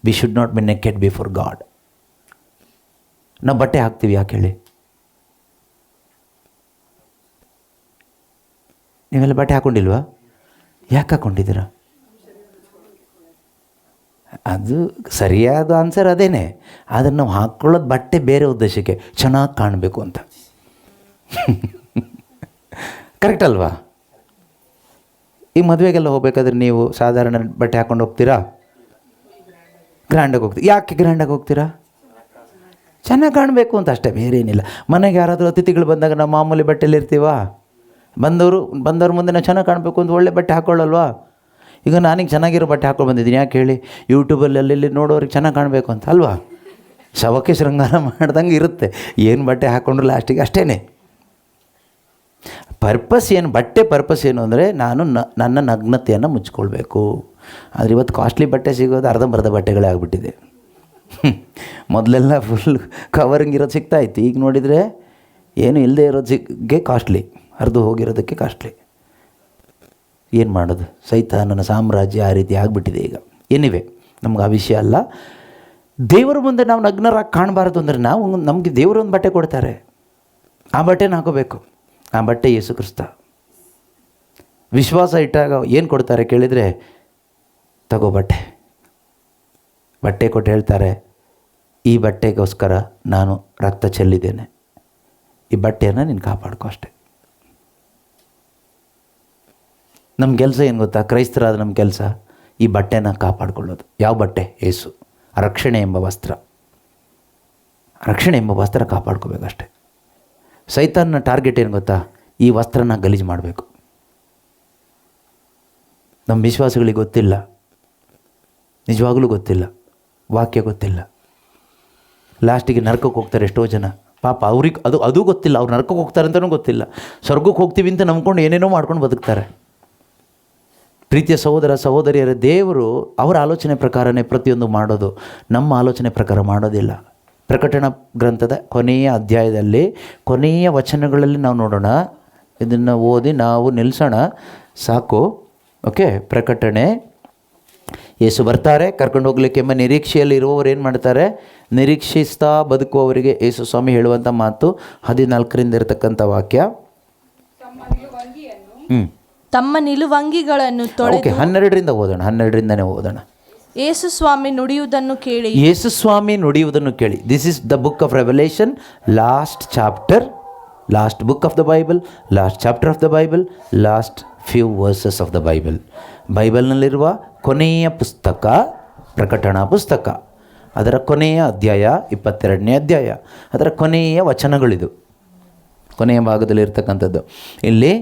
We should not be naked before God. ನಾವು ಬಟ್ಟೆ ಹಾಕ್ತೀವಿ ಯಾಕೆ ಹೇಳಿ? ನೀವೆಲ್ಲ ಬಟ್ಟೆ ಹಾಕ್ಕೊಂಡಿಲ್ವಾ? ಯಾಕೆ ಹಾಕ್ಕೊಂಡಿದ್ದೀರಾ? ಅದು ಸರಿಯಾದ ಆನ್ಸರ್ ಅದೇನೆ. ಆದರೆ ನಾವು ಹಾಕ್ಕೊಳ್ಳೋದು ಬಟ್ಟೆ ಬೇರೆ ಉದ್ದೇಶಕ್ಕೆ, ಚೆನ್ನಾಗಿ ಕಾಣಬೇಕು ಅಂತ. ಕರೆಕ್ಟ್ ಅಲ್ವಾ? ಈ ಮದುವೆಗೆಲ್ಲ ಹೋಗ್ಬೇಕಾದ್ರೆ ನೀವು ಸಾಧಾರಣ ಬಟ್ಟೆ ಹಾಕ್ಕೊಂಡು ಹೋಗ್ತೀರಾ? ಗ್ರ್ಯಾಂಡಾಗಿ ಹೋಗ್ತೀರಾ. ಯಾಕೆ ಗ್ರ್ಯಾಂಡಾಗಿ ಹೋಗ್ತೀರಾ? ಚೆನ್ನಾಗಿ ಕಾಣಬೇಕು ಅಂತ ಅಷ್ಟೇ, ಬೇರೆ ಏನಿಲ್ಲ. ಮನೆಗೆ ಯಾರಾದರೂ ಅತಿಥಿಗಳು ಬಂದಾಗ ನಾವು ಮಾಮೂಲಿ ಬಟ್ಟೆಯಲ್ಲಿ ಇರ್ತೀವ? ಬಂದವ್ರ ಮುಂದೆ ನಾವು ಚೆನ್ನಾಗಿ ಕಾಣಬೇಕು ಅಂತ ಒಳ್ಳೆ ಬಟ್ಟೆ ಹಾಕ್ಕೊಳ್ಳಲ್ವಾ? ಈಗ ನಾನೀಗ ಚೆನ್ನಾಗಿರೋ ಬಟ್ಟೆ ಹಾಕ್ಕೊಂಡು ಬಂದಿದ್ದೀನಿ, ಯಾಕೆ ಹೇಳಿ? ಯೂಟ್ಯೂಬಲ್ಲಿ ಅಲ್ಲಿ ನೋಡೋರಿಗೆ ಚೆನ್ನಾಗಿ ಕಾಣಬೇಕು ಅಂತ ಅಲ್ವಾ? ಶವಕ್ಕೆ ಶೃಂಗಾರ ಮಾಡ್ದಂಗೆ ಇರುತ್ತೆ. ಏನು ಬಟ್ಟೆ ಹಾಕ್ಕೊಂಡ್ರು ಲಾಸ್ಟಿಗೆ ಅಷ್ಟೇ. ಪರ್ಪಸ್ ಏನು, ಬಟ್ಟೆ ಪರ್ಪಸ್ ಏನು ಅಂದರೆ ನಾನು ನನ್ನ ನಗ್ನತೆಯನ್ನು ಮುಚ್ಕೊಳ್ಬೇಕು. ಆದರೆ ಇವತ್ತು ಕಾಸ್ಟ್ಲಿ ಬಟ್ಟೆ ಸಿಗೋದು ಅರ್ಧಂಬರ್ಧ ಬಟ್ಟೆಗಳೇ ಆಗಿಬಿಟ್ಟಿದೆ. ಮೊದಲೆಲ್ಲ ಫುಲ್ ಕವರಿಂಗ್ ಇರೋದು ಸಿಗ್ತಾಯಿತ್ತು. ಈಗ ನೋಡಿದರೆ ಏನು ಇಲ್ಲದೆ ಇರೋದಕ್ಕೆ ಕಾಸ್ಟ್ಲಿ, ಹರಿದು ಹೋಗಿರೋದಕ್ಕೆ ಕಾಸ್ಟ್ಲಿ. ಏನು ಮಾಡೋದು? ಸೈತಾನನ ಸಾಮ್ರಾಜ್ಯ ಆ ರೀತಿ ಆಗಿಬಿಟ್ಟಿದೆ ಈಗ. ಏನಿವೆ, ನಮ್ಗೆ ಆ ವಿಷಯ ಅಲ್ಲ. ದೇವರ ಮುಂದೆ ನಾವು ನಗ್ನರಾಗಿ ಕಾಣಬಾರ್ದು ಅಂದರೆ ನಮಗೆ ದೇವರು ಒಂದು ಬಟ್ಟೆ ಕೊಡ್ತಾರೆ, ಆ ಬಟ್ಟೆನ ಹಾಕೋಬೇಕು. ಆ ಬಟ್ಟೆ ಯೇಸು ಕ್ರಿಸ್ತ. ವಿಶ್ವಾಸ ಇಟ್ಟಾಗ ಏನು ಕೊಡ್ತಾರೆ ಕೇಳಿದರೆ, ತಗೋ ಬಟ್ಟೆ ಕೊಟ್ಟು ಹೇಳ್ತಾರೆ, ಈ ಬಟ್ಟೆಗೋಸ್ಕರ ನಾನು ರಕ್ತ ಚೆಲ್ಲಿದ್ದೇನೆ, ಈ ಬಟ್ಟೆಯನ್ನು ನೀನು ಕಾಪಾಡ್ಕೋ ಅಷ್ಟೆ. ನಮ್ಮ ಕೆಲಸ ಏನು ಗೊತ್ತಾ? ಕ್ರೈಸ್ತರಾದ ನಮ್ಮ ಕೆಲಸ ಈ ಬಟ್ಟೆನ ಕಾಪಾಡಿಕೊಳ್ಳೋದು. ಯಾವ ಬಟ್ಟೆ? ಯೇಸು. ರಕ್ಷಣೆ ಎಂಬ ವಸ್ತ್ರ. ರಕ್ಷಣೆ ಎಂಬ ವಸ್ತ್ರ ಕಾಪಾಡ್ಕೋಬೇಕಷ್ಟೆ. ಸೈತಾನ್ನ ಟಾರ್ಗೆಟ್ ಏನು ಗೊತ್ತಾ? ಈ ವಸ್ತ್ರನ ಗಲೀಜು ಮಾಡಬೇಕು. ನಮ್ಮ ವಿಶ್ವಾಸಗಳಿಗೆ ಗೊತ್ತಿಲ್ಲ, ನಿಜವಾಗಲೂ ಗೊತ್ತಿಲ್ಲ, ವಾಕ್ಯ ಗೊತ್ತಿಲ್ಲ. ಲಾಸ್ಟಿಗೆ ನರಕಕ್ಕೆ ಹೋಗ್ತಾರೆ ಎಷ್ಟೋ ಜನ. ಪಾಪ ಅವ್ರಿಗೆ ಅದು ಗೊತ್ತಿಲ್ಲ, ಅವ್ರು ನರಕಕ್ಕೆ ಹೋಗ್ತಾರೆ ಅಂತಲೂ ಗೊತ್ತಿಲ್ಲ. ಸ್ವರ್ಗಕ್ಕೆ ಹೋಗ್ತೀವಿ ಅಂತ ನಂಬ್ಕೊಂಡು ಏನೇನೋ ಮಾಡ್ಕೊಂಡು ಬದುಕ್ತಾರೆ. ಪ್ರೀತಿಯ ಸಹೋದರ ಸಹೋದರಿಯರ, ದೇವರು ಅವರ ಆಲೋಚನೆ ಪ್ರಕಾರನೇ ಪ್ರತಿಯೊಂದು ಮಾಡೋದು, ನಮ್ಮ ಆಲೋಚನೆ ಪ್ರಕಾರ ಮಾಡೋದಿಲ್ಲ. ಪ್ರಕಟಣಾ ಗ್ರಂಥದ ಕೊನೆಯ ಅಧ್ಯಾಯದಲ್ಲಿ ಕೊನೆಯ ವಚನಗಳಲ್ಲಿ ನಾವು ನೋಡೋಣ. ಇದನ್ನು ಓದಿ ನಾವು ನಿಲ್ಲಿಸೋಣ, ಸಾಕು. ಓಕೆ, ಪ್ರಕಟಣೆ. ಯೇಸು ಬರ್ತಾರೆ, ಕರ್ಕೊಂಡು ಹೋಗ್ಲಿಕ್ಕೆ ಎಂಬ ನಿರೀಕ್ಷೆಯಲ್ಲಿ ಇರುವವರು ಏನು ಮಾಡ್ತಾರೆ? ನಿರೀಕ್ಷಿಸ್ತಾ ಬದುಕುವವರಿಗೆ ಯೇಸು ಸ್ವಾಮಿ ಹೇಳುವಂಥ ಮಾತು 14ರಿಂದ ಇರತಕ್ಕಂಥ ವಾಕ್ಯ. ತಮ್ಮ ನಿಲುವಂಗಿಗಳನ್ನು ತೊಳೆದು. ಓಕೆ, 12ರಿಂದ ಓದೋಣ. 12ರಿಂದನೇ ಓದೋಣ. ಯೇಸು ಸ್ವಾಮಿ ನುಡಿಯುವುದನ್ನು ಕೇಳಿ. ಯೇಸು ಸ್ವಾಮಿ ನುಡಿಯುವುದನ್ನು ಕೇಳಿ. This is the book of Revelation, last chapter, last book of the Bible, last chapter of the Bible, last few verses of the Bible. ಬೈಬಲ್ನಲ್ಲಿರುವ ಕೊನೆಯ ಪುಸ್ತಕ ಪ್ರಕಟಣಾ ಪುಸ್ತಕ. ಅದರ ಕೊನೆಯ ಅಧ್ಯಾಯ 22ನೇ ಅಧ್ಯಾಯ. ಅದರ ಕೊನೆಯ ವಚನಗಳಿದು, ಕೊನೆಯ ಭಾಗದಲ್ಲಿರ್ತಕ್ಕಂಥದ್ದು. ಇಲ್ಲಿ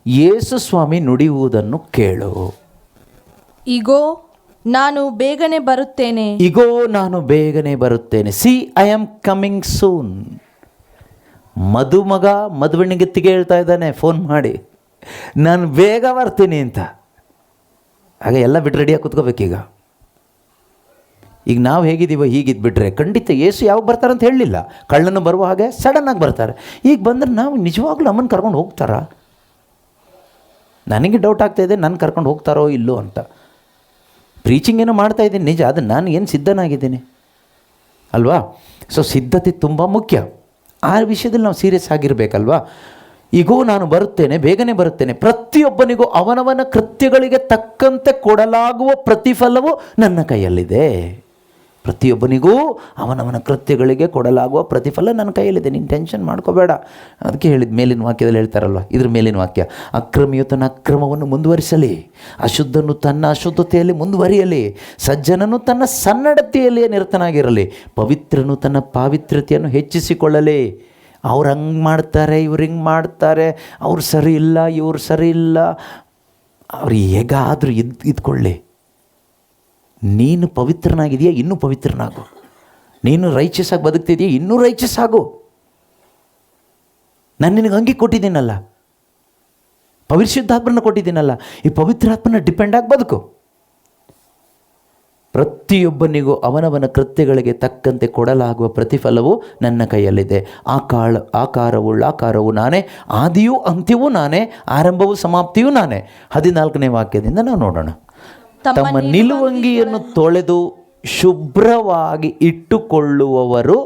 ಯೇಸು ಸ್ವಾಮಿ ನುಡಿಯುವುದನ್ನು ಕೇಳು. ಇಗೋ ನಾನು ಬೇಗನೆ ಬರುತ್ತೇನೆ. ಇಗೋ ನಾನು ಬೇಗನೆ ಬರುತ್ತೇನೆ. C, I am coming soon. ಮಗ ಮದುವೆಣಿಗೆತ್ತಿಗೆ ಹೇಳ್ತಾ ಇದ್ದಾನೆ ಫೋನ್ ಮಾಡಿ, ನಾನು ಬೇಗ ಬರ್ತೀನಿ ಅಂತ. ಆಗ ಎಲ್ಲ ಬಿಟ್ಟು ರೆಡಿಯಾಗಿ ಕೂತ್ಕೋಬೇಕೀಗ. ಈಗ ನಾವು ಹೇಗಿದ್ದೀವೋ ಹೀಗಿದ್ಬಿಟ್ರೆ ಖಂಡಿತ ಯೇಸು ಯಾವಾಗ ಬರ್ತಾರಂತ ಹೇಳಲಿಲ್ಲ. ಕಳ್ಳನು ಬರುವ ಹಾಗೆ ಸಡನ್ನಾಗಿ ಬರ್ತಾರೆ. ಈಗ ಬಂದರೆ ನಾವು ನಿಜವಾಗ್ಲೂ ಅಮ್ಮನ ಕರ್ಕೊಂಡು ಹೋಗ್ತಾರಾ? ನನಗೆ ಡೌಟ್ ಆಗ್ತಾಯಿದೆ, ನನ್ನ ಕರ್ಕೊಂಡು ಹೋಗ್ತಾರೋ ಇಲ್ಲೋ ಅಂತ. ಪ್ರೀಚಿಂಗ್ ಏನೋ ಮಾಡ್ತಾಯಿದ್ದೀನಿ ನಿಜ, ಅದು ನಾನು ಏನು ಸಿದ್ಧನಾಗಿದ್ದೀನಿ ಅಲ್ವಾ? ಸೊ ಸಿದ್ಧತೆ ತುಂಬ ಮುಖ್ಯ. ಆ ವಿಷಯದಲ್ಲಿ ನಾವು ಸೀರಿಯಸ್ ಆಗಿರಬೇಕಲ್ವಾ? ಈಗೂ ನಾನು ಬರುತ್ತೇನೆ, ಬೇಗನೆ ಬರುತ್ತೇನೆ, ಪ್ರತಿಯೊಬ್ಬನಿಗೂ ಅವನವನ ಕೃತ್ಯಗಳಿಗೆ ತಕ್ಕಂತೆ ಕೊಡಲಾಗುವ ಪ್ರತಿಫಲವು ನನ್ನ ಕೈಯಲ್ಲಿದೆ. ಪ್ರತಿಯೊಬ್ಬನಿಗೂ ಅವನವನ ಕೃತ್ಯಗಳಿಗೆ ಕೊಡಲಾಗುವ ಪ್ರತಿಫಲ ನನ್ನ ಕೈಯಲ್ಲಿದೆ. ನೀನು ಟೆನ್ಷನ್ ಮಾಡ್ಕೋಬೇಡ. ಅದಕ್ಕೆ ಹೇಳಿದ ಮೇಲಿನ ವಾಕ್ಯದಲ್ಲಿ ಹೇಳ್ತಾರಲ್ವ, ಇದ್ರ ಮೇಲಿನ ವಾಕ್ಯ, ಅಕ್ರಮಿಯು ತನ್ನ ಅಕ್ರಮವನ್ನು ಮುಂದುವರಿಸಲಿ, ಅಶುದ್ಧನು ತನ್ನ ಅಶುದ್ಧತೆಯಲ್ಲಿ ಮುಂದುವರಿಯಲಿ, ಸಜ್ಜನನು ತನ್ನ ಸನ್ನಡತೆಯಲ್ಲಿಯೇ ನಿರತನಾಗಿರಲಿ, ಪವಿತ್ರನು ತನ್ನ ಪಾವಿತ್ರ್ಯತೆಯನ್ನು ಹೆಚ್ಚಿಸಿಕೊಳ್ಳಲಿ. ಅವ್ರು ಹಂಗೆ ಮಾಡ್ತಾರೆ, ಇವ್ರು ಹಿಂಗೆ ಮಾಡ್ತಾರೆ, ಅವ್ರು ಸರಿ ಇಲ್ಲ, ಇವ್ರು ಸರಿ ಇಲ್ಲ, ಅವ್ರು ಹೇಗಾದರೂ ಇದ್ಕೊಳ್ಳಿ. ನೀನು ಪವಿತ್ರನಾಗಿದೆಯಾ, ಇನ್ನೂ ಪವಿತ್ರನಾಗು. ನೀನು ರೈಚಸ್ ಆಗಿ ಬದುಕ್ತಿದೆಯಾ, ಇನ್ನೂ ರೈಚಸ್ ಆಗು. ನಾನು ನಿನಗೆ ಅಂಗಿ ಕೊಟ್ಟಿದ್ದೀನಲ್ಲ, ಪರಿಶುದ್ಧಾತ್ಮನ ಕೊಟ್ಟಿದ್ದೀನಲ್ಲ, ಈ ಪವಿತ್ರಾತ್ಮನ ಡಿಪೆಂಡ್ ಆಗಿ ಬದುಕು. ಪ್ರತಿಯೊಬ್ಬನಿಗೂ ಅವನವನ ಕೃತ್ಯಗಳಿಗೆ ತಕ್ಕಂತೆ ಕೊಡಲಾಗುವ ಪ್ರತಿಫಲವು ನನ್ನ ಕೈಯಲ್ಲಿದೆ. ಆಕಾರವು ನಾನೇ, ಆದಿಯೂ ಅಂತ್ಯವೂ ನಾನೇ, ಆರಂಭವೂ ಸಮಾಪ್ತಿಯೂ ನಾನೇ. 14ನೇ ವಾಕ್ಯದಿಂದ ನಾವು ನೋಡೋಣ. ತಮ್ಮ ನಿಲುವಂಗಿಯನ್ನು ತೊಳೆದು ಶುಭ್ರವಾಗಿ ಇಟ್ಟುಕೊಳ್ಳುವವರು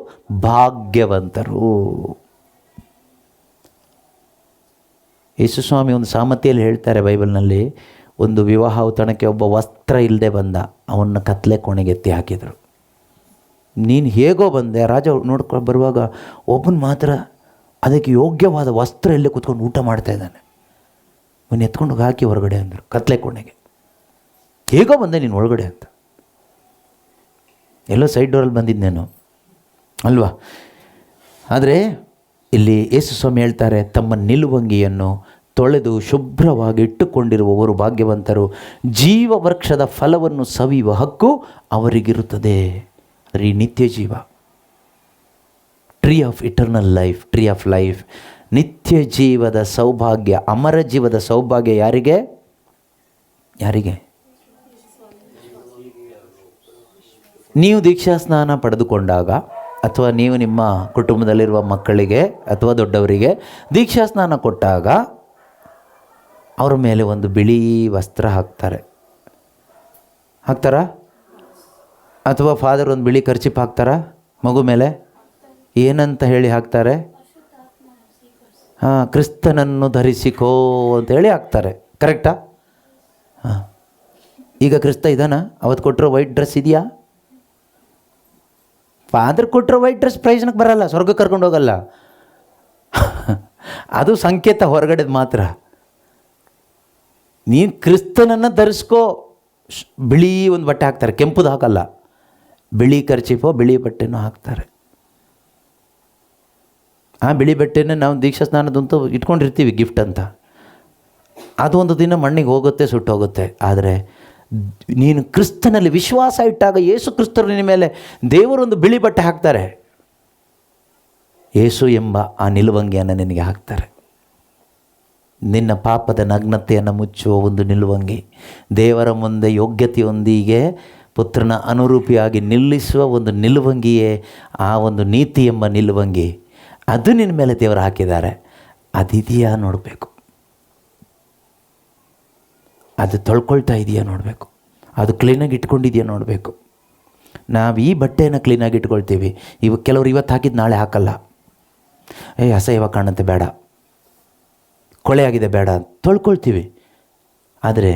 ಭಾಗ್ಯವಂತರು. ಯೇಸುಸ್ವಾಮಿ ಒಂದು ಸಾಮರ್ಥ್ಯದಲ್ಲಿ ಹೇಳ್ತಾರೆ ಬೈಬಲ್ನಲ್ಲಿ, ಒಂದು ವಿವಾಹ ಔತಣಕ್ಕೆ ಒಬ್ಬ ವಸ್ತ್ರ ಇಲ್ಲದೆ ಬಂದ, ಅವನ್ನ ಕತ್ಲೆ ಕೋಣೆಗೆ ಎತ್ತಿ ಹಾಕಿದರು. ನೀನು ಹೇಗೋ ಬಂದೆ, ರಾಜ ನೋಡ್ಕೊಂಡು ಬರುವಾಗ ಒಬ್ಬನ ಮಾತ್ರ ಅದಕ್ಕೆ ಯೋಗ್ಯವಾದ ವಸ್ತ್ರ ಇಲ್ಲೇ ಕೂತ್ಕೊಂಡು ಊಟ ಮಾಡ್ತಾ ಇದ್ದಾನೆ. ಅವನು ಎತ್ಕೊಂಡು ಹಾಕಿ ಹೊರಗಡೆ ಅಂದರು ಕತ್ಲೆ ಕೋಣೆಗೆ. ಹೇಗೋ ಬಂದೆ ನೀನು ಒಳಗಡೆ ಅಂತ. ಎಲ್ಲೋ ಸೈಡ್ ಡೋರಲ್ಲಿ ಬಂದಿದ್ದೇನು. ಅಲ್ವಾ? ಆದರೆ ಇಲ್ಲಿ ಯೇಸು ಸ್ವಾಮಿ ಹೇಳ್ತಾರೆ, ತಮ್ಮ ನಿಲುವಂಗಿಯನ್ನು ತೊಳೆದು ಶುಭ್ರವಾಗಿ ಇಟ್ಟುಕೊಂಡಿರುವವರು ಭಾಗ್ಯವಂತರು, ಜೀವ ವೃಕ್ಷದ ಫಲವನ್ನು ಸವಿಯುವ ಹಕ್ಕು ಅವರಿಗಿರುತ್ತದೆ. ಈ ನಿತ್ಯ ಜೀವ, tree of eternal life, tree of life, ನಿತ್ಯ ಜೀವದ ಸೌಭಾಗ್ಯ, ಅಮರ ಜೀವದ ಸೌಭಾಗ್ಯ ಯಾರಿಗೆ? ಯಾರಿಗೆ? ನೀವು ದೀಕ್ಷಾ ಸ್ನಾನ ಪಡೆದುಕೊಂಡಾಗ, ಅಥವಾ ನೀವು ನಿಮ್ಮ ಕುಟುಂಬದಲ್ಲಿರುವ ಮಕ್ಕಳಿಗೆ ಅಥವಾ ದೊಡ್ಡವರಿಗೆ ದೀಕ್ಷಾ ಸ್ನಾನ ಕೊಟ್ಟಾಗ ಅವ್ರ ಮೇಲೆ ಒಂದು ಬಿಳಿ ವಸ್ತ್ರ ಹಾಕ್ತಾರಾ? ಅಥವಾ ಫಾದರ್ ಒಂದು ಬಿಳಿ ಕರ್ಚಿಪ್ ಹಾಕ್ತಾರಾ ಮಗು ಮೇಲೆ? ಏನಂತ ಹೇಳಿ ಹಾಕ್ತಾರೆ? ಕ್ರಿಸ್ತನನ್ನು ಧರಿಸಿಕೋ ಅಂತೇಳಿ ಹಾಕ್ತಾರೆ. ಕರೆಕ್ಟಾ? ಈಗ ಕ್ರಿಸ್ತ ಇದ್ದಾನ? ಅವತ್ತು ಕೊಟ್ಟರೋ ವೈಟ್ ಡ್ರೆಸ್ ಇದೆಯಾ? ಫಾದರ್ ಕೊಟ್ಟರೋ ವೈಟ್ ಡ್ರೆಸ್ ಪ್ರಯೋಜನಕ್ಕೆ ಬರಲ್ಲ, ಸ್ವರ್ಗಕ್ಕೆ ಕರ್ಕೊಂಡು ಹೋಗಲ್ಲ. ಅದು ಸಂಕೇತ ಹೊರಗಡೆದು ಮಾತ್ರ. ನೀನು ಕ್ರಿಸ್ತನನ್ನು ಧರಿಸ್ಕೋ, ಬಿಳಿ ಒಂದು ಬಟ್ಟೆ ಹಾಕ್ತಾರೆ, ಕೆಂಪುದು ಹಾಕಲ್ಲ. ಬಿಳಿ ಕರ್ಚಿಫೋ ಬಿಳಿ ಬಟ್ಟೆನೂ ಹಾಕ್ತಾರೆ. ಆ ಬಿಳಿ ಬಟ್ಟೆನ ನಾವು ದೀಕ್ಷಾ ಸ್ನಾನದಂತೂ ಇಟ್ಕೊಂಡಿರ್ತೀವಿ ಗಿಫ್ಟ್ ಅಂತ. ಅದು ಒಂದು ದಿನ ಮಣ್ಣಿಗೆ ಹೋಗುತ್ತೆ, ಸುಟ್ಟೋಗುತ್ತೆ. ಆದರೆ ನೀನು ಕ್ರಿಸ್ತನಲ್ಲಿ ವಿಶ್ವಾಸ ಇಟ್ಟಾಗ, ಯೇಸು ಕ್ರಿಸ್ತರು ನಿನ್ನ ಮೇಲೆ ದೇವರೊಂದು ಬಿಳಿ ಬಟ್ಟೆ ಹಾಕ್ತಾರೆ. ಯೇಸು ಎಂಬ ಆ ನಿಲುವಂಗಿಯನ್ನು ನಿನಗೆ ಹಾಕ್ತಾರೆ. ನಿನ್ನ ಪಾಪದ ನಗ್ನತೆಯನ್ನು ಮುಚ್ಚುವ ಒಂದು ನಿಲುವಂಗಿ, ದೇವರ ಮುಂದೆ ಯೋಗ್ಯತೆಯೊಂದಿಗೆ ಪುತ್ರನ ಅನುರೂಪಿಯಾಗಿ ನಿಲ್ಲಿಸುವ ಒಂದು ನಿಲುವಂಗಿಯೇ ಆ ಒಂದು ನೀತಿ ಎಂಬ ನಿಲುವಂಗಿ. ಅದು ನಿನ್ನ ಮೇಲೆ ದೇವರು ಹಾಕಿದ್ದಾರೆ. ಅದಿದೆಯಾ ನೋಡಬೇಕು, ಅದು ತೊಳ್ಕೊಳ್ತಾ ಇದೆಯಾ ನೋಡಬೇಕು, ಅದು ಕ್ಲೀನಾಗಿ ಇಟ್ಕೊಂಡಿದೆಯಾ ನೋಡಬೇಕು. ನಾವು ಈ ಬಟ್ಟೆಯನ್ನು ಕ್ಲೀನಾಗಿ ಇಟ್ಕೊಳ್ತೀವಿ. ಕೆಲವರು ಇವತ್ತು ಹಾಕಿದ್ದು ನಾಳೆ ಹಾಕಲ್ಲ. ಅಸಹ್ಯವಾಗಿ ಕಾಣುತ್ತೆ, ಬೇಡ, ಕೊಳೆ ಆಗಿದೆ, ಬೇಡ, ತೊಳ್ಕೊಳ್ತೀವಿ. ಆದರೆ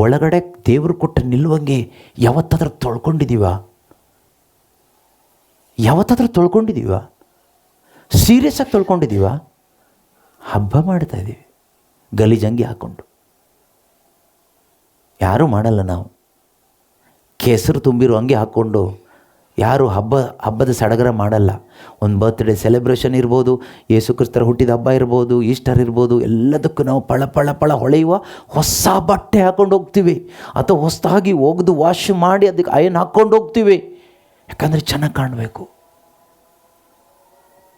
ಒಳಗಡೆ ದೇವರು ಕೊಟ್ಟ ನಿಲ್ಲುವಂಗೆ ಯಾವತ್ತಾದ್ರೂ ತೊಳ್ಕೊಂಡಿದ್ದೀವ? ಸೀರಿಯಸ್ಸಾಗಿ ತೊಳ್ಕೊಂಡಿದ್ದೀವ? ಹಬ್ಬ ಮಾಡ್ತಾಯಿದ್ದೀವಿ ಗಲೀಜಂಗಿ ಹಾಕ್ಕೊಂಡು. ಯಾರೂ ಮಾಡಲ್ಲ. ನಾವು ಕೆಸರು ತುಂಬಿರೋ ಅಂಗಿ ಹಾಕ್ಕೊಂಡು ಯಾರು ಹಬ್ಬದ ಸಡಗರ ಮಾಡಲ್ಲ. ಒಂದು ಬರ್ತ್ಡೇ ಸೆಲೆಬ್ರೇಷನ್ ಇರ್ಬೋದು, ಯೇಸು ಕ್ರಿಸ್ತರ ಹುಟ್ಟಿದ ಹಬ್ಬ ಇರ್ಬೋದು, ಈಸ್ಟರ್ ಇರ್ಬೋದು, ಎಲ್ಲದಕ್ಕೂ ನಾವು ಪಳ ಹೊಳೆಯುವ ಹೊಸ ಬಟ್ಟೆ ಹಾಕ್ಕೊಂಡು ಹೋಗ್ತೀವಿ. ಅಥವಾ ಹೊಸದಾಗಿ ಒಗೆದು ವಾಶ್ ಮಾಡಿ ಅದಕ್ಕೆ ಅಯನ್ ಹಾಕ್ಕೊಂಡು ಹೋಗ್ತೀವಿ. ಯಾಕಂದರೆ ಚೆನ್ನಾಗಿ ಕಾಣಬೇಕು,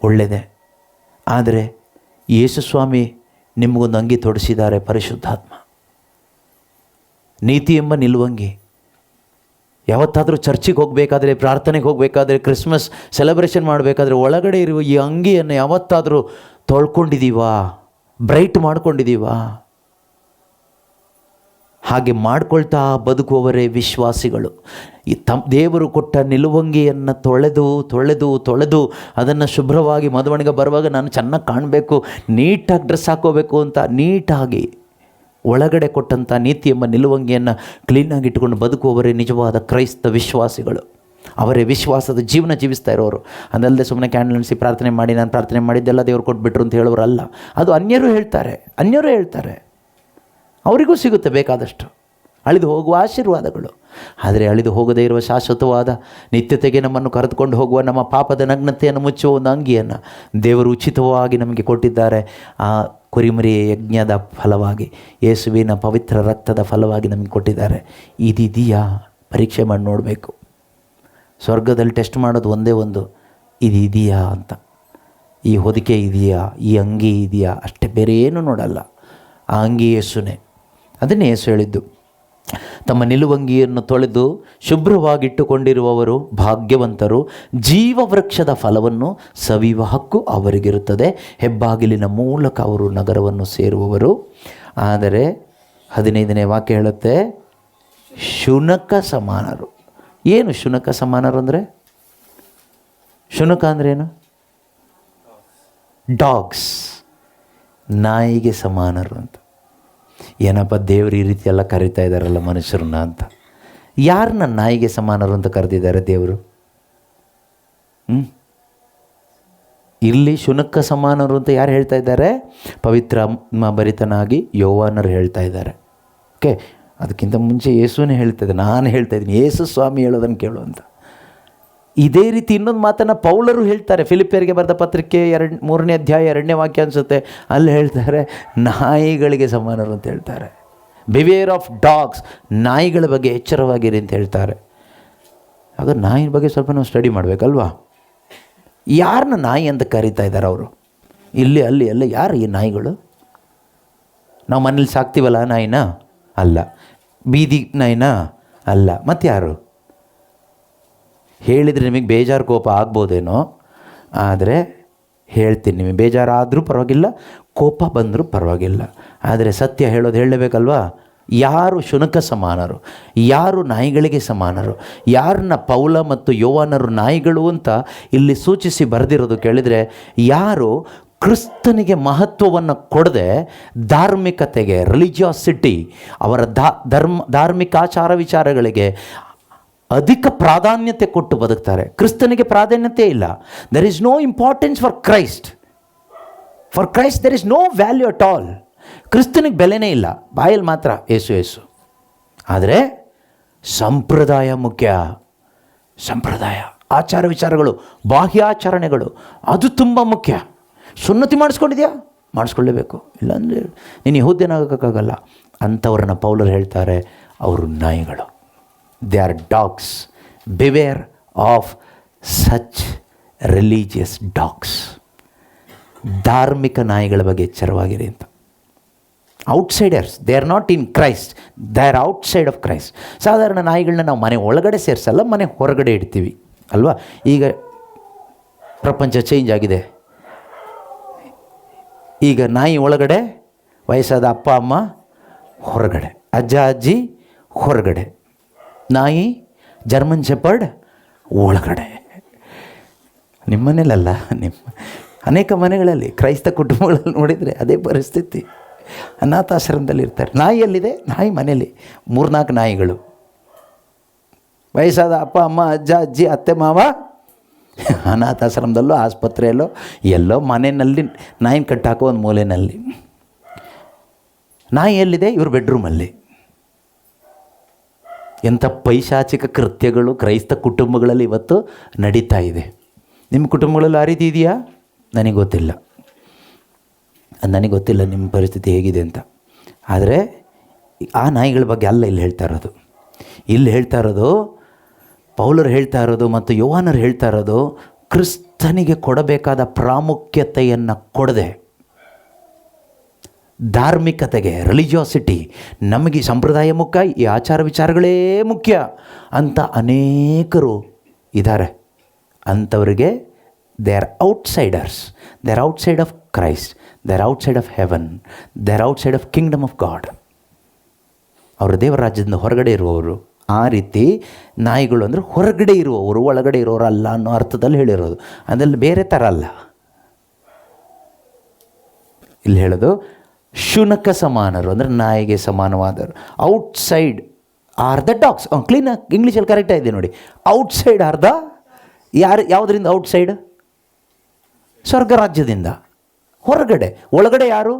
ಒಳ್ಳೆಯದೇ. ಆದರೆ ಯೇಸು ಸ್ವಾಮಿ ನಿಮಗೊಂದು ಅಂಗಿ ತೊಡಿಸಿದ್ದಾರೆ, ಪರಿಶುದ್ಧಾತ್ಮ, ನೀತಿ ಎಂಬ ನಿಲುವಂಗಿ. ಯಾವತ್ತಾದರೂ ಚರ್ಚಿಗೆ ಹೋಗಬೇಕಾದ್ರೆ, ಪ್ರಾರ್ಥನೆಗೆ ಹೋಗಬೇಕಾದ್ರೆ, ಕ್ರಿಸ್ಮಸ್ ಸೆಲೆಬ್ರೇಷನ್ ಮಾಡಬೇಕಾದ್ರೆ ಒಳಗಡೆ ಇರುವ ಈ ಅಂಗಿಯನ್ನು ಯಾವತ್ತಾದರೂ ತೊಳ್ಕೊಂಡಿದ್ದೀವಾ? ಬ್ರೈಟ್ ಮಾಡ್ಕೊಂಡಿದ್ದೀವಾ? ಹಾಗೆ ಮಾಡ್ಕೊಳ್ತಾ ಬದುಕುವವರೇ ವಿಶ್ವಾಸಿಗಳು. ಈ ದೇವರು ಕೊಟ್ಟ ನಿಲುವಂಗಿಯನ್ನು ತೊಳೆದು ಅದನ್ನು ಶುಭ್ರವಾಗಿ ಮದುವೆಗೆ ಬರುವಾಗ ನಾನು ಚೆನ್ನಾಗಿ ಕಾಣಬೇಕು, ನೀಟಾಗಿ ಡ್ರೆಸ್ ಹಾಕೋಬೇಕು ಅಂತ ನೀಟಾಗಿ ಒಳಗಡೆ ಕೊಟ್ಟಂಥ ನೀತಿ ಎಂಬ ನಿಲುವಂಗಿಯನ್ನು ಕ್ಲೀನಾಗಿ ಇಟ್ಟುಕೊಂಡು ಬದುಕುವವರೇ ನಿಜವಾದ ಕ್ರೈಸ್ತ ವಿಶ್ವಾಸಿಗಳು. ಅವರೇ ವಿಶ್ವಾಸದ ಜೀವನ ಜೀವಿಸ್ತಾ ಇರೋರು. ಅದಲ್ಲದೆ ಸುಮ್ಮನೆ ಕ್ಯಾಂಡಲ್ ಹಚ್ಚಿ ಪ್ರಾರ್ಥನೆ ಮಾಡಿ, ನಾನು ಪ್ರಾರ್ಥನೆ ಮಾಡಿದ್ದೆಲ್ಲ ದೇವರು ಕೊಟ್ಬಿಟ್ರು ಅಂತ ಹೇಳೋರಲ್ಲ. ಅದು ಅನ್ಯರು ಹೇಳ್ತಾರೆ. ಅವರಿಗೂ ಸಿಗುತ್ತೆ ಬೇಕಾದಷ್ಟು ಅಳಿದು ಹೋಗುವ ಆಶೀರ್ವಾದಗಳು. ಆದರೆ ಅಳಿದು ಹೋಗದೇ ಇರುವ ಶಾಶ್ವತವಾದ ನಿತ್ಯತೆಗೆ ನಮ್ಮನ್ನು ಕರೆದುಕೊಂಡು ಹೋಗುವ ನಮ್ಮ ಪಾಪದ ನಗ್ನತೆಯನ್ನು ಮುಚ್ಚುವ ಒಂದು ಅಂಗಿಯನ್ನು ದೇವರು ಉಚಿತವಾಗಿ ನಮಗೆ ಕೊಟ್ಟಿದ್ದಾರೆ. ಆ ಕುರಿಮರಿಯ ಯಜ್ಞದ ಫಲವಾಗಿ, ಯೇಸುವಿನ ಪವಿತ್ರ ರಕ್ತದ ಫಲವಾಗಿ ನಮಗೆ ಕೊಟ್ಟಿದ್ದಾರೆ. ಇದಿದೆಯಾ? ಪರೀಕ್ಷೆ ಮಾಡಿ ನೋಡಬೇಕು. ಸ್ವರ್ಗದಲ್ಲಿ ಟೆಸ್ಟ್ ಮಾಡೋದು ಒಂದೇ ಒಂದು, ಇದೆಯಾ ಅಂತ. ಈ ಹೊದಿಕೆ ಇದೆಯಾ, ಈ ಅಂಗಿ ಇದೆಯಾ, ಅಷ್ಟೇ, ಬೇರೆ ಏನೂ ನೋಡಲ್ಲ. ಆ ಅಂಗಿ ಯೇಸುನೇ. ಅದನ್ನೇ ಯೇಸು ಹೇಳಿದ್ದು, ತಮ್ಮ ನಿಲುವಂಗಿಯನ್ನು ತೊಳೆದು ಶುಭ್ರವಾಗಿಟ್ಟುಕೊಂಡಿರುವವರು ಭಾಗ್ಯವಂತರು, ಜೀವವೃಕ್ಷದ ಫಲವನ್ನು ಸವಿಯುವ ಹಕ್ಕು ಅವರಿಗಿರುತ್ತದೆ. ಹೆಬ್ಬಾಗಿಲಿನ ಮೂಲಕ ಅವರು ನಗರವನ್ನು ಸೇರುವವರು. ಆದರೆ 15ನೇ ವಾಕ್ಯ ಹೇಳುತ್ತೆ, ಶುನಕ ಸಮಾನರು. ಏನು ಶುನಕ ಸಮಾನರು ಅಂದರೆ? ಶುನಕ ಅಂದ್ರೇನು? ಡಾಗ್ಸ್, ನಾಯಿಗೆ ಸಮಾನರು ಅಂತ. ಏನಪ್ಪ ದೇವರು ಈ ರೀತಿ ಎಲ್ಲ ಕರೀತಾ ಇದ್ದಾರಲ್ಲ ಮನುಷ್ಯರನ್ನ ಅಂತ. ಯಾರನ್ನ ನಾಯಿಗೆ ಸಮಾನರು ಅಂತ ಕರೆದಿದ್ದಾರೆ ದೇವರು? ಇಲ್ಲಿ ಶುನಕ ಸಮಾನರು ಅಂತ ಯಾರು ಹೇಳ್ತಾ ಇದ್ದಾರೆ? ಪವಿತ್ರ ಭರಿತನಾಗಿ ಯೋವಾನರು ಹೇಳ್ತಾ ಇದ್ದಾರೆ. ಓಕೆ, ಅದಕ್ಕಿಂತ ಮುಂಚೆ ಯೇಸುನೇ ಹೇಳ್ತಾ ಇದ್ದೆ, ನಾನು ಹೇಳ್ತಾ ಇದ್ದೀನಿ ಯೇಸು ಸ್ವಾಮಿ ಹೇಳೋದನ್ನು ಕೇಳು ಅಂತ. ಇದೇ ರೀತಿ ಇನ್ನೊಂದು ಮಾತನ್ನು ಪೌಲರು ಹೇಳ್ತಾರೆ, ಫಿಲಿಪಿಯರಿಗೆ ಬರೆದ ಪತ್ರಿಕೆ 3ನೇ ಅಧ್ಯಾಯ 2ನೇ ವಾಕ್ಯ ಅನಿಸುತ್ತೆ, ಅಲ್ಲಿ ಹೇಳ್ತಾರೆ ನಾಯಿಗಳಿಗೆ ಸಮಾನರು ಅಂತ ಹೇಳ್ತಾರೆ. ಬಿವೇರ್ ಆಫ್ ಡಾಗ್ಸ್, ನಾಯಿಗಳ ಬಗ್ಗೆ ಎಚ್ಚರವಾಗಿರಿ ಅಂತ ಹೇಳ್ತಾರೆ. ಆಗ ನಾಯಿ ಬಗ್ಗೆ ಸ್ವಲ್ಪ ನಾವು ಸ್ಟಡಿ ಮಾಡಬೇಕಲ್ವಾ? ಯಾರನ್ನ ನಾಯಿ ಅಂತ ಕರೀತಾ ಇದ್ದಾರೆ ಅವರು? ಇಲ್ಲಿ ಅಲ್ಲಿ ಎಲ್ಲ ಯಾರು ಈ ನಾಯಿಗಳು? ನಾವು ಮನೇಲಿ ಸಾಕ್ತೀವಲ್ಲ ನಾಯಿನ? ಅಲ್ಲ. ಬೀದಿ ನಾಯಿನ? ಅಲ್ಲ. ಮತ್ತು ಯಾರು? ಹೇಳಿದರೆ ನಿಮಗೆ ಬೇಜಾರು ಕೋಪ ಆಗ್ಬೋದೇನೋ, ಆದರೆ ಹೇಳ್ತೀನಿ, ನಿಮಗೆ ಬೇಜಾರಾದರೂ ಪರವಾಗಿಲ್ಲ, ಕೋಪ ಬಂದರೂ ಪರವಾಗಿಲ್ಲ, ಆದರೆ ಸತ್ಯ ಹೇಳೋದು ಹೇಳಲೇಬೇಕಲ್ವಾ? ಯಾರು ಶುನಕ ಸಮಾನರು, ಯಾರು ನಾಯಿಗಳಿಗೆ ಸಮಾನರು, ಯಾರನ್ನ ಪೌಲ ಮತ್ತು ಯೋವಾನರು ನಾಯಿಗಳು ಅಂತ ಇಲ್ಲಿ ಸೂಚಿಸಿ ಬರೆದಿರೋದು ಕೇಳಿದರೆ, ಯಾರು ಕ್ರಿಸ್ತನಿಗೆ ಮಹತ್ವವನ್ನು ಕೊಡದೆ ಧಾರ್ಮಿಕತೆಗೆ, ರಿಲಿಜಿಯಾಸಿಟಿ, ಅವರ ಧಾರ್ಮಿಕಾಚಾರ ವಿಚಾರಗಳಿಗೆ ಅಧಿಕ ಪ್ರಾಧಾನ್ಯತೆ ಕೊಟ್ಟು ಬದುಕ್ತಾರೆ. ಕ್ರಿಸ್ತನಿಗೆ ಪ್ರಾಧಾನ್ಯತೆ ಇಲ್ಲ. There is no importance for Christ. For Christ there is no value at all. ಕ್ರಿಸ್ತನಿಗೆ ಬೆಲೆನೇ ಇಲ್ಲ, ಬಾಯಲ್ಲಿ ಮಾತ್ರ ಏಸು ಏಸು. ಆದರೆ ಸಂಪ್ರದಾಯ ಮುಖ್ಯ. ಸಂಪ್ರದಾಯ, ಆಚಾರ ವಿಚಾರಗಳು, ಬಾಹ್ಯಾಚರಣೆಗಳು, ಅದು ತುಂಬ ಮುಖ್ಯ. ಸುನ್ನತಿ ಮಾಡಿಸ್ಕೊಂಡಿದ್ಯಾ? ಮಾಡಿಸ್ಕೊಳ್ಳೇಬೇಕು, ಇಲ್ಲಾಂದರೆ ನೀನು ಯಹೂದ್ಯನಾಗಕ್ಕಾಗಲ್ಲ. ಅಂಥವ್ರನ್ನ ಪೌಲರು ಹೇಳ್ತಾರೆ ಅವರು ನಾಯಿಗಳು. They are dogs. Beware of such religious dogs. ಧಾರ್ಮಿಕ ನಾಯಿಗಳ ಬಗ್ಗೆ ಎಚ್ಚರವಾಗಿರಿ ಅಂತ. Outsiders, they are not in Christ, they are outside of Christ. ಸಾಧಾರಣ ನಾಯಿಗಳನ್ನ ನಾವು ಮನೆ ಒಳಗಡೆ ಸೇರಿಸಲ್ಲ, ಮನೆ ಹೊರಗಡೆ ಇಡ್ತೀವಿ ಅಲ್ವಾ? ಈಗ ಪ್ರಪಂಚ ಚೇಂಜ್ ಆಗಿದೆ. ಈಗ ನಾಯಿ ಒಳಗಡೆ, ವಯಸ್ಸಾದ ಅಪ್ಪ ಅಮ್ಮ ಹೊರಗಡೆ, ಅಜ್ಜ ಅಜ್ಜಿ ಹೊರಗಡೆ, ನಾಯಿ ಜರ್ಮನ್ ಶೆಪರ್ಡ್ ಒಳಗಡೆ. ನಿಮ್ಮ ಮನೇಲಲ್ಲ, ಅನೇಕ ಮನೆಗಳಲ್ಲಿ, ಕ್ರೈಸ್ತ ಕುಟುಂಬಗಳಲ್ಲಿ ನೋಡಿದರೆ ಅದೇ ಪರಿಸ್ಥಿತಿ. ಅನಾಥಾಶ್ರಮದಲ್ಲಿ ಇರ್ತಾರೆ. ನಾಯಿ ಎಲ್ಲಿದೆ? ನಾಯಿ ಮನೇಲಿ 3-4 ನಾಯಿಗಳು. ವಯಸ್ಸಾದ ಅಪ್ಪ ಅಮ್ಮ ಅಜ್ಜ ಅಜ್ಜಿ ಅತ್ತೆ ಮಾವ ಅನಾಥಾಶ್ರಮದಲ್ಲೋ ಆಸ್ಪತ್ರೆಯಲ್ಲೋ ಎಲ್ಲೋ ಮನೆಯಲ್ಲಿ ನಾಯಿನ ಕಟ್ಟಾಕೋ ಒಂದು ಮೂಲೆಯಲ್ಲಿ. ನಾಯಿ ಎಲ್ಲಿದೆ? ಇವ್ರ ಬೆಡ್ರೂಮಲ್ಲಿ. ಎಂಥ ಪೈಶಾಚಿಕ ಕೃತ್ಯಗಳು ಕ್ರೈಸ್ತ ಕುಟುಂಬಗಳಲ್ಲಿ ಇವತ್ತು ನಡೀತಾ ಇದೆ. ನಿಮ್ಮ ಕುಟುಂಬಗಳಲ್ಲಿ ಆ ರೀತಿ ಇದೆಯಾ? ನನಗೆ ಗೊತ್ತಿಲ್ಲ, ನಿಮ್ಮ ಪರಿಸ್ಥಿತಿ ಹೇಗಿದೆ ಅಂತ. ಆದರೆ ಆ ನಾಯಿಗಳ ಬಗ್ಗೆ ಅಲ್ಲ ಇಲ್ಲಿ ಹೇಳ್ತಾ ಇರೋದು. ಇಲ್ಲಿ ಹೇಳ್ತಾ ಇರೋದು, ಪೌಲರು ಹೇಳ್ತಾ ಇರೋದು ಮತ್ತು ಯೋಹಾನರು ಹೇಳ್ತಾ ಇರೋದು, ಕ್ರಿಸ್ತನಿಗೆ ಕೊಡಬೇಕಾದ ಪ್ರಾಮುಖ್ಯತೆಯನ್ನು ಕೊಡದೆ ಧಾರ್ಮಿಕತೆಗೆ, ರಿಲಿಜಿಯಾಸಿಟಿ, ನಮಗೆ ಸಂಪ್ರದಾಯ ಮುಖ್ಯ, ಈ ಆಚಾರ ವಿಚಾರಗಳೇ ಮುಖ್ಯ ಅಂತ ಅನೇಕರು ಇದ್ದಾರೆ. ಅಂಥವರಿಗೆ they are outsiders. They are outside of Christ. They are outside of haven. They are outside of Kingdom of god. ಅವರು ದೇವರ ರಾಜ್ಯದಿಂದ ಹೊರಗಡೆ ಇರುವವರು. ಆ ರೀತಿ ನಾಯಿಗಳು ಅಂದರೆ ಹೊರಗಡೆ ಇರುವವರು, ಒಳಗಡೆ ಇರೋರು ಅಲ್ಲ ಅನ್ನೋ ಅರ್ಥದಲ್ಲಿ ಹೇಳಿರೋದು. ಅದರಲ್ಲಿ ಬೇರೆ ಥರ ಅಲ್ಲ. ಇಲ್ಲಿ ಹೇಳೋದು ಶುನಕ ಸಮಾನರು ಅಂದರೆ ನಾಯಿಗೆ ಸಮಾನವಾದರು. Outside are the dogs. ಕ್ಲೀನಾಗಿ ಇಂಗ್ಲೀಷಲ್ಲಿ ಕರೆಕ್ಟಾಗಿ ಇದೆ ನೋಡಿ. ಔಟ್ಸೈಡ್ ಆರ್ ದ, ಯಾವುದರಿಂದ ಔಟ್ಸೈಡ್? ಸ್ವರ್ಗ ರಾಜ್ಯದಿಂದ ಹೊರಗಡೆ. ಒಳಗಡೆ ಯಾರು?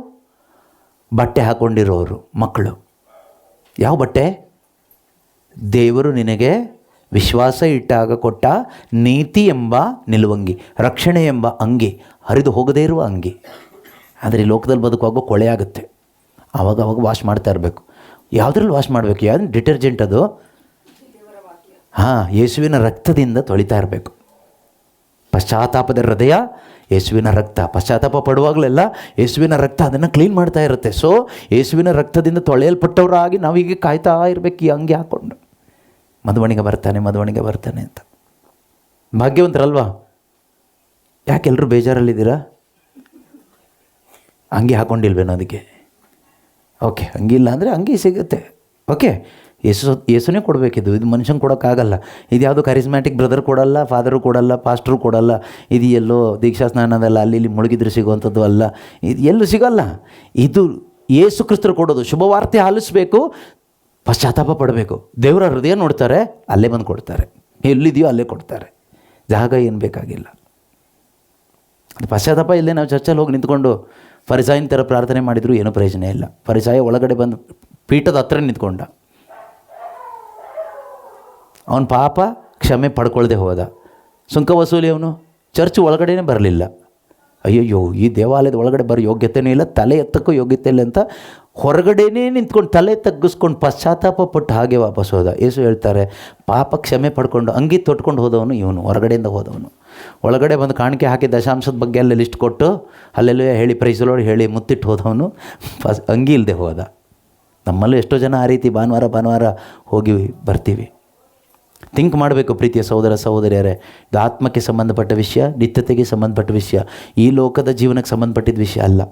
ಬಟ್ಟೆ ಹಾಕ್ಕೊಂಡಿರೋರು ಮಕ್ಕಳು. ಯಾವ ಬಟ್ಟೆ? ದೇವರು ನಿನಗೆ ವಿಶ್ವಾಸ ಇಟ್ಟಾಗ ಕೊಟ್ಟ ನೀತಿ ಎಂಬ ನಿಲುವಂಗಿ, ರಕ್ಷಣೆ ಎಂಬ ಅಂಗಿ, ಹರಿದು ಹೋಗದೇ ಇರುವ ಅಂಗಿ. ಆದರೆ ಈ ಲೋಕದಲ್ಲಿ ಬದುಕುವಾಗ ಕೊಳೆ ಆಗುತ್ತೆ. ಆವಾಗ ವಾಶ್ ಮಾಡ್ತಾ ಇರಬೇಕು. ಯಾವುದ್ರಲ್ಲಿ ವಾಶ್ ಮಾಡಬೇಕು? ಯಾವ್ದು ಡಿಟರ್ಜೆಂಟ್ ಅದು? ಯೇಸುವಿನ ರಕ್ತದಿಂದ ತೊಳಿತಾ ಇರಬೇಕು. ಪಶ್ಚಾತ್ತಾಪದ ಹೃದಯ ಯೇಸುವಿನ ರಕ್ತ. ಪಶ್ಚಾತ್ತಾಪ ಪಡುವಾಗಲೆಲ್ಲ ಯೇಸುವಿನ ರಕ್ತ ಅದನ್ನು ಕ್ಲೀನ್ ಮಾಡ್ತಾ ಇರುತ್ತೆ. ಸೊ ಯೇಸುವಿನ ರಕ್ತದಿಂದ ತೊಳೆಯಲ್ಪಟ್ಟವರಾಗಿ ನಾವೀಗ ಕಾಯ್ತಾ ಇರಬೇಕು ಈ ಅಂಗಿ ಹಾಕ್ಕೊಂಡು. ಮದುವಣಿಗೆ ಬರ್ತಾನೆ ಅಂತ. ಭಾಗ್ಯವಂತರಲ್ವಾ? ಯಾಕೆಲ್ಲರೂ ಬೇಜಾರಲ್ಲಿದ್ದೀರಾ? ಅಂಗಿ ಹಾಕ್ಕೊಂಡಿಲ್ವೇನೋ ಅದಕ್ಕೆ? ಓಕೆ, ಅಂಗಿ ಇಲ್ಲ ಅಂದರೆ ಅಂಗಿ ಸಿಗುತ್ತೆ. ಓಕೆ, ಯೇಸುನೇ ಕೊಡಬೇಕಿದ್ದು. ಇದು ಮನುಷ್ಯನ ಕೊಡೋಕ್ಕಾಗಲ್ಲ. ಇದು ಯಾವುದೋ ಕರಿಸ್ಮ್ಯಾಟಿಕ್ ಬ್ರದರ್ ಕೊಡಲ್ಲ, ಫಾದರು ಕೊಡಲ್ಲ, ಪಾಸ್ಟ್ರು ಕೊಡಲ್ಲ. ಇದು ಎಲ್ಲೋ ದೀಕ್ಷಾ ಸ್ನಾನದಲ್ಲ ಅಲ್ಲಿ ಇಲ್ಲಿ ಮುಳುಗಿದ್ರೆ ಸಿಗುವಂಥದ್ದು ಅಲ್ಲ. ಇದು ಎಲ್ಲೂ ಸಿಗೋಲ್ಲ. ಇದು ಯೇಸು ಕ್ರಿಸ್ತರು ಕೊಡೋದು. ಶುಭವಾರ್ತೆ ಆಲಿಸಬೇಕು, ಪಶ್ಚಾತ್ತಾಪ ಪಡಬೇಕು. ದೇವರ ಹೃದಯ ನೋಡ್ತಾರೆ, ಅಲ್ಲೇ ಬಂದು ಕೊಡ್ತಾರೆ. ಎಲ್ಲಿದೆಯೋ ಅಲ್ಲೇ ಕೊಡ್ತಾರೆ. ಜಾಗ ಏನು ಬೇಕಾಗಿಲ್ಲ. ಅದು ಪಶ್ಚಾತ್ತಾಪ ಇಲ್ಲದೆ ನಾವು ಚರ್ಚಲ್ಲಿ ಹೋಗಿ ನಿಂತ್ಕೊಂಡು ಫರಿಸಾಯನ ಥರ ಪ್ರಾರ್ಥನೆ ಮಾಡಿದರೂ ಏನೂ ಪ್ರಯೋಜನ ಇಲ್ಲ. ಫರಿಸಾಯ ಒಳಗಡೆ ಬಂದು ಪೀಠದ ಹತ್ರ ನಿಂತ್ಕೊಂಡ. ಅವನ ಪಾಪ ಕ್ಷಮೆ ಪಡ್ಕೊಳ್ದೆ ಹೋದ. ಸುಂಕ ವಸೂಲಿ ಅವನು ಚರ್ಚ್ ಒಳಗಡೆನೇ ಬರಲಿಲ್ಲ. ಅಯ್ಯಯ್ಯೋ, ಈ ದೇವಾಲಯದ ಒಳಗಡೆ ಬರೋ ಯೋಗ್ಯತೆಯೂ ಇಲ್ಲ, ತಲೆ ಎತ್ತಕ್ಕೂ ಯೋಗ್ಯತೆ ಇಲ್ಲ ಅಂತ ಹೊರಗಡೆನೇ ನಿಂತ್ಕೊಂಡು ತಲೆ ತಗ್ಗಿಸ್ಕೊಂಡು ಪಶ್ಚಾತ್ತಾಪ ಪಟ್ಟು ಹಾಗೆ ವಾಪಸ್ ಹೋದ. ಯೇಸು ಹೇಳ್ತಾರೆ, ಪಾಪ ಕ್ಷಮೆ ಪಡ್ಕೊಂಡು ಅಂಗಿ ತೊಟ್ಕೊಂಡು ಹೋದವನು ಇವನು, ಹೊರಗಡೆಯಿಂದ ಹೋದವನು. ಒಳಗಡೆ ಬಂದು ಕಾಣಿಕೆ ಹಾಕಿ ದಶಾಂಶದ ಬಗ್ಗೆ ಎಲ್ಲ ಲಿಸ್ಟ್ ಕೊಟ್ಟು ಅಲ್ಲೆಲ್ಲ ಹೇಳಿ ಪ್ರೈಸಲೋಡು ಹೇಳಿ ಮುತ್ತಿಟ್ಟು ಹೋದವನು ಅಂಗಿ ಇಲ್ಲದೆ ಹೋದ. ನಮ್ಮಲ್ಲೂ ಎಷ್ಟೋ ಜನ ಆ ರೀತಿ ಭಾನುವಾರ ಹೋಗಿ ಬರ್ತೀವಿ. ಥಿಂಕ್ ಮಾಡಬೇಕು ಪ್ರೀತಿಯ ಸಹೋದರ ಸಹೋದರಿಯರೇ, ಇದು ಆತ್ಮಕ್ಕೆ ಸಂಬಂಧಪಟ್ಟ ವಿಷಯ, ನಿತ್ಯತೆಗೆ ಸಂಬಂಧಪಟ್ಟ ವಿಷಯ, ಈ ಲೋಕದ ಜೀವನಕ್ಕೆ ಸಂಬಂಧಪಟ್ಟಿದ್ದ ವಿಷಯ ಅಲ್ಲ.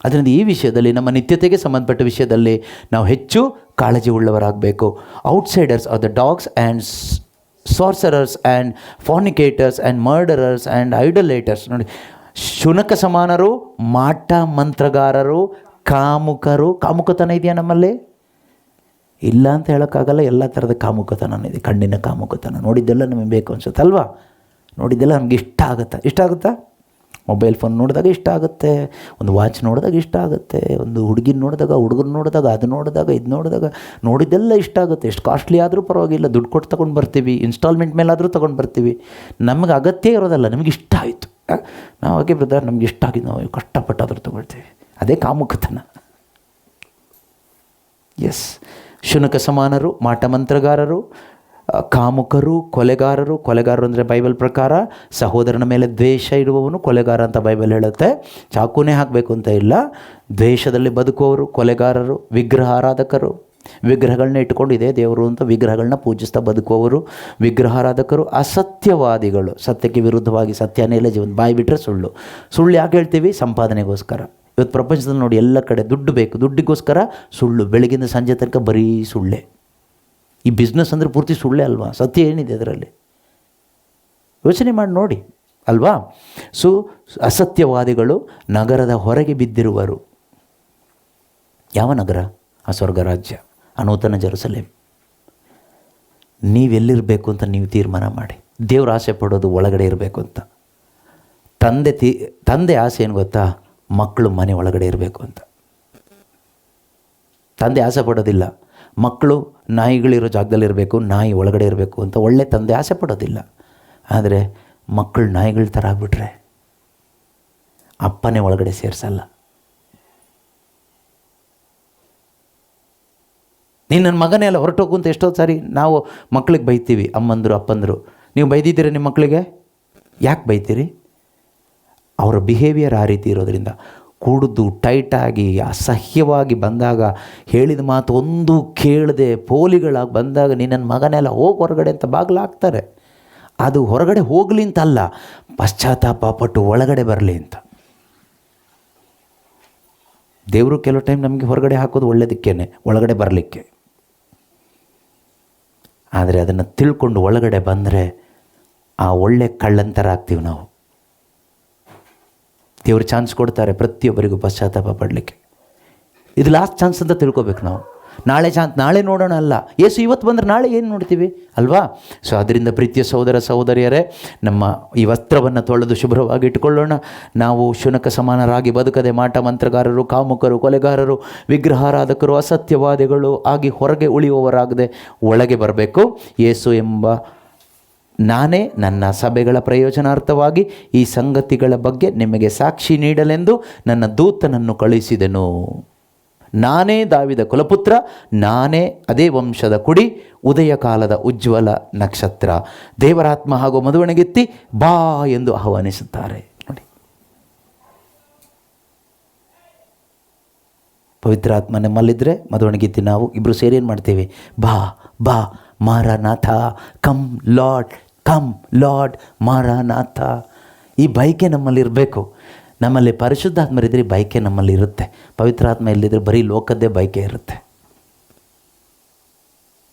ಅದರಿಂದ ಈ ವಿಷಯದಲ್ಲಿ, ನಮ್ಮ ನಿತ್ಯತೆಗೆ ಸಂಬಂಧಪಟ್ಟ ವಿಷಯದಲ್ಲಿ ನಾವು ಹೆಚ್ಚು ಕಾಳಜಿ ಉಳ್ಳವರಾಗಬೇಕು. Outsiders are the dogs and sorcerers and fornicators and murderers and idolaters. ನೋಡಿ, ಶುನಕ ಸಮಾನರು, ಮಾಟ ಮಂತ್ರಗಾರರು, ಕಾಮುಕರು. ಕಾಮುಕತನ ಇದೆಯಾ ನಮ್ಮಲ್ಲಿ? ಇಲ್ಲ ಅಂತ ಹೇಳೋಕ್ಕಾಗಲ್ಲ. ಎಲ್ಲ ಥರದ ಕಾಮುಕತನ ಇದೆ. ಕಣ್ಣಿನ ಕಾಮುಕತನ ನೋಡಿದ್ದೆಲ್ಲ ನಮಗೆ ಬೇಕು ಅನ್ಸುತ್ತಲ್ವಾ? ನೋಡಿದ್ದೆಲ್ಲ ನಮಗೆ ಇಷ್ಟ ಆಗುತ್ತಾ? ಮೊಬೈಲ್ ಫೋನ್ ನೋಡಿದಾಗ ಇಷ್ಟ ಆಗುತ್ತೆ, ಒಂದು ವಾಚ್ ನೋಡಿದಾಗ ಇಷ್ಟ ಆಗುತ್ತೆ, ಒಂದು ಹುಡುಗಿನ ನೋಡಿದಾಗ, ಹುಡುಗನ ನೋಡಿದಾಗ, ಅದು ನೋಡಿದಾಗ, ಇದು ನೋಡಿದಾಗ ನೋಡಿದ್ದೆಲ್ಲ ಇಷ್ಟ ಆಗುತ್ತೆ. ಎಷ್ಟು ಕಾಸ್ಟ್ಲಿ ಆದರೂ ಪರವಾಗಿಲ್ಲ, ದುಡ್ಡು ಕೊಟ್ಟು ತೊಗೊಂಡು ಬರ್ತೀವಿ, ಇನ್ಸ್ಟಾಲ್ಮೆಂಟ್ ಮೇಲಾದರೂ ತೊಗೊಂಡು ಬರ್ತೀವಿ. ನಮಗೆ ಅಗತ್ಯ ಇರೋದಲ್ಲ, ನಮಗೆ ಇಷ್ಟ ಆಯಿತು, ನಾವು ಹಾಗೆ ಬ್ರದರ್ ನಮ್ಗೆ ಇಷ್ಟ ಆಗಿದೆ, ನಾವು ಕಷ್ಟಪಟ್ಟಾದರೂ ತೊಗೊಳ್ತೀವಿ. ಅದೇ ಕಾಮುಕತನ. ಎಸ್, ಶುನಕ ಸಮಾನರು, ಮಾಟ ಮಂತ್ರಗಾರರು, ಕಾಮುಕರು, ಕೊಲೆಗಾರರು. ಕೊಲೆಗಾರರು ಅಂದರೆ ಬೈಬಲ್ ಪ್ರಕಾರ ಸಹೋದರನ ಮೇಲೆ ದ್ವೇಷ ಇಡುವವನು ಕೊಲೆಗಾರ ಅಂತ ಬೈಬಲ್ ಹೇಳುತ್ತೆ. ಚಾಕುನೇ ಹಾಕಬೇಕು ಅಂತ ಇಲ್ಲ. ದ್ವೇಷದಲ್ಲಿ ಬದುಕುವವರು ಕೊಲೆಗಾರರು. ವಿಗ್ರಹ ಆರಾಧಕರು, ವಿಗ್ರಹಗಳನ್ನ ಇಟ್ಕೊಂಡು ಇದೇ ದೇವರು ಅಂತ ವಿಗ್ರಹಗಳನ್ನ ಪೂಜಿಸ್ತಾ ಬದುಕುವವರು ವಿಗ್ರಹಾರಾಧಕರು. ಅಸತ್ಯವಾದಿಗಳು, ಸತ್ಯಕ್ಕೆ ವಿರುದ್ಧವಾಗಿ ಸತ್ಯನೇ ಇಲ್ಲ ಜೀವನ, ಬಾಯಿ ಬಿಟ್ಟರೆ ಸುಳ್ಳು. ಸುಳ್ಳು ಯಾಕೆ ಹೇಳ್ತೀವಿ? ಸಂಪಾದನೆಗೋಸ್ಕರ. ಇವತ್ತು ಪ್ರಪಂಚದಲ್ಲಿ ನೋಡಿ, ಎಲ್ಲ ಕಡೆ ದುಡ್ಡು ಬೇಕು, ದುಡ್ಡಿಗೋಸ್ಕರ ಸುಳ್ಳು. ಬೆಳಗಿಂದ ಸಂಜೆ ತನಕ ಬರೀ ಸುಳ್ಳೆ. ಈ ಬಿಸ್ನೆಸ್ ಅಂದರೆ ಪೂರ್ತಿ ಸುಳ್ಳೆ ಅಲ್ವಾ? ಸತ್ಯ ಏನಿದೆ ಅದರಲ್ಲಿ? ಯೋಚನೆ ಮಾಡಿ ನೋಡಿ ಅಲ್ವಾ? ಸೊ ಅಸತ್ಯವಾದಿಗಳು ನಗರದ ಹೊರಗೆ ಬಿದ್ದಿರುವರು. ಯಾವ ನಗರ? ಆ ಸ್ವರ್ಗ ರಾಜ್ಯ, ಆ ನೂತನ ಜೆರುಸಲೇಮ್. ನೀವೆಲ್ಲಿರಬೇಕು ಅಂತ ನೀವು ತೀರ್ಮಾನ ಮಾಡಿ. ದೇವ್ರ ಆಸೆ ಪಡೋದು ಒಳಗಡೆ ಇರಬೇಕು ಅಂತ. ತಂದೆ ಆಸೆ ಏನು ಗೊತ್ತಾ? ಮಕ್ಕಳು ಮನೆ ಒಳಗಡೆ ಇರಬೇಕು ಅಂತ. ತಂದೆ ಆಸೆ ಪಡೋದಿಲ್ಲ ಮಕ್ಕಳು ನಾಯಿಗಳಿರೋ ಜಾಗದಲ್ಲಿ ಇರಬೇಕು, ನಾಯಿ ಒಳಗಡೆ ಇರಬೇಕು ಅಂತ. ಒಳ್ಳೆ ತಂದೆ ಆಸೆ ಪಡೋದಿಲ್ಲ. ಆದರೆ ಮಕ್ಕಳು ನಾಯಿಗಳ ಥರ ಆಗ್ಬಿಟ್ರೆ ಅಪ್ಪನೇ ಒಳಗಡೆ ಸೇರಿಸಲ್ಲ. ನೀನು ನನ್ನ ಮಗನೇ ಅಲ್ಲ, ಹೊರಟೋಗು ಅಂತ ಎಷ್ಟೋ ಸಾರಿ ನಾವು ಮಕ್ಕಳಿಗೆ ಬೈತೀವಿ. ಅಮ್ಮಂದರು ಅಪ್ಪಂದರು, ನೀವು ಬೈದಿದ್ದೀರ ನಿಮ್ಮ ಮಕ್ಕಳಿಗೆ? ಯಾಕೆ ಬೈತೀರಿ? ಅವರ ಬಿಹೇವಿಯರ್ ಆ ರೀತಿ ಇರೋದ್ರಿಂದ. ಕುಡಿದು ಟೈಟಾಗಿ ಅಸಹ್ಯವಾಗಿ ಬಂದಾಗ, ಹೇಳಿದ ಮಾತು ಒಂದು ಕೇಳದೆ ಪೋಲಿಗಳಾಗಿ ಬಂದಾಗ, ನೀನು ನನ್ನ ಮಗನೆಲ್ಲ ಹೋಗಿ ಹೊರಗಡೆ ಅಂತ ಬಾಗಿಲು ಹಾಕ್ತಾರೆ. ಅದು ಹೊರಗಡೆ ಹೋಗಲಿ ಅಂತಲ್ಲ, ಪಶ್ಚಾತ್ತಾಪ ಪಟ್ಟು ಒಳಗಡೆ ಬರಲಿ ಅಂತ. ದೇವರು ಕೆಲವು ಟೈಮ್ ನಮಗೆ ಹೊರಗಡೆ ಹಾಕೋದು ಒಳ್ಳೆಯದಕ್ಕೇನೆ, ಒಳಗಡೆ ಬರಲಿಕ್ಕೆ. ಆದರೆ ಅದನ್ನು ತಿಳ್ಕೊಂಡು ಒಳಗಡೆ ಬಂದರೆ ಆ ಒಳ್ಳೆ ಕಳ್ಳಂತರ ಆಗ್ತೀವಿ ನಾವು. ದೇವರು ಚಾನ್ಸ್ ಕೊಡ್ತಾರೆ ಪ್ರತಿಯೊಬ್ಬರಿಗೂ ಪಶ್ಚಾತ್ತಾಪ ಪಡಲಿಕ್ಕೆ. ಇದು ಲಾಸ್ಟ್ ಚಾನ್ಸ್ ಅಂತ ತಿಳ್ಕೊಬೇಕು ನಾವು. ನಾಳೆ ನೋಡೋಣ ಅಲ್ಲ. ಯೇಸು ಇವತ್ತು ಬಂದರೆ ನಾಳೆ ಏನು ನೋಡ್ತೀವಿ ಅಲ್ವಾ? ಸೊ ಅದರಿಂದ ಪ್ರೀತಿಯ ಸಹೋದರ ಸಹೋದರಿಯರೇ, ನಮ್ಮ ಈ ವಸ್ತ್ರವನ್ನು ತೊಳೆದು ಶುಭ್ರವಾಗಿ ಇಟ್ಟುಕೊಳ್ಳೋಣ. ನಾವು ಶುನಕ ಸಮಾನರಾಗಿ ಬದುಕದೆ ಮಾಟ ಮಂತ್ರಗಾರರು, ಕಾಮುಕರು, ಕೊಲೆಗಾರರು, ವಿಗ್ರಹಾರಾಧಕರು, ಅಸತ್ಯವಾದಿಗಳು ಆಗಿ ಹೊರಗೆ ಉಳಿಯುವವರಾಗದೆ ಒಳಗೆ ಬರಬೇಕು. ಯೇಸು ಎಂಬ ನಾನೇ ನನ್ನ ಸಭೆಗಳ ಪ್ರಯೋಜನಾರ್ಥವಾಗಿ ಈ ಸಂಗತಿಗಳ ಬಗ್ಗೆ ನಿಮಗೆ ಸಾಕ್ಷಿ ನೀಡಲೆಂದು ನನ್ನ ದೂತನನ್ನು ಕಳುಹಿಸಿದೆನು. ನಾನೇ ದಾವಿದ ಕುಲಪುತ್ರ, ನಾನೇ ಅದೇ ವಂಶದ ಕುಡಿ, ಉದಯ ಕಾಲದ ಉಜ್ವಲ ನಕ್ಷತ್ರ. ದೇವರಾತ್ಮ ಹಾಗೂ ಮದುವಣೆಗೆತ್ತಿ ಬಾ ಎಂದು ಆಹ್ವಾನಿಸುತ್ತಾರೆ. ನೋಡಿ, ಪವಿತ್ರಾತ್ಮ ನಮ್ಮಲ್ಲಿದ್ದರೆ ಮದುವಣೆಗೆತ್ತಿ ನಾವು ಇಬ್ಬರು ಸೇರಿ ಏನು ಮಾಡ್ತೀವಿ? ಬಾ ಬಾ Maranatha, come lord, come lord Maranatha. ಈ ಬೈಕೆ ನಮ್ಮಲ್ಲಿರಬೇಕು. ನಮ್ಮಲ್ಲಿ ಪರಿಶುದ್ಧಾತ್ಮರಿದ್ದರೆ ಬೈಕೆ ನಮ್ಮಲ್ಲಿ ಇರುತ್ತೆ. ಪವಿತ್ರಾತ್ಮ ಇಲ್ಲದಿದ್ದರೆ ಬರೀ ಲೋಕದ್ದೇ ಬೈಕೆ ಇರುತ್ತೆ.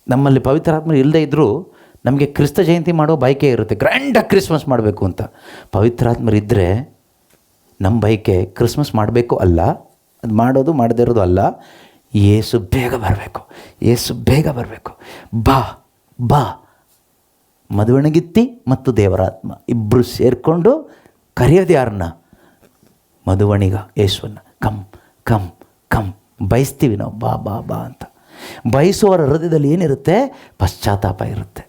ನಮ್ಮಲ್ಲಿ ಪವಿತ್ರಾತ್ಮ ಇಲ್ಲದೇ ಇದ್ದರೂ ನಮಗೆ ಕ್ರಿಸ್ತ ಜಯಂತಿ ಮಾಡೋ ಬೈಕೆ ಇರುತ್ತೆ, ಗ್ರ್ಯಾಂಡಾಗಿ ಕ್ರಿಸ್ಮಸ್ ಮಾಡಬೇಕು ಅಂತ. ಪವಿತ್ರಾತ್ಮರಿದ್ದರೆ ನಮ್ಮ ಬೈಕೆ ಕ್ರಿಸ್ಮಸ್ ಮಾಡಬೇಕು ಅಲ್ಲ, ಅದು ಮಾಡೋದು ಮಾಡದೇ ಇರೋದು ಅಲ್ಲ, ಯೇಸು ಬೇಗ ಬರಬೇಕು, ಯೇಸು ಬೇಗ ಬರಬೇಕು. ಬಾ ಬಾ. ಮದುವಣಗಿತ್ತಿ ಮತ್ತು ದೇವರಾತ್ಮ ಇಬ್ಬರು ಸೇರಿಕೊಂಡು ಕರೆಯೋದು ಯಾರನ್ನ? ಮದುವಣಿಗ ಯೇಸುವನ್ನ. ಕಮ್ ಕಮ್ ಕಮ್ ಬಯಸ್ತೀವಿ ನಾವು, ಬಾ ಬಾ ಬಾ ಅಂತ. ಬಯಸುವವರ ಹೃದಯದಲ್ಲಿ ಏನಿರುತ್ತೆ? ಪಶ್ಚಾತ್ತಾಪ ಇರುತ್ತೆ.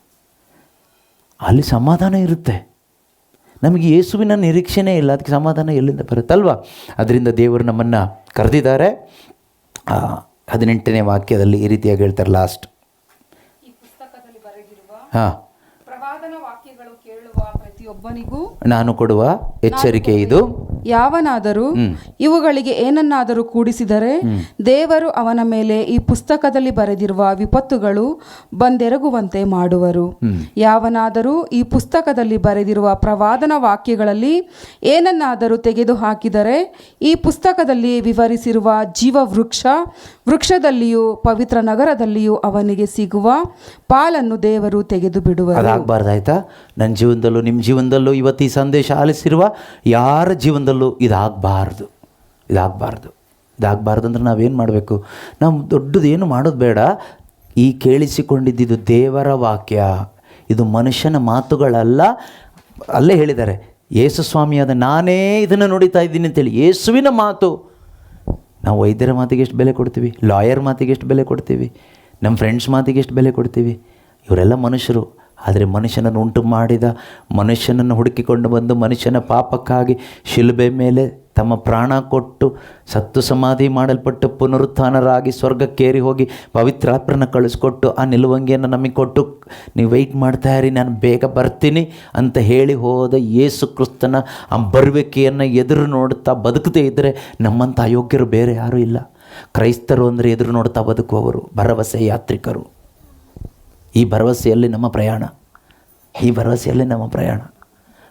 ಅಲ್ಲಿ ಸಮಾಧಾನ ಇರುತ್ತೆ. ನಮಗೆ ಯೇಸುವಿನ ನಿರೀಕ್ಷೆನೇ ಇಲ್ಲ, ಅದಕ್ಕೆ ಸಮಾಧಾನ ಎಲ್ಲಿಂದ ಬರುತ್ತಲ್ವ? ಅದರಿಂದ ದೇವರು ನಮ್ಮನ್ನು ಕರೆದಿದ್ದಾರೆ. 18ನೇ ವಾಕ್ಯದಲ್ಲಿ ಈ ರೀತಿಯಾಗಿ ಹೇಳ್ತಾರೆ ಲಾಸ್ಟ್. ಈ ಪುಸ್ತಕದಲ್ಲಿ ಬರೆದಿರುವ ಹಾಂ, ಪ್ರವಾದನ ವಾಕ್ಯಗಳು ಕೇಳುವ ಪ್ರತಿಯೊಬ್ಬನಿಗೂ ನಾನು ಕೊಡುವ ಎಚ್ಚರಿಕೆ ಇದು. ಯಾವನಾದರೂ ಇವುಗಳಿಗೆ ಏನನ್ನಾದರೂ ಕೂಡಿಸಿದರೆ ದೇವರು ಅವನ ಮೇಲೆ ಈ ಪುಸ್ತಕದಲ್ಲಿ ಬರೆದಿರುವ ವಿಪತ್ತುಗಳು ಬಂದೆರಗುವಂತೆ ಮಾಡುವರು. ಯಾವನಾದರೂ ಈ ಪುಸ್ತಕದಲ್ಲಿ ಬರೆದಿರುವ ಪ್ರವಾದನ ವಾಕ್ಯಗಳಲ್ಲಿ ಏನನ್ನಾದರೂ ತೆಗೆದು ಹಾಕಿದರೆ ಈ ಪುಸ್ತಕದಲ್ಲಿ ವಿವರಿಸಿರುವ ಜೀವ ವೃಕ್ಷದಲ್ಲಿಯೂ ಪವಿತ್ರ ನಗರದಲ್ಲಿಯೂ ಅವನಿಗೆ ಸಿಗುವ ಪಾಲನ್ನು ದೇವರು ತೆಗೆದು ಬಿಡುವರು. ಅದಾಗಬಾರ್ದಾಯ್ತಾ? ನನ್ನ ಜೀವನದಲ್ಲೂ ನಿಮ್ಮ ಜೀವನದಲ್ಲೂ ಇವತ್ತು ಈ ಸಂದೇಶ ಆಲಿಸಿರುವ ಯಾರ ಜೀವನದಲ್ಲೂ ಇದಾಗಬಾರ್ದು. ಅಂದ್ರೆ ನಾವೇನು ಮಾಡಬೇಕು? ನಾವು ದೊಡ್ಡದೇನು ಮಾಡೋದು ಬೇಡ. ಈ ಕೇಳಿಸಿಕೊಂಡಿದ್ದು ದೇವರ ವಾಕ್ಯ, ಇದು ಮನುಷ್ಯನ ಮಾತುಗಳಲ್ಲ. ಅಲ್ಲೇ ಹೇಳಿದ್ದಾರೆ, ಯೇಸು ಸ್ವಾಮಿಯಾದ ನಾನೇ ಇದನ್ನು ನೋಡಿತಾ ಇದ್ದೀನಿ ಅಂತೇಳಿ. ಯೇಸುವಿನ ಮಾತು. ನಾವು ವೈದ್ಯರ ಮಾತಿಗೆ ಎಷ್ಟು ಬೆಲೆ ಕೊಡ್ತೀವಿ, ಲಾಯರ್ ಮಾತಿಗೆ ಎಷ್ಟು ಬೆಲೆ ಕೊಡ್ತೀವಿ, ನಮ್ಮ ಫ್ರೆಂಡ್ಸ್ ಮಾತಿಗೆ ಎಷ್ಟು ಬೆಲೆ ಕೊಡ್ತೀವಿ. ಇವರೆಲ್ಲ ಮನುಷ್ಯರು. ಆದರೆ ಮನುಷ್ಯನನ್ನು ಉಂಟು ಮಾಡಿದ, ಮನುಷ್ಯನನ್ನು ಹುಡುಕಿಕೊಂಡು ಬಂದು ಮನುಷ್ಯನ ಪಾಪಕ್ಕಾಗಿ ಶಿಲುಬೆ ಮೇಲೆ ತಮ್ಮ ಪ್ರಾಣ ಕೊಟ್ಟು ಸತ್ತು ಸಮಾಧಿ ಮಾಡಲ್ಪಟ್ಟು ಪುನರುತ್ಥಾನರಾಗಿ ಸ್ವರ್ಗಕ್ಕೇರಿ ಹೋಗಿ ಪವಿತ್ರಾತ್ಮನ ಕಳಿಸ್ಕೊಟ್ಟು ಆ ನಿಲುವಂಗಿಯನ್ನು ನಮಗೆ ಕೊಟ್ಟು ನೀವು ವೆಯ್ಟ್ ಮಾಡ್ತಾ ಇರಿ, ನಾನು ಬೇಗ ಬರ್ತೀನಿ ಅಂತ ಹೇಳಿ ಹೋದ ಯೇಸು ಕ್ರಿಸ್ತನ ಆ ಬರುವಿಕೆಯನ್ನು ಎದುರು ನೋಡ್ತಾ ಬದುಕದೇ ಇದ್ದರೆ ನಮ್ಮಂಥ ಅಯೋಗ್ಯರು ಬೇರೆ ಯಾರೂ ಇಲ್ಲ. ಕ್ರೈಸ್ತರು ಅಂದರೆ ಎದುರು ನೋಡ್ತಾ ಬದುಕುವವರು, ಭರವಸೆ ಯಾತ್ರಿಕರು. ಈ ಭರವಸೆಯಲ್ಲಿ ನಮ್ಮ ಪ್ರಯಾಣ,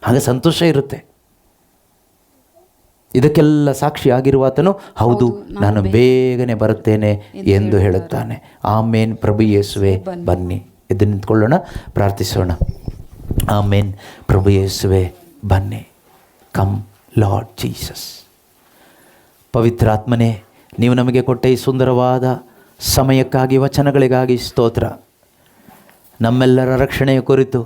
ಹಾಗೆ ಸಂತೋಷ ಇರುತ್ತೆ. ಇದಕ್ಕೆಲ್ಲ ಸಾಕ್ಷಿ ಆಗಿರುವ ಆತನು ಹೌದು ನಾನು ಬೇಗನೆ ಬರುತ್ತೇನೆ ಎಂದು ಹೇಳುತ್ತಾನೆ. ಆಮೇನ್. ಪ್ರಭು ಯೇಸುವೆ ಬನ್ನಿ. ಎದ್ದು ನಿಂತ್ಕೊಳ್ಳೋಣ, ಪ್ರಾರ್ಥಿಸೋಣ. ಆಮೇನ್. ಪ್ರಭು ಯೇಸುವೆ ಬನ್ನಿ. Come lord Jesus. ಪವಿತ್ರಾತ್ಮನೇ, ನೀವು ನಮಗೆ ಕೊಟ್ಟ ಈ ಸುಂದರವಾದ ಸಮಯಕ್ಕಾಗಿ, ವಚನಗಳಿಗಾಗಿ ಸ್ತೋತ್ರ. ನಮ್ಮೆಲ್ಲರ ರಕ್ಷಣೆಯ ಕುರಿತು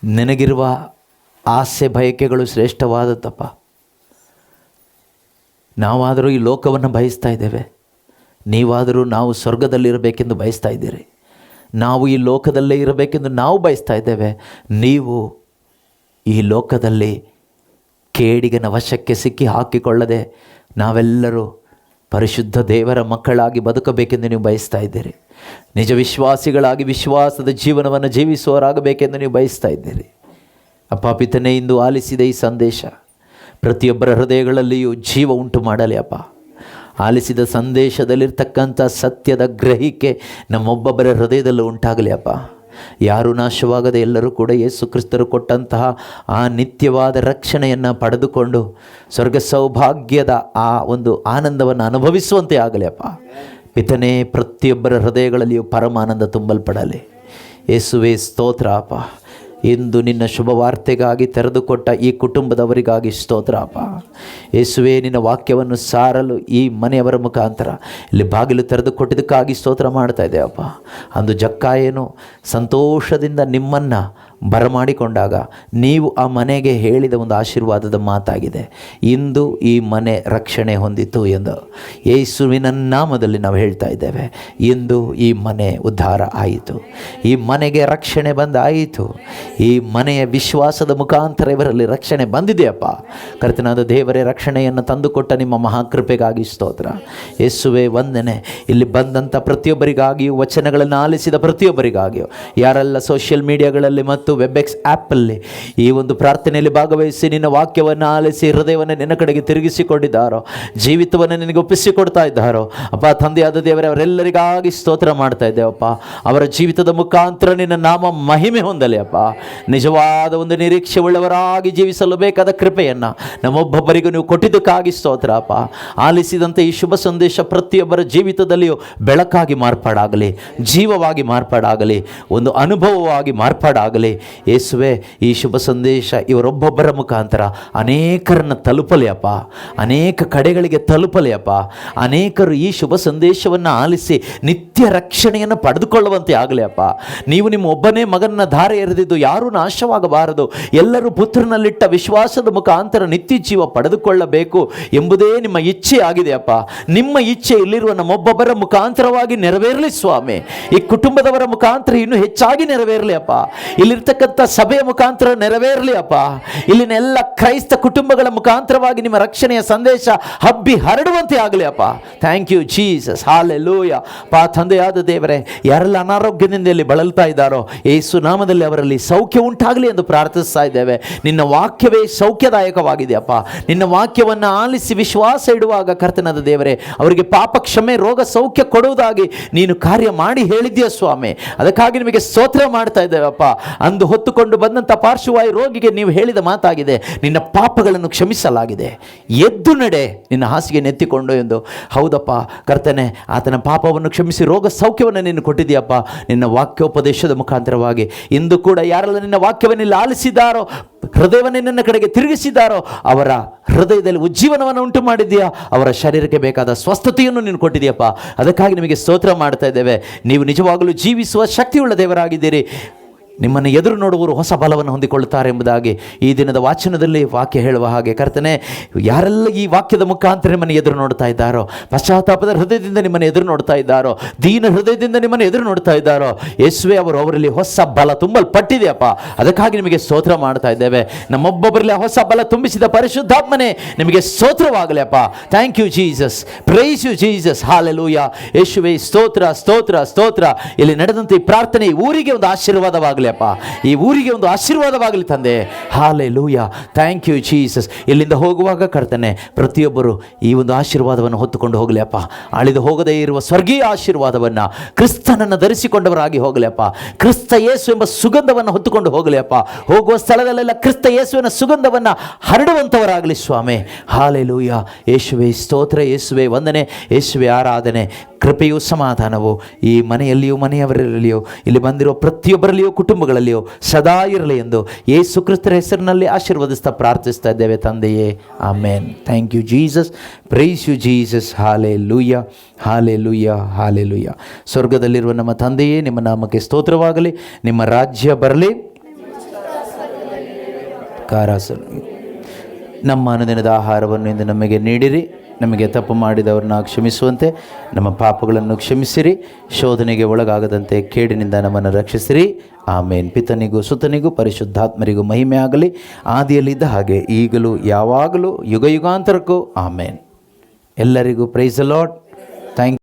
ನಿನಗಿರುವ ಆಸೆ ಬಯಕೆಗಳು ಶ್ರೇಷ್ಠವಾದದ್ದಪ್ಪ. ನಾವಾದರೂ ಈ ಲೋಕವನ್ನು ಬಯಸ್ತಾ ಇದ್ದೇವೆ, ನೀವಾದರೂ ನಾವು ಸ್ವರ್ಗದಲ್ಲಿರಬೇಕೆಂದು ಬಯಸ್ತಾ ಇದ್ದೀರಿ. ನಾವು ಈ ಲೋಕದಲ್ಲೇ ಇರಬೇಕೆಂದು ನಾವು ಬಯಸ್ತಾ ಇದ್ದೇವೆ. ನೀವು ಈ ಲೋಕದಲ್ಲಿ ಕೇಡಿಗನ ವಶಕ್ಕೆ ಸಿಕ್ಕಿ ಹಾಕಿಕೊಳ್ಳದೆ ನಾವೆಲ್ಲರೂ ಪರಿಶುದ್ಧ ದೇವರ ಮಕ್ಕಳಾಗಿ ಬದುಕಬೇಕೆಂದು ನೀವು ಬಯಸ್ತಾ ಇದ್ದೀರಿ. ನಿಜ ವಿಶ್ವಾಸಿಗಳಾಗಿ ವಿಶ್ವಾಸದ ಜೀವನವನ್ನು ಜೀವಿಸುವವರಾಗಬೇಕೆಂದು ನೀವು ಬಯಸ್ತಾ ಇದ್ದೀರಿ. ಅಪ್ಪ ಪಿತನೇ, ಇಂದು ಆಲಿಸಿದ ಈ ಸಂದೇಶ ಪ್ರತಿಯೊಬ್ಬರ ಹೃದಯಗಳಲ್ಲಿಯೂ ಜೀವ ಉಂಟು ಮಾಡಲಿ ಅಪ್ಪ. ಆಲಿಸಿದ ಸಂದೇಶದಲ್ಲಿರ್ತಕ್ಕಂಥ ಸತ್ಯದ ಗ್ರಹಿಕೆ ನಮ್ಮೊಬ್ಬೊಬ್ಬರ ಹೃದಯದಲ್ಲೂ ಉಂಟಾಗಲಿ ಅಪ್ಪ. ಯಾರೂ ನಾಶವಾಗದೆ ಎಲ್ಲರೂ ಕೂಡ ಯೇಸು ಕ್ರಿಸ್ತರು ಕೊಟ್ಟಂತಹ ಆ ನಿತ್ಯವಾದ ರಕ್ಷಣೆಯನ್ನು ಪಡೆದುಕೊಂಡು ಸ್ವರ್ಗ ಸೌಭಾಗ್ಯದ ಆ ಒಂದು ಆನಂದವನ್ನು ಅನುಭವಿಸುವಂತೆ ಆಗಲಿ ಅಪ್ಪ. ಪಿತನೇ, ಪ್ರತಿಯೊಬ್ಬರ ಹೃದಯಗಳಲ್ಲಿಯೂ ಪರಮಾನಂದ ತುಂಬಲ್ಪಡಲಿ. ಯೇಸುವೇ ಸ್ತೋತ್ರ ಅಪ್ಪ. ಇಂದು ನಿನ್ನ ಶುಭ ವಾರ್ತೆಗಾಗಿ ತೆರೆದುಕೊಟ್ಟ ಈ ಕುಟುಂಬದವರಿಗಾಗಿ ಸ್ತೋತ್ರ ಅಪ್ಪ. ಯೇಸುವೇ, ನಿನ್ನ ವಾಕ್ಯವನ್ನು ಸಾರಲು ಈ ಮನೆಯವರ ಮುಖಾಂತರ ಇಲ್ಲಿ ಬಾಗಿಲು ತೆರೆದುಕೊಟ್ಟಿದ್ದಕ್ಕಾಗಿ ಸ್ತೋತ್ರ ಮಾಡ್ತಾ ಇದ್ದೇವಪ್ಪ. ಅಂದು ಜಕ್ಕಾಯೇನು ಸಂತೋಷದಿಂದ ನಿಮ್ಮನ್ನು ಬರಮಾಡಿಕೊಂಡಾಗ ನೀವು ಆ ಮನೆಗೆ ಹೇಳಿದ ಒಂದು ಆಶೀರ್ವಾದದ ಮಾತಾಗಿದೆ. ಇಂದು ಈ ಮನೆ ರಕ್ಷಣೆ ಹೊಂದಿತು ಎಂದು ಯೇಸುವಿನ ನಾಮದಲ್ಲಿ ನಾವು ಹೇಳ್ತಾ ಇದ್ದೇವೆ. ಇಂದು ಈ ಮನೆ ಉದ್ಧಾರ ಆಯಿತು, ಈ ಮನೆಗೆ ರಕ್ಷಣೆ ಬಂದಾಯಿತು. ಈ ಮನೆಯ ವಿಶ್ವಾಸದ ಮುಖಾಂತರ ಇವರಲ್ಲಿ ರಕ್ಷಣೆ ಬಂದಿದೆಯಪ್ಪ. ಕರ್ತನಾದ ದೇವರೇ, ರಕ್ಷಣೆಯನ್ನು ತಂದುಕೊಟ್ಟ ನಿಮ್ಮ ಮಹಾಕೃಪೆಗಾಗಿ ಸ್ತೋತ್ರ. ಯೇಸುವೇ ವಂದನೆ. ಇಲ್ಲಿ ಬಂದಂಥ ಪ್ರತಿಯೊಬ್ಬರಿಗಾಗಿಯೂ, ವಚನಗಳನ್ನು ಆಲಿಸಿದ ಪ್ರತಿಯೊಬ್ಬರಿಗಾಗಿಯೂ, ಯಾರೆಲ್ಲ ಸೋಷಿಯಲ್ ಮೀಡಿಯಾಗಳಲ್ಲಿ ಮತ್ತು ವೆಬ್ಎಕ್ಸ್ ಆ್ಯಪಲ್ಲಿ ಈ ಒಂದು ಪ್ರಾರ್ಥನೆಯಲ್ಲಿ ಭಾಗವಹಿಸಿ ನಿನ್ನ ವಾಕ್ಯವನ್ನು ಆಲಿಸಿ ಹೃದಯವನ್ನು ನಿನ್ನ ಕಡೆಗೆ ತಿರುಗಿಸಿಕೊಂಡಿದ್ದಾರೋ, ಜೀವಿತವನ್ನು ನಿನಗೆ ಒಪ್ಪಿಸಿಕೊಡ್ತಾ ಇದ್ದಾರೋ ಅಪ್ಪ, ತಂದೆಯಾದ ದೇವರೇ, ಅವರೆಲ್ಲರಿಗಾಗಿ ಸ್ತೋತ್ರ ಮಾಡ್ತಾ ಇದ್ದೇವಪ್ಪ. ಅವರ ಜೀವಿತದ ಮುಖಾಂತರ ನಿನ್ನ ನಾಮ ಮಹಿಮೆ ಹೊಂದಲಿ ಅಪ್ಪ. ನಿಜವಾದ ಒಂದು ನಿರೀಕ್ಷೆ ಉಳ್ಳವರಾಗಿ ಜೀವಿಸಲು ಬೇಕಾದ ಕೃಪೆಯನ್ನು ನಮ್ಮೊಬ್ಬೊಬ್ಬರಿಗೂ ನೀವು ಕೊಟ್ಟಿದ್ದಕ್ಕಾಗಿ ಸ್ತೋತ್ರ ಅಪ್ಪ. ಆಲಿಸಿದಂತೆ ಈ ಶುಭ ಸಂದೇಶ ಪ್ರತಿಯೊಬ್ಬರ ಜೀವಿತದಲ್ಲಿಯೂ ಬೆಳಕಾಗಿ ಮಾರ್ಪಾಡಾಗಲಿ, ಜೀವವಾಗಿ ಮಾರ್ಪಾಡಾಗಲಿ, ಒಂದು ಅನುಭವವಾಗಿ ಮಾರ್ಪಾಡಾಗಲಿ. ಯೇಸುವೆ ಈ ಶುಭ ಸಂದೇಶ ಇವರೊಬ್ಬೊಬ್ಬರ ಮುಖಾಂತರ ಅನೇಕರನ್ನು ತಲುಪಲಿ ಅಪ್ಪ, ಅನೇಕ ಕಡೆಗಳಿಗೆ ತಲುಪಲಿ ಅಪ್ಪ. ಅನೇಕರು ಈ ಶುಭ ಸಂದೇಶವನ್ನು ಆಲಿಸಿ ನಿತ್ಯ ರಕ್ಷಣೆಯನ್ನು ಪಡೆದುಕೊಳ್ಳುವಂತೆ ಆಗಲಿ ಅಪ್ಪ. ನೀವು ನಿಮ್ಮ ಒಬ್ಬನೇ ಮಗನ ಧಾರೆ ಎರೆದಿದ್ದು ಯಾರೂ ನಾಶವಾಗಬಾರದು, ಎಲ್ಲರೂ ಪುತ್ರನಲ್ಲಿಟ್ಟ ವಿಶ್ವಾಸದ ಮುಖಾಂತರ ನಿತ್ಯ ಜೀವ ಪಡೆದುಕೊಳ್ಳಬೇಕು ಎಂಬುದೇ ನಿಮ್ಮ ಇಚ್ಛೆ ಆಗಿದೆ ಅಪ್ಪ. ನಿಮ್ಮ ಇಚ್ಛೆ ಇಲ್ಲಿರುವ ನಮ್ಮೊಬ್ಬೊಬ್ಬರ ಮುಖಾಂತರವಾಗಿ ನೆರವೇರಲಿ ಸ್ವಾಮಿ. ಈ ಕುಟುಂಬದವರ ಮುಖಾಂತರ ಇನ್ನೂ ಹೆಚ್ಚಾಗಿ ನೆರವೇರಲಿ ಅಪ್ಪ. ಇಲ್ಲಿರ್ತಕ್ಕಂಥ ಸಭೆಯ ಮುಖಾಂತರ ನೆರವೇರಲಿ ಅಪ್ಪ. ಇಲ್ಲಿನ ಎಲ್ಲ ಕ್ರೈಸ್ತ ಕುಟುಂಬಗಳ ಮುಖಾಂತರವಾಗಿ ನಿಮ್ಮ ರಕ್ಷಣೆಯ ಸಂದೇಶ ಹಬ್ಬಿ ಹರಡುವಂತೆ ಆಗಲಿ ಅಪ್ಪ. Thank you Jesus, hallelujah. ತಂದೆಯಾದ ದೇವರೇ, ಯಾರೆಲ್ಲ ಅನಾರೋಗ್ಯದಿಂದ ಇಲ್ಲಿ ಬಳಲ್ತಾ ಇದ್ದಾರೋ ಯೇಸು ನಾಮದಲ್ಲಿ ಅವರಲ್ಲಿ ಸೌಖ್ಯ ಉಂಟಾಗಲಿ ಎಂದು ಪ್ರಾರ್ಥಿಸ್ತಾ ಇದ್ದೇವೆ. ನಿನ್ನ ವಾಕ್ಯವೇ ಸೌಖ್ಯದಾಯಕವಾಗಿದೆಯಪ್ಪ. ನಿನ್ನ ವಾಕ್ಯವನ್ನು ಆಲಿಸಿ ವಿಶ್ವಾಸ ಇಡುವಾಗ ಕರ್ತನಾದ ದೇವರೇ, ಅವರಿಗೆ ಪಾಪ ಕ್ಷಮೆ, ರೋಗ ಸೌಖ್ಯ ಕೊಡುವುದಾಗಿ ನೀನು ಕಾರ್ಯ ಮಾಡಿ ಹೇಳಿದ್ಯಾ ಸ್ವಾಮಿ. ಅದಕ್ಕಾಗಿ ನಿಮಗೆ ಸ್ತೋತ್ರ ಮಾಡ್ತಾ ಇದ್ದೇವಪ್ಪ. ಅಂದು ಹೊತ್ತುಕೊಂಡು ಬಂದಂಥ ಪಾರ್ಶ್ವವಾಯು ರೋಗಿಗೆ ನೀವು ಹೇಳಿದ ಮಾತಾಗಿದೆ, ನಿನ್ನ ಪಾಪಗಳನ್ನು ಕ್ಷಮಿಸಲಾಗಿದೆ, ಎದ್ದು ನಡೆ ನಿನ್ನ ಹಾಸಿಗೆ ನೆತ್ತಿಕೊಂಡು ಎಂದು. ಹೌದಪ್ಪ ಕರ್ತನೆ, ಆತನ ಪಾಪವನ್ನು ಕ್ಷಮಿಸಿ ರೋಗ ಸೌಖ್ಯವನ್ನು ನೀನು ಕೊಟ್ಟಿದ್ದೀಯಪ್ಪ ನಿನ್ನ ವಾಕ್ಯೋಪದೇಶದ ಮುಖಾಂತರವಾಗಿ. ಇಂದು ಕೂಡ ಯಾರೆಲ್ಲ ನಿನ್ನ ವಾಕ್ಯವನ್ನು ಇಲ್ಲಿ ಆಲಿಸಿದ್ದಾರೋ, ಹೃದಯವನ್ನೇ ನಿನ್ನ ಕಡೆಗೆ ತಿರುಗಿಸಿದ್ದಾರೋ, ಅವರ ಹೃದಯದಲ್ಲಿ ಉಜ್ಜೀವನವನ್ನು ಉಂಟು ಮಾಡಿದ್ದೀಯಾ, ಅವರ ಶರೀರಕ್ಕೆ ಬೇಕಾದ ಸ್ವಸ್ಥತೆಯನ್ನು ನೀನು ಕೊಟ್ಟಿದ್ದೀಯಪ್ಪ. ಅದಕ್ಕಾಗಿ ನಿಮಗೆ ಸ್ತೋತ್ರ ಮಾಡ್ತಾ ಇದ್ದೇವೆ. ನೀವು ನಿಜವಾಗಲೂ ಜೀವಿಸುವ ಶಕ್ತಿಯುಳ್ಳ ದೇವರಾಗಿದ್ದೀರಿ. ನಿಮ್ಮನ್ನು ಎದುರು ನೋಡುವವರು ಹೊಸ ಬಲವನ್ನು ಹೊಂದಿಕೊಳ್ಳುತ್ತಾರೆ ಎಂಬುದಾಗಿ ಈ ದಿನದ ವಾಚನದಲ್ಲಿ ವಾಕ್ಯ ಹೇಳುವ ಹಾಗೆ ಕರ್ತನೆ, ಯಾರೆಲ್ಲ ಈ ವಾಕ್ಯದ ಮುಖಾಂತರ ನಿಮ್ಮನ್ನು ಎದುರು ನೋಡ್ತಾ ಇದ್ದಾರೋ, ಪಶ್ಚಾತ್ತಾಪದ ಹೃದಯದಿಂದ ನಿಮ್ಮನ್ನು ಎದುರು ನೋಡ್ತಾ ಇದ್ದಾರೋ, ದೀನ ಹೃದಯದಿಂದ ನಿಮ್ಮನ್ನು ಎದುರು ನೋಡ್ತಾ ಇದ್ದಾರೋ, ಯೇಸುವೆ ಅವರಲ್ಲಿ ಹೊಸ ಬಲ ತುಂಬಲ್ಪಟ್ಟಿದೆಯಪ್ಪ. ಅದಕ್ಕಾಗಿ ನಿಮಗೆ ಸ್ತೋತ್ರ ಮಾಡ್ತಾ ಇದ್ದೇವೆ. ನಮ್ಮೊಬ್ಬೊಬ್ಬರಲ್ಲಿ ಹೊಸ ಬಲ ತುಂಬಿಸಿದ ಪರಿಶುದ್ಧಾತ್ಮನೇ ನಿಮಗೆ ಸ್ತೋತ್ರವಾಗಲಿ ಅಪ್ಪ. Thank you Jesus, praise you Jesus, hallelujah. ಯೇಸುವೆ ಸ್ತೋತ್ರ ಸ್ತೋತ್ರ ಸ್ತೋತ್ರ. ಇಲ್ಲಿ ನಡೆದಂತೆ ಈ ಪ್ರಾರ್ಥನೆ ಈ ಊರಿಗೆ ಒಂದು ಆಶೀರ್ವಾದವಾಗಲಿ ಅಪ್ಪ, ಈ ಊರಿಗೆ ಒಂದು ಆಶೀರ್ವಾದವಾಗಲಿ ತಂದೆ. Hallelujah, thank you Jesus. ಇಲ್ಲಿಂದ ಹೋಗುವಾಗ ಕರ್ತನೆ, ಪ್ರತಿಯೊಬ್ಬರು ಈ ಒಂದು ಆಶೀರ್ವಾದವನ್ನು ಹೊತ್ತುಕೊಂಡು ಹೋಗಲಿ ಅಪ್ಪ. ಅಳಿದು ಹೋಗದೇ ಇರುವ ಸ್ವರ್ಗೀಯ ಆಶೀರ್ವಾದವನ್ನು ಕ್ರಿಸ್ತನನ್ನು ಧರಿಸಿಕೊಂಡವರಾಗಿ ಹೋಗಲಿ ಅಪ್ಪ. ಕ್ರಿಸ್ತ ಯೇಸು ಎಂಬ ಸುಗಂಧವನ್ನು ಹೊತ್ತುಕೊಂಡು ಹೋಗಲಿ ಅಪ್ಪ. ಹೋಗುವ ಸ್ಥಳದಲ್ಲೆಲ್ಲ ಕ್ರಿಸ್ತ ಯೇಸುವಿನ ಸುಗಂಧವನ್ನು ಹರಡುವಂಥವರಾಗಲಿ ಸ್ವಾಮಿ. ಹಾಲೆಲೂಯಾ. ಯೇಸುವೆ ಸ್ತೋತ್ರ, ಯೇಸುವೆ ವಂದನೆ, ಯೇಸುವೆ ಆರಾಧನೆ. ಕೃಪೆಯೂ ಸಮಾಧಾನವು ಈ ಮನೆಯಲ್ಲಿಯೂ ಮನೆಯವರಲ್ಲಿಯೂ ಇಲ್ಲಿ ಬಂದಿರೋ ಪ್ರತಿಯೊಬ್ಬರಲ್ಲಿಯೂ ಕುಟುಂಬಗಳಲ್ಲಿಯೂ ಸದಾ ಇರಲಿ ಎಂದು ಯೇಸು ಕ್ರಿಸ್ತರ ಹೆಸರಿನಲ್ಲಿ ಆಶೀರ್ವದಿಸ್ತಾ ಪ್ರಾರ್ಥಿಸ್ತಾ ಇದ್ದೇವೆ ತಂದೆಯೇ, amen. Thank you Jesus, praise you Jesus, hallelujah, hallelujah, hallelujah. ಸ್ವರ್ಗದಲ್ಲಿರುವ ನಮ್ಮ ತಂದೆಯೇ, ನಿಮ್ಮ ನಾಮಕ್ಕೆ ಸ್ತೋತ್ರವಾಗಲಿ. ನಿಮ್ಮ ರಾಜ್ಯ ಬರಲಿ. ನಮ್ಮ ಅನುದಿನದ ಆಹಾರವನ್ನು ಇಂದು ನಮಗೆ ನೀಡಿರಿ. ನಮಗೆ ತಪ್ಪು ಮಾಡಿದವ್ರನ್ನ ಕ್ಷಮಿಸುವಂತೆ ನಮ್ಮ ಪಾಪಗಳನ್ನು ಕ್ಷಮಿಸಿರಿ. ಶೋಧನೆಗೆ ಒಳಗಾಗದಂತೆ ಕೇಡಿನಿಂದ ನಮ್ಮನ್ನು ರಕ್ಷಿಸಿರಿ. ಆಮೇನ್. ಪಿತನಿಗೂ ಸುತನಿಗೂ ಪರಿಶುದ್ಧಾತ್ಮರಿಗೂ ಮಹಿಮೆ ಆಗಲಿ, ಆದಿಯಲ್ಲಿದ್ದ ಹಾಗೆ ಈಗಲೂ ಯಾವಾಗಲೂ ಯುಗ ಯುಗಾಂತರಕ್ಕೂ. ಆಮೇನ್. ಎಲ್ಲರಿಗೂ ಪ್ರೈಸ್ ದ ಲಾರ್ಡ್.